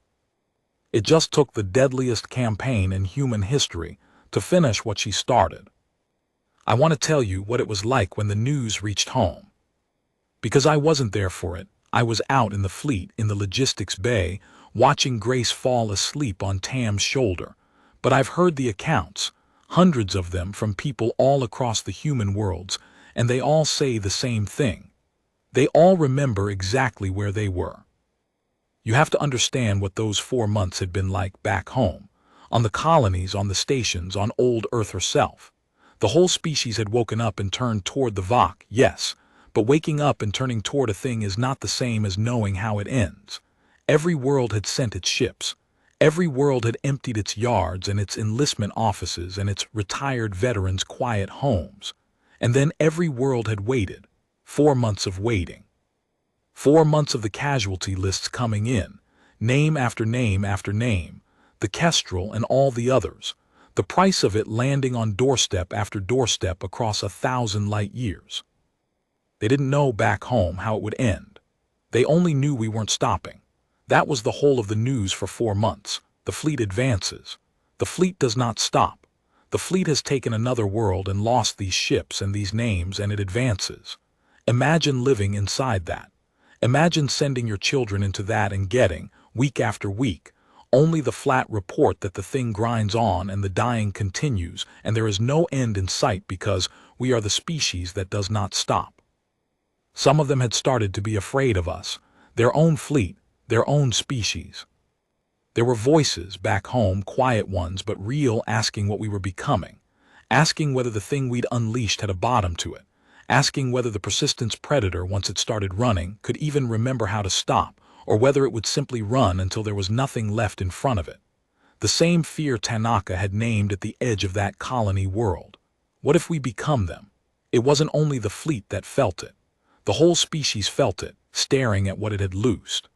It just took the deadliest campaign in human history to finish what she started. I want to tell you what it was like when the news reached home. Because I wasn't there for it, I was out in the fleet in the logistics bay, watching Grace fall asleep on Tam's shoulder. But I've heard the accounts, hundreds of them from people all across the human worlds, and they all say the same thing. They all remember exactly where they were. You have to understand what those 4 months had been like back home. On the colonies, on the stations, on old Earth herself. The whole species had woken up and turned toward the Vok, yes, but waking up and turning toward a thing is not the same as knowing how it ends. Every world had sent its ships. Every world had emptied its yards and its enlistment offices and its retired veterans' quiet homes. And then every world had waited. 4 months of waiting. 4 months of the casualty lists coming in, name after name after name, the Kestrel and all the others, the price of it landing on doorstep after doorstep across 1,000 light years. They didn't know back home how it would end. They only knew we weren't stopping. That was the whole of the news for 4 months. The fleet advances. The fleet does not stop. The fleet has taken another world and lost these ships and these names, and it advances. Imagine living inside that. Imagine sending your children into that and getting, week after week, only the flat report that the thing grinds on and the dying continues and there is no end in sight because we are the species that does not stop. Some of them had started to be afraid of us, their own fleet, their own species. There were voices back home, quiet ones but real, asking what we were becoming, asking whether the thing we'd unleashed had a bottom to it, asking whether the persistence predator, once it started running, could even remember how to stop, or whether it would simply run until there was nothing left in front of it. The same fear Tanaka had named at the edge of that colony world. What if we become them? It wasn't only the fleet that felt it. The whole species felt it, staring at what it had loosed.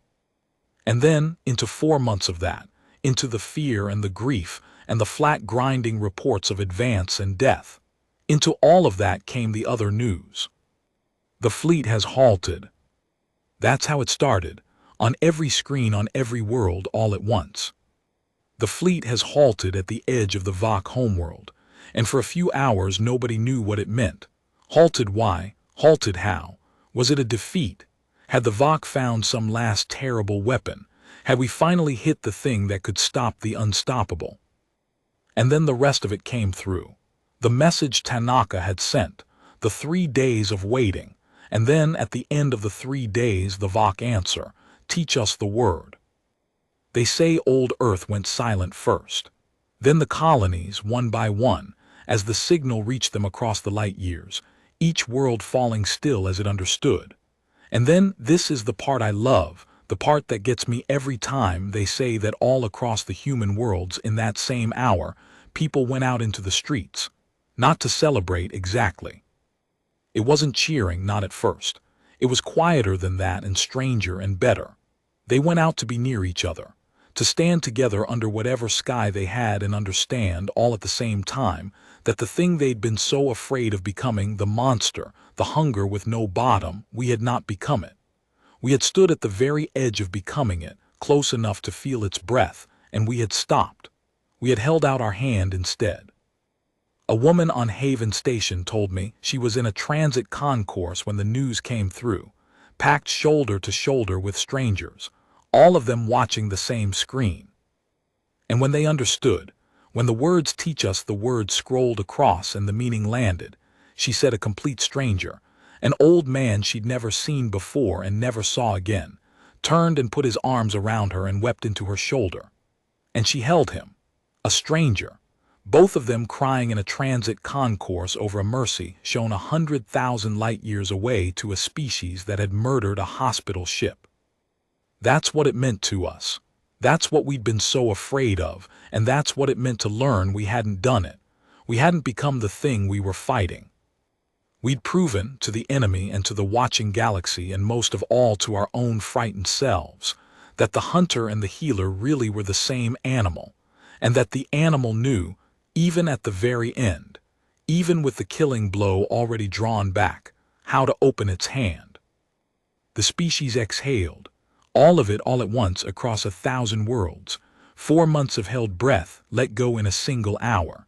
And then, into 4 months of that, into the fear and the grief and the flat grinding reports of advance and death. Into all of that came the other news. The fleet has halted. That's how it started, on every screen on every world all at once. The fleet has halted at the edge of the Vok homeworld, and for a few hours nobody knew what it meant. Halted why? Halted how? Was it a defeat? Had the Vok found some last terrible weapon? Had we finally hit the thing that could stop the unstoppable? And then the rest of it came through. The message Tanaka had sent, the 3 days of waiting, and then at the end of the 3 days the Vok answer, teach us the word. They say old Earth went silent first. Then the colonies, one by one, as the signal reached them across the light years, each world falling still as it understood. And then this is the part I love, the part that gets me every time. They say that all across the human worlds in that same hour, people went out into the streets. Not to celebrate exactly. It wasn't cheering, not at first. It was quieter than that and stranger and better. They went out to be near each other, to stand together under whatever sky they had and understand all at the same time that the thing they'd been so afraid of becoming, the monster, the hunger with no bottom, we had not become it. We had stood at the very edge of becoming it, close enough to feel its breath, and we had stopped. We had held out our hand instead. A woman on Haven Station told me she was in a transit concourse when the news came through, packed shoulder to shoulder with strangers, all of them watching the same screen. And when they understood, when the words teach us the words scrolled across and the meaning landed, she said a complete stranger, an old man she'd never seen before and never saw again, turned and put his arms around her and wept into her shoulder. And she held him, a stranger, both of them crying in a transit concourse over a mercy shown 100,000 light years away to a species that had murdered a hospital ship. That's what it meant to us. That's what we'd been so afraid of, and that's what it meant to learn we hadn't done it. We hadn't become the thing we were fighting. We'd proven to the enemy and to the watching galaxy, and most of all to our own frightened selves, that the hunter and the healer really were the same animal, and that the animal knew, even at the very end, even with the killing blow already drawn back, how to open its hand. The species exhaled, all of it all at once across 1,000 worlds, 4 months of held breath let go in a single hour.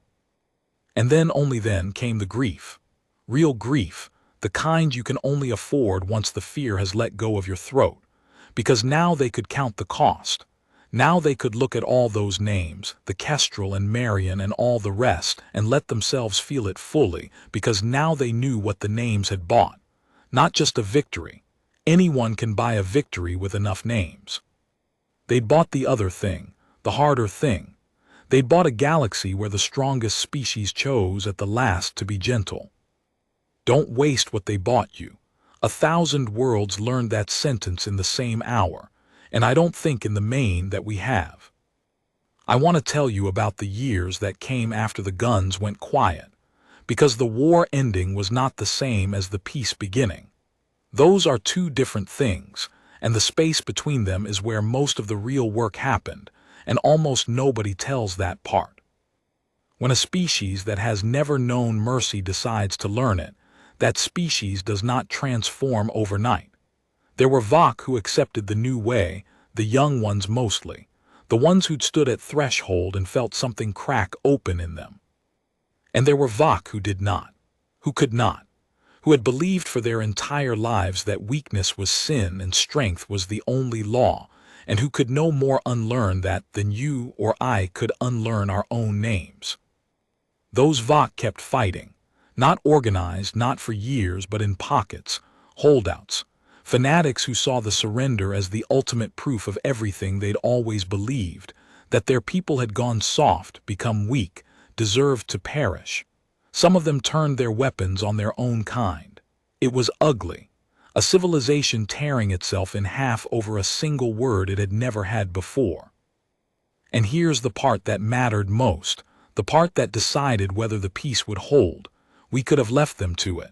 And then, only then, came the grief. Real grief, the kind you can only afford once the fear has let go of your throat, because now they could count the cost. Now they could look at all those names, the Kestrel and Meridian and all the rest, and let themselves feel it fully, because now they knew what the names had bought. Not just a victory. Anyone can buy a victory with enough names. They'd bought the other thing, the harder thing. They'd bought a galaxy where the strongest species chose at the last to be gentle. Don't waste what they bought you. 1,000 worlds learned that sentence in the same hour. And I don't think in the main that we have. I want to tell you about the years that came after the guns went quiet, because the war ending was not the same as the peace beginning. Those are two different things, and the space between them is where most of the real work happened, and almost nobody tells that part. When a species that has never known mercy decides to learn it, that species does not transform overnight. There were Vok who accepted the new way, the young ones mostly, the ones who'd stood at threshold and felt something crack open in them. And there were Vok who did not, who could not, who had believed for their entire lives that weakness was sin and strength was the only law, and who could no more unlearn that than you or I could unlearn our own names. Those Vok kept fighting, not organized, not for years, but in pockets, holdouts, fanatics who saw the surrender as the ultimate proof of everything they'd always believed, that their people had gone soft, become weak, deserved to perish. Some of them turned their weapons on their own kind. It was ugly, a civilization tearing itself in half over a single word it had never had before. And here's the part that mattered most, the part that decided whether the peace would hold. We could have left them to it.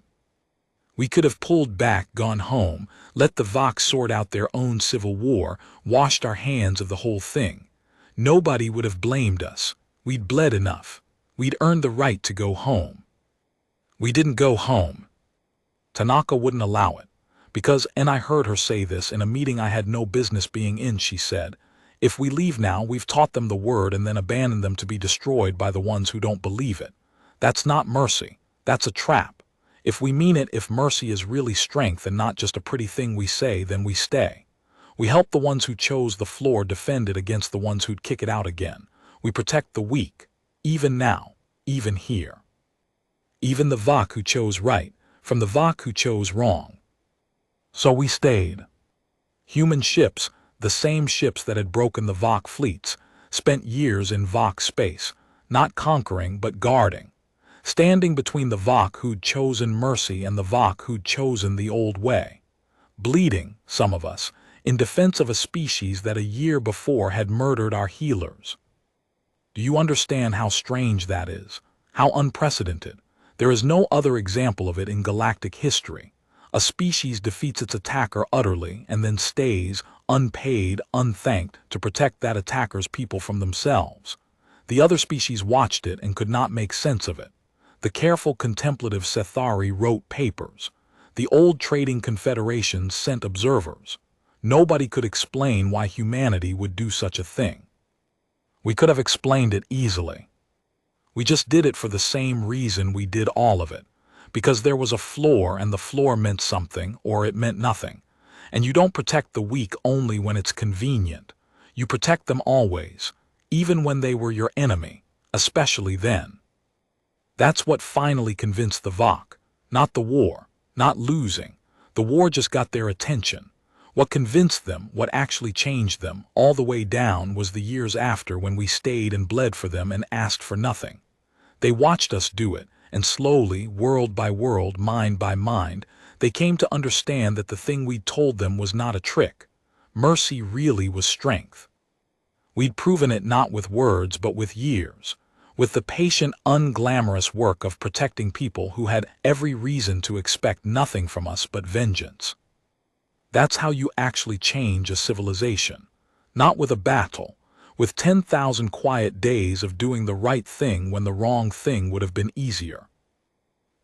We could have pulled back, gone home, let the Vok sort out their own civil war, washed our hands of the whole thing. Nobody would have blamed us. We'd bled enough. We'd earned the right to go home. We didn't go home. Tanaka wouldn't allow it. Because, and I heard her say this in a meeting I had no business being in, she said, if we leave now, we've taught them the word and then abandoned them to be destroyed by the ones who don't believe it. That's not mercy. That's a trap. If we mean it, if mercy is really strength and not just a pretty thing we say, then we stay. We help the ones who chose the floor defend it against the ones who'd kick it out again. We protect the weak, even now, even here. Even the Vok who chose right, from the Vok who chose wrong. So we stayed. Human ships, the same ships that had broken the Vok fleets, spent years in Vok space, not conquering but guarding. Standing between the Vok who'd chosen mercy and the Vok who'd chosen the old way. Bleeding, some of us, in defense of a species that a year before had murdered our healers. Do you understand how strange that is? How unprecedented? There is no other example of it in galactic history. A species defeats its attacker utterly and then stays, unpaid, unthanked, to protect that attacker's people from themselves. The other species watched it and could not make sense of it. The careful contemplative Sethari wrote papers. The old trading confederations sent observers. Nobody could explain why humanity would do such a thing. We could have explained it easily. We just did it for the same reason we did all of it. Because there was a floor and the floor meant something or it meant nothing. And you don't protect the weak only when it's convenient. You protect them always, even when they were your enemy, especially then. That's what finally convinced the Vok. Not the war, not losing. The war just got their attention. What convinced them, what actually changed them, all the way down, was the years after when we stayed and bled for them and asked for nothing. They watched us do it, and slowly, world by world, mind by mind, they came to understand that the thing we'd told them was not a trick. Mercy really was strength. We'd proven it not with words but with years. With the patient, unglamorous work of protecting people who had every reason to expect nothing from us but vengeance. That's how you actually change a civilization. Not with a battle, with 10,000 quiet days of doing the right thing when the wrong thing would have been easier.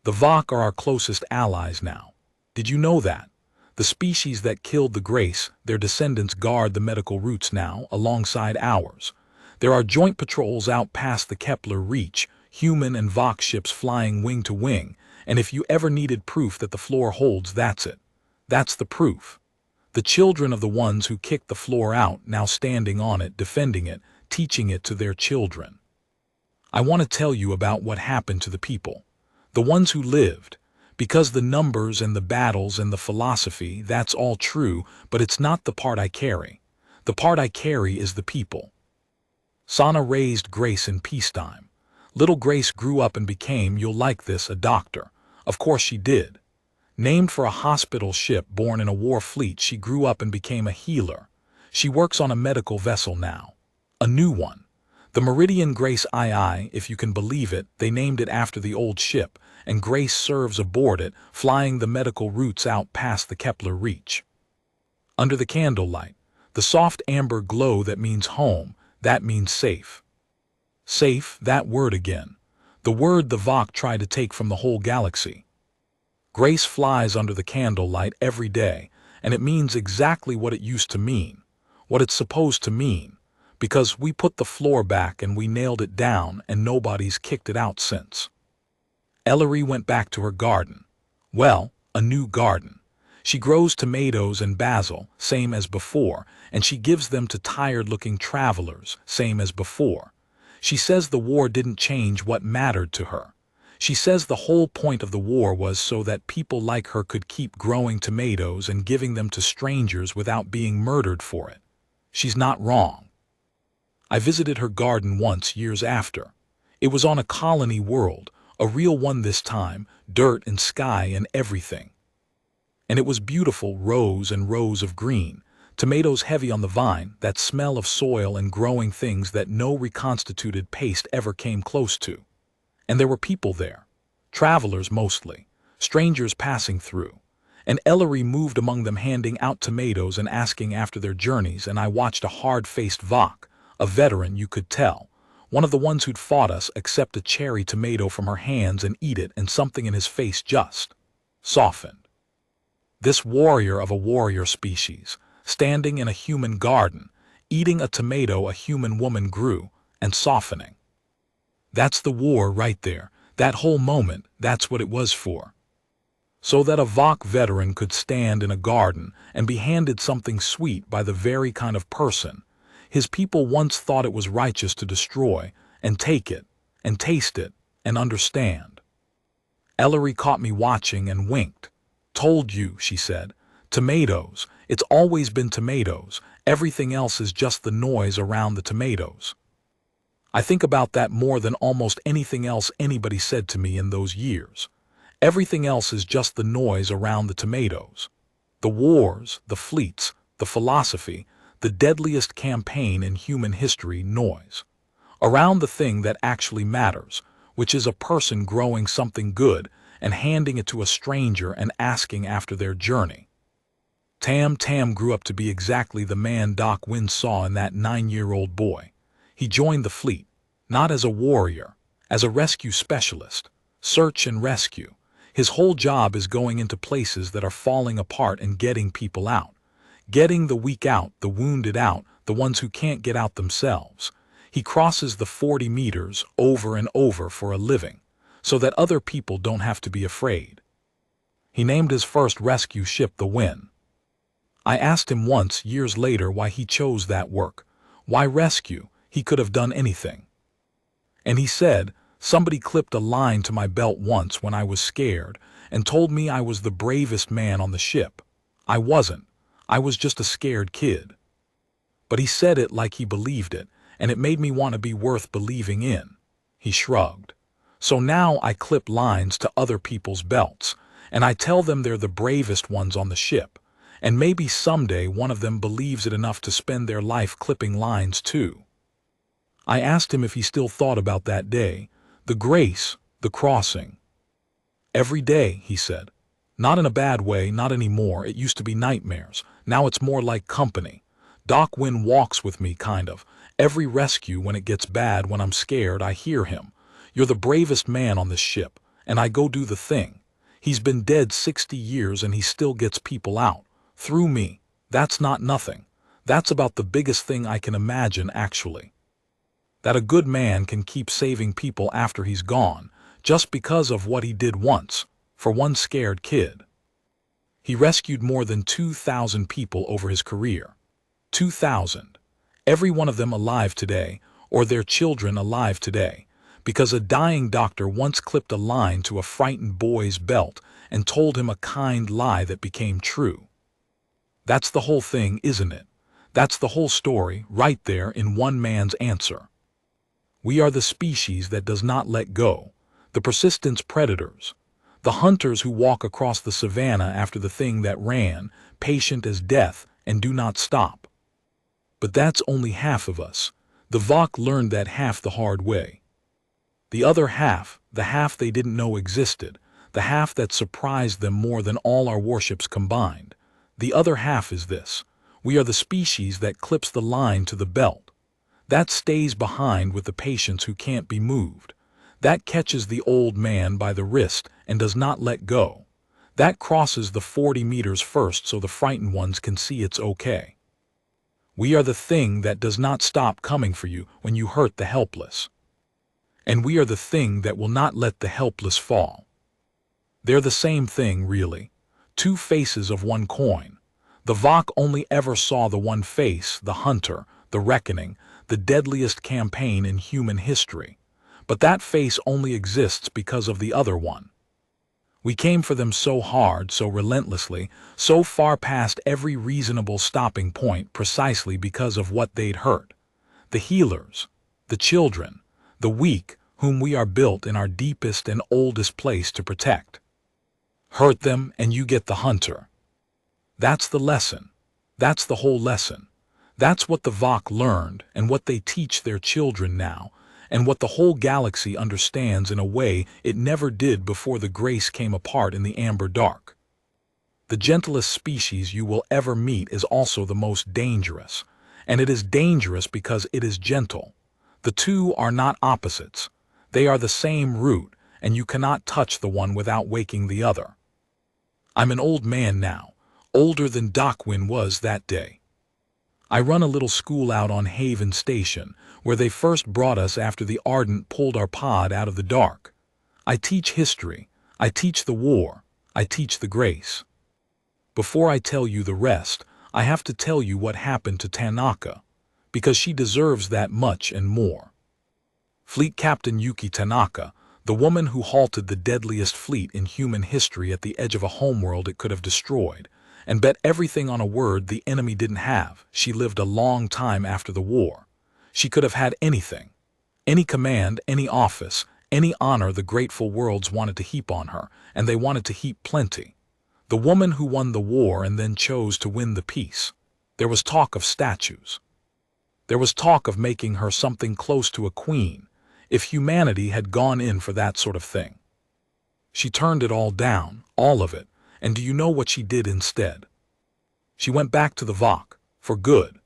The Vok are our closest allies now. Did you know that? The species that killed the Grace, their descendants guard the medical routes now, alongside ours. There are joint patrols out past the Kepler reach, human and Vok ships flying wing to wing, and if you ever needed proof that the floor holds, that's it. That's the proof. The children of the ones who kicked the floor out now standing on it, defending it, teaching it to their children. I want to tell you about what happened to the people. The ones who lived. Because the numbers and the battles and the philosophy, that's all true, but it's not the part I carry. The part I carry is the people. Sana raised Grace in peacetime. Little Grace grew up and became, you'll like this, a doctor. Of course she did. Named for a hospital ship born in a war fleet, she grew up and became a healer. She works on a medical vessel now. A new one. The Meridian Grace II, if you can believe it, they named it after the old ship, and Grace serves aboard it, flying the medical routes out past the Kepler reach. Under the candlelight, the soft amber glow that means home, that means safe. Safe, that word again. The word the Vok tried to take from the whole galaxy. Grace flies under the candlelight every day, and it means exactly what it used to mean, what it's supposed to mean, because we put the floor back and we nailed it down and nobody's kicked it out since. Ellery went back to her garden. Well, a new garden. She grows tomatoes and basil, same as before, and she gives them to tired-looking travelers, same as before. She says the war didn't change what mattered to her. She says the whole point of the war was so that people like her could keep growing tomatoes and giving them to strangers without being murdered for it. She's not wrong. I visited her garden once years after. It was on a colony world, a real one this time, dirt and sky and everything. And it was beautiful, rows and rows of green, tomatoes heavy on the vine, that smell of soil and growing things that no reconstituted paste ever came close to. And there were people there, travelers mostly, strangers passing through. And Ellery moved among them handing out tomatoes and asking after their journeys, and I watched a hard-faced Vok, a veteran you could tell, one of the ones who'd fought us, accept a cherry tomato from her hands and eat it, and something in his face just softened. This warrior of a warrior species, standing in a human garden, eating a tomato a human woman grew, and softening. That's the war right there, that whole moment, that's what it was for. So that a Vok veteran could stand in a garden and be handed something sweet by the very kind of person his people once thought it was righteous to destroy, and take it, and taste it, and understand. Ellery caught me watching and winked. "Told you," she said. "Tomatoes. It's always been tomatoes. Everything else is just the noise around the tomatoes." I think about that more than almost anything else anybody said to me in those years. Everything else is just the noise around the tomatoes. The wars, the fleets, the philosophy, the deadliest campaign in human history, noise. Around the thing that actually matters, which is a person growing something good and handing it to a stranger and asking after their journey. Tam grew up to be exactly the man Doc Wynn saw in that 9-year-old boy. He joined the fleet, not as a warrior, as a rescue specialist, search and rescue. His whole job is going into places that are falling apart and getting people out. Getting the weak out, the wounded out, the ones who can't get out themselves. He crosses the 40 meters over and over for a living, so that other people don't have to be afraid. He named his first rescue ship the Win. I asked him once, years later, why he chose that work. Why rescue? He could have done anything. And he said, "Somebody clipped a line to my belt once when I was scared and told me I was the bravest man on the ship. I wasn't. I was just a scared kid." But he said it like he believed it, and it made me want to be worth believing in. He shrugged. So now I clip lines to other people's belts, and I tell them they're the bravest ones on the ship, and maybe someday one of them believes it enough to spend their life clipping lines too. I asked him if he still thought about that day, the grace, the crossing. "Every day," he said. "Not in a bad way, not anymore. It used to be nightmares. Now it's more like company. Doc Wynn walks with me, kind of. Every rescue, when it gets bad, when I'm scared, I hear him. 'You're the bravest man on this ship,' and I go do the thing. He's been dead 60 years and he still gets people out. Through me. That's not nothing. That's about the biggest thing I can imagine, actually. That a good man can keep saving people after he's gone, just because of what he did once, for one scared kid." He rescued more than 2,000 people over his career. 2,000. Every one of them alive today, or their children alive today, because a dying doctor once clipped a line to a frightened boy's belt and told him a kind lie that became true. That's the whole thing, isn't it? That's the whole story, right there in one man's answer. We are the species that does not let go, the persistence predators, the hunters who walk across the savannah after the thing that ran, patient as death, and do not stop. But that's only half of us. The Vok learned that half the hard way. The other half, the half they didn't know existed, the half that surprised them more than all our warships combined. The other half is this: we are the species that clips the line to the belt. That stays behind with the patients who can't be moved. That catches the old man by the wrist and does not let go. That crosses the 40 meters first so the frightened ones can see it's okay. We are the thing that does not stop coming for you when you hurt the helpless. And we are the thing that will not let the helpless fall. They're the same thing, really. Two faces of one coin. The Vok only ever saw the one face, the hunter, the reckoning, the deadliest campaign in human history. But that face only exists because of the other one. We came for them so hard, so relentlessly, so far past every reasonable stopping point precisely because of what they'd hurt. The healers, the children, the weak, whom we are built in our deepest and oldest place to protect. Hurt them and you get the hunter. That's the lesson. That's the whole lesson. That's what the Vok learned and what they teach their children now, and what the whole galaxy understands in a way it never did before the Grace came apart in the amber dark. The gentlest species you will ever meet is also the most dangerous, and it is dangerous because it is gentle. The two are not opposites. They are the same root, and you cannot touch the one without waking the other. I'm an old man now, older than Dockwin was that day. I run a little school out on Haven Station, where they first brought us after the Ardent pulled our pod out of the dark. I teach history, I teach the war, I teach the Grace. Before I tell you the rest, I have to tell you what happened to Tanaka, because she deserves that much and more. Fleet Captain Yuki Tanaka, the woman who halted the deadliest fleet in human history at the edge of a homeworld it could have destroyed, and bet everything on a word the enemy didn't have. She lived a long time after the war. She could have had anything. Any command, any office, any honor the grateful worlds wanted to heap on her, and they wanted to heap plenty. The woman who won the war and then chose to win the peace. There was talk of statues. There was talk of making her something close to a queen, if humanity had gone in for that sort of thing. She turned it all down, all of it. And do you know what she did instead? She went back to the Vok, for good.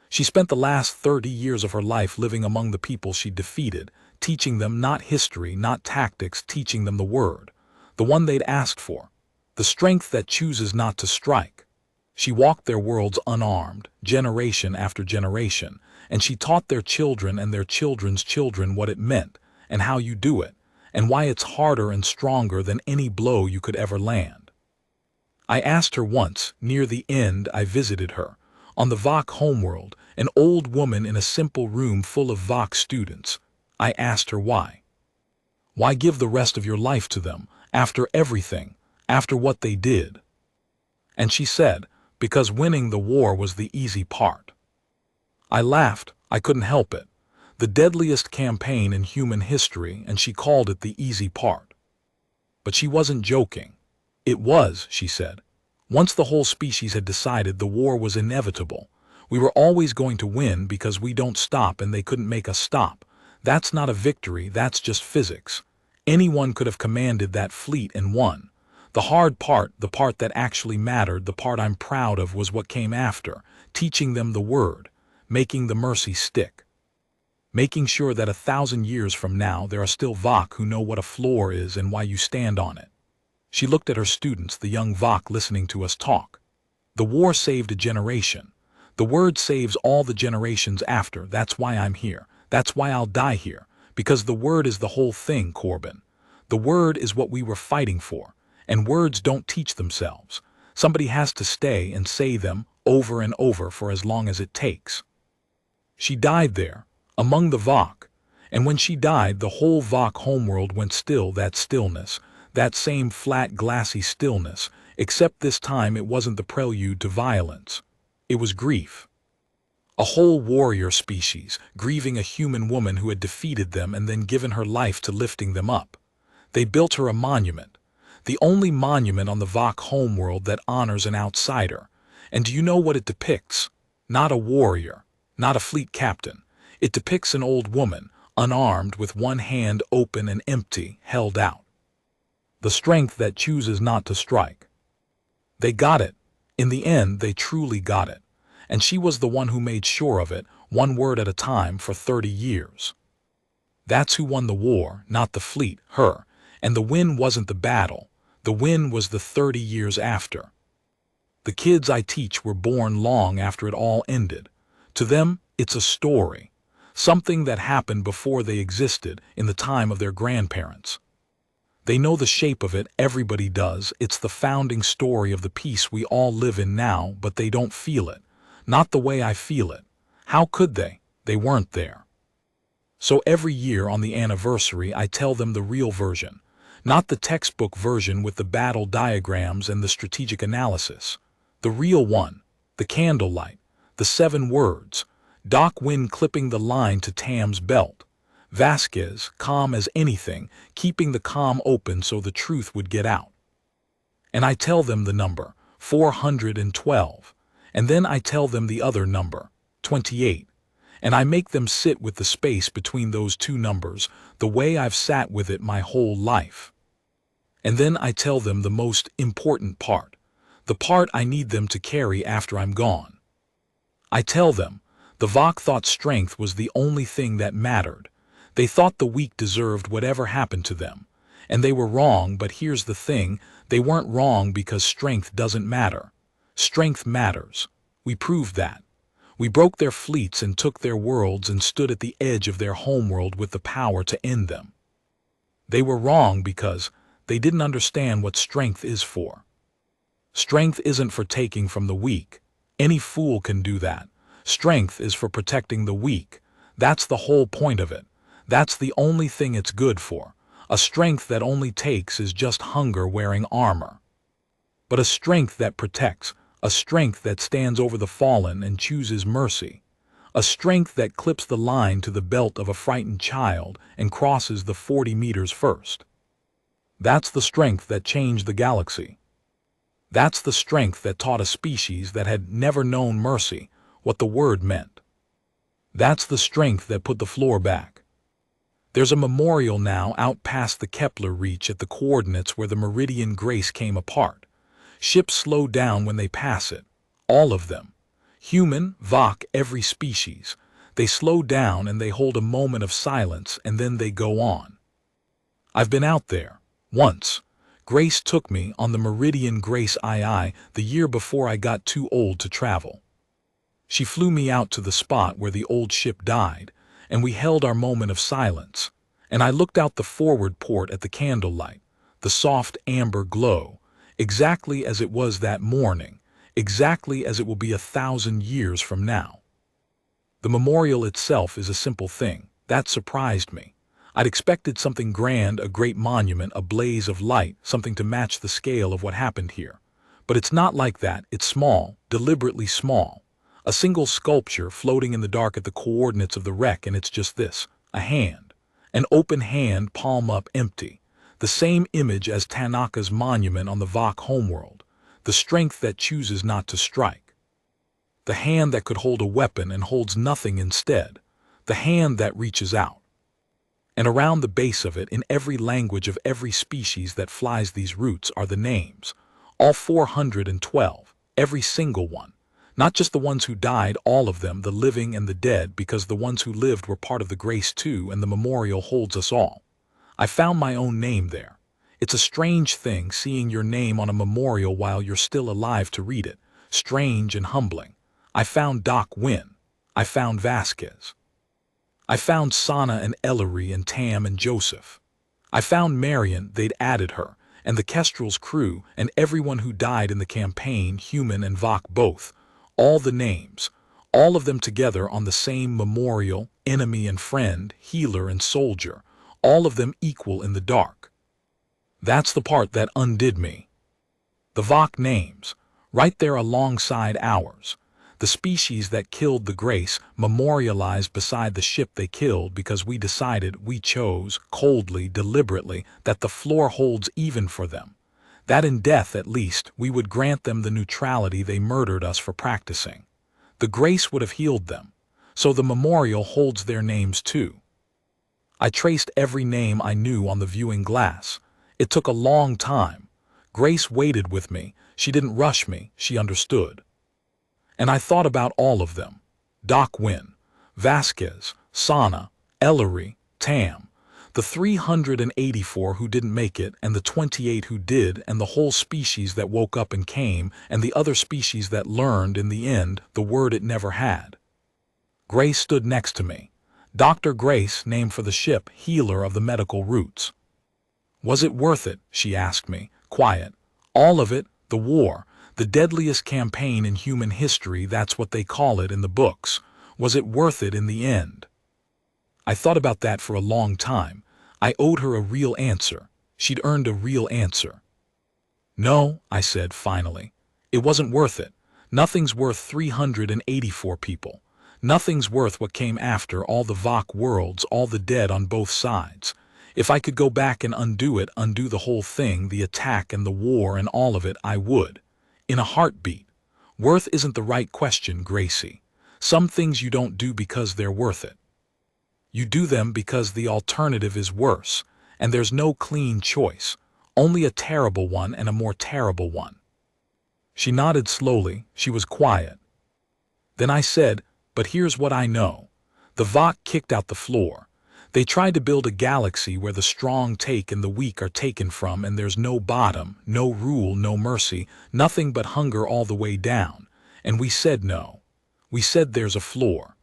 She spent the last 30 years of her life living among the people she defeated, teaching them not history, not tactics, teaching them the word, the one they'd asked for, the strength that chooses not to strike. She walked their worlds unarmed, generation after generation, and she taught their children and their children's children what it meant, and how you do it, and why it's harder and stronger than any blow you could ever land. I asked her once, near the end I visited her, on the Vok homeworld, an old woman in a simple room full of Vok students. I asked her why. Why give the rest of your life to them, after everything, after what they did? And she said, because winning the war was the easy part. I laughed, I couldn't help it. The deadliest campaign in human history, and she called it the easy part. But she wasn't joking. It was, she said. Once the whole species had decided the war was inevitable, we were always going to win because we don't stop and they couldn't make us stop. That's not a victory, that's just physics. Anyone could have commanded that fleet and won. The hard part, the part that actually mattered, the part I'm proud of, was what came after, teaching them the word, making the mercy stick. Making sure that 1,000 years from now there are still Vok who know what a floor is and why you stand on it. She looked at her students, the young Vok listening to us talk. The war saved a generation. The word saves all the generations after. That's why I'm here. That's why I'll die here. Because the word is the whole thing, Corbin. The word is what we were fighting for. And words don't teach themselves. Somebody has to stay and say them over and over for as long as it takes. She died there, among the Vok. And when she died, the whole Vok homeworld went still, that stillness. That same flat, glassy stillness, except this time it wasn't the prelude to violence. It was grief. A whole warrior species, grieving a human woman who had defeated them and then given her life to lifting them up. They built her a monument, the only monument on the Vok homeworld that honors an outsider. And do you know what it depicts? Not a warrior, not a fleet captain. It depicts an old woman, unarmed with one hand open and empty, held out. The strength that chooses not to strike. They got it. In the end, they truly got it. And she was the one who made sure of it, one word at a time for 30 years. That's who won the war, not the fleet, her. And the win wasn't the battle. The win was the 30 years after. The kids I teach were born long after it all ended. To them, it's a story. Something that happened before they existed, in the time of their grandparents. They know the shape of it, everybody does. It's the founding story of the peace we all live in now, but they don't feel it. Not the way I feel it. How could they? They weren't there. So every year on the anniversary I tell them the real version. Not the textbook version with the battle diagrams and the strategic analysis. The real one. The candlelight. The 7 words. Doc Wynn clipping the line to Tam's belt. Vasquez, calm as anything, keeping the comm open so the truth would get out. And I tell them the number, 412. And then I tell them the other number, 28. And I make them sit with the space between those two numbers, the way I've sat with it my whole life. And then I tell them the most important part, the part I need them to carry after I'm gone. I tell them, the Vok thought strength was the only thing that mattered. They thought the weak deserved whatever happened to them. And they were wrong, but here's the thing, they weren't wrong because strength doesn't matter. Strength matters. We proved that. We broke their fleets and took their worlds and stood at the edge of their homeworld with the power to end them. They were wrong because they didn't understand what strength is for. Strength isn't for taking from the weak. Any fool can do that. Strength is for protecting the weak. That's the whole point of it. That's the only thing it's good for. A strength that only takes is just hunger wearing armor. But a strength that protects, a strength that stands over the fallen and chooses mercy, a strength that clips the line to the belt of a frightened child and crosses the 40 meters first. That's the strength that changed the galaxy. That's the strength that taught a species that had never known mercy what the word meant. That's the strength that put the floor back. There's a memorial now out past the Kepler reach at the coordinates where the Meridian Grace came apart. Ships slow down when they pass it. All of them. Human, Vok, every species. They slow down and they hold a moment of silence and then they go on. I've been out there. Once. Grace took me on the Meridian Grace II the year before I got too old to travel. She flew me out to the spot where the old ship died, and we held our moment of silence, and I looked out the forward port at the candlelight, the soft amber glow, exactly as it was that morning, exactly as it will be 1,000 years from now. The memorial itself is a simple thing. That surprised me. I'd expected something grand, a great monument, a blaze of light, something to match the scale of what happened here. But it's not like that. It's small, deliberately small. A single sculpture floating in the dark at the coordinates of the wreck, and it's just this, a hand. An open hand, palm up, empty. The same image as Tanaka's monument on the Vok homeworld. The strength that chooses not to strike. The hand that could hold a weapon and holds nothing instead. The hand that reaches out. And around the base of it, in every language of every species that flies these routes, are the names. All 412, every single one. Not just the ones who died, all of them, the living and the dead, because the ones who lived were part of the grace too, and the memorial holds us all. I found my own name there. It's a strange thing seeing your name on a memorial while you're still alive to read it. Strange and humbling. I found Doc Wynn. I found Vasquez. I found Sana and Ellery and Tam and Joseph. I found Marion, they'd added her, and the Kestrel's crew, and everyone who died in the campaign, human and Vok both. All the names, all of them together on the same memorial, enemy and friend, healer and soldier, all of them equal in the dark. That's the part that undid me. The Vok names, right there alongside ours. The species that killed the Grace, memorialized beside the ship they killed because we decided, we chose, coldly, deliberately, that the floor holds even for them. That in death, at least, we would grant them the neutrality they murdered us for practicing. The Grace would have healed them. so the memorial holds their names too. I traced every name I knew on the viewing glass. It took a long time. Grace waited with me. She didn't rush me. She understood. And I thought about all of them. Doc Wynn, Vasquez, Sana, Ellery, Tam, the 384 who didn't make it, and the 28 who did, and the whole species that woke up and came, and the other species that learned, in the end, the word it never had. Grace stood next to me. Dr. Grace, named for the ship, healer of the medical roots. Was it worth it? She asked me, quiet. All of it, the war, the deadliest campaign in human history, that's what they call it in the books. Was it worth it in the end? I thought about that for a long time. I owed her a real answer. She'd earned a real answer. No, I said finally. It wasn't worth it. Nothing's worth 384 people. Nothing's worth what came after, all the Vok worlds, all the dead on both sides. If I could go back and undo it, undo the whole thing, the attack and the war and all of it, I would. In a heartbeat. Worth isn't the right question, Gracie. Some things you don't do because they're worth it. You do them because the alternative is worse, and there's no clean choice, only a terrible one and a more terrible one. She nodded slowly. She was quiet. Then I said, but here's what I know. The Vok kicked out the floor. They tried to build a galaxy where the strong take and the weak are taken from, and there's no bottom, no rule, no mercy, nothing but hunger all the way down. And we said no. We said there's a floor.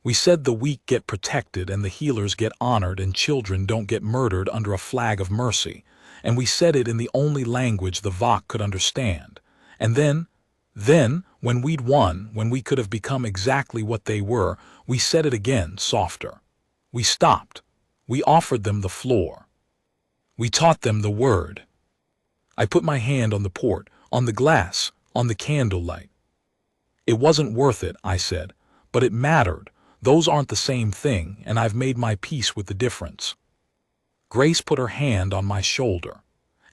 We said the weak get protected and the healers get honored and children don't get murdered under a flag of mercy. And we said it in the only language the Vok could understand. And then, when we'd won, when we could have become exactly what they were, we said it again, softer. We stopped. We offered them the floor. We taught them the word. I put my hand on the port, on the glass, on the candlelight. It wasn't worth it, I said, but it mattered. Those aren't the same thing, and I've made my peace with the difference. Grace put her hand on my shoulder,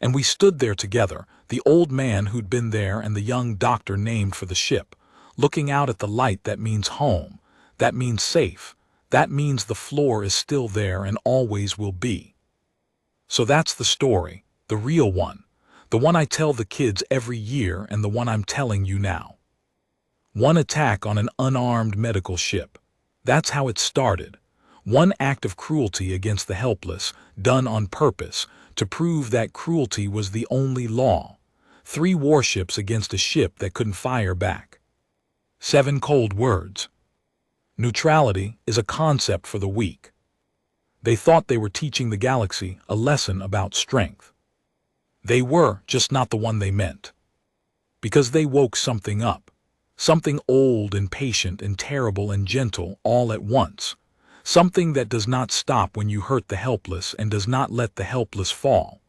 and we stood there together, the old man who'd been there and the young doctor named for the ship, looking out at the light that means home, that means safe, that means the floor is still there and always will be. So that's the story, the real one, the one I tell the kids every year and the one I'm telling you now. One attack on an unarmed medical ship. That's how it started. One act of cruelty against the helpless, done on purpose, to prove that cruelty was the only law. 3 warships against a ship that couldn't fire back. 7 cold words. Neutrality is a concept for the weak. They thought they were teaching the galaxy a lesson about strength. They were, just not the one they meant. Because they woke something up. Something old and patient and terrible and gentle all at once. Something that does not stop when you hurt the helpless and does not let the helpless fall.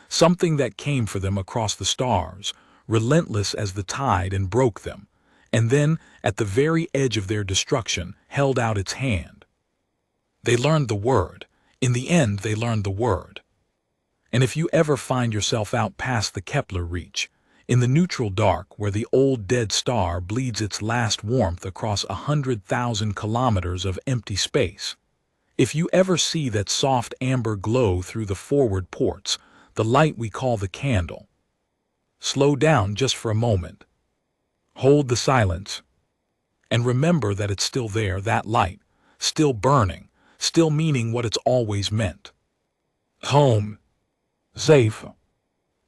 Something that came for them across the stars, relentless as the tide, and broke them. And then, at the very edge of their destruction, held out its hand. They learned the word. In the end, they learned the word. And if you ever find yourself out past the Kepler reach, in the neutral dark where the old dead star bleeds its last warmth across 100,000 kilometers of empty space, if you ever see that soft amber glow through the forward ports, the light we call the candle, slow down just for a moment. Hold the silence. And remember that it's still there, that light, still burning, still meaning what it's always meant. Home. Safe.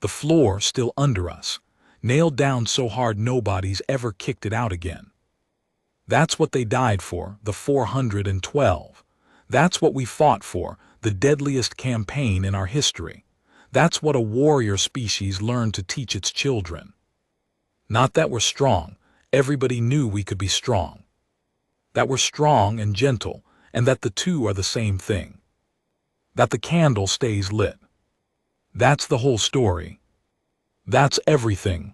The floor still under us, nailed down so hard nobody's ever kicked it out again. That's what they died for, the 412. That's what we fought for, the deadliest campaign in our history. That's what a warrior species learned to teach its children. Not that we're strong. Everybody knew we could be strong. That we're strong and gentle, and that the two are the same thing. That the candle stays lit. That's the whole story. That's everything.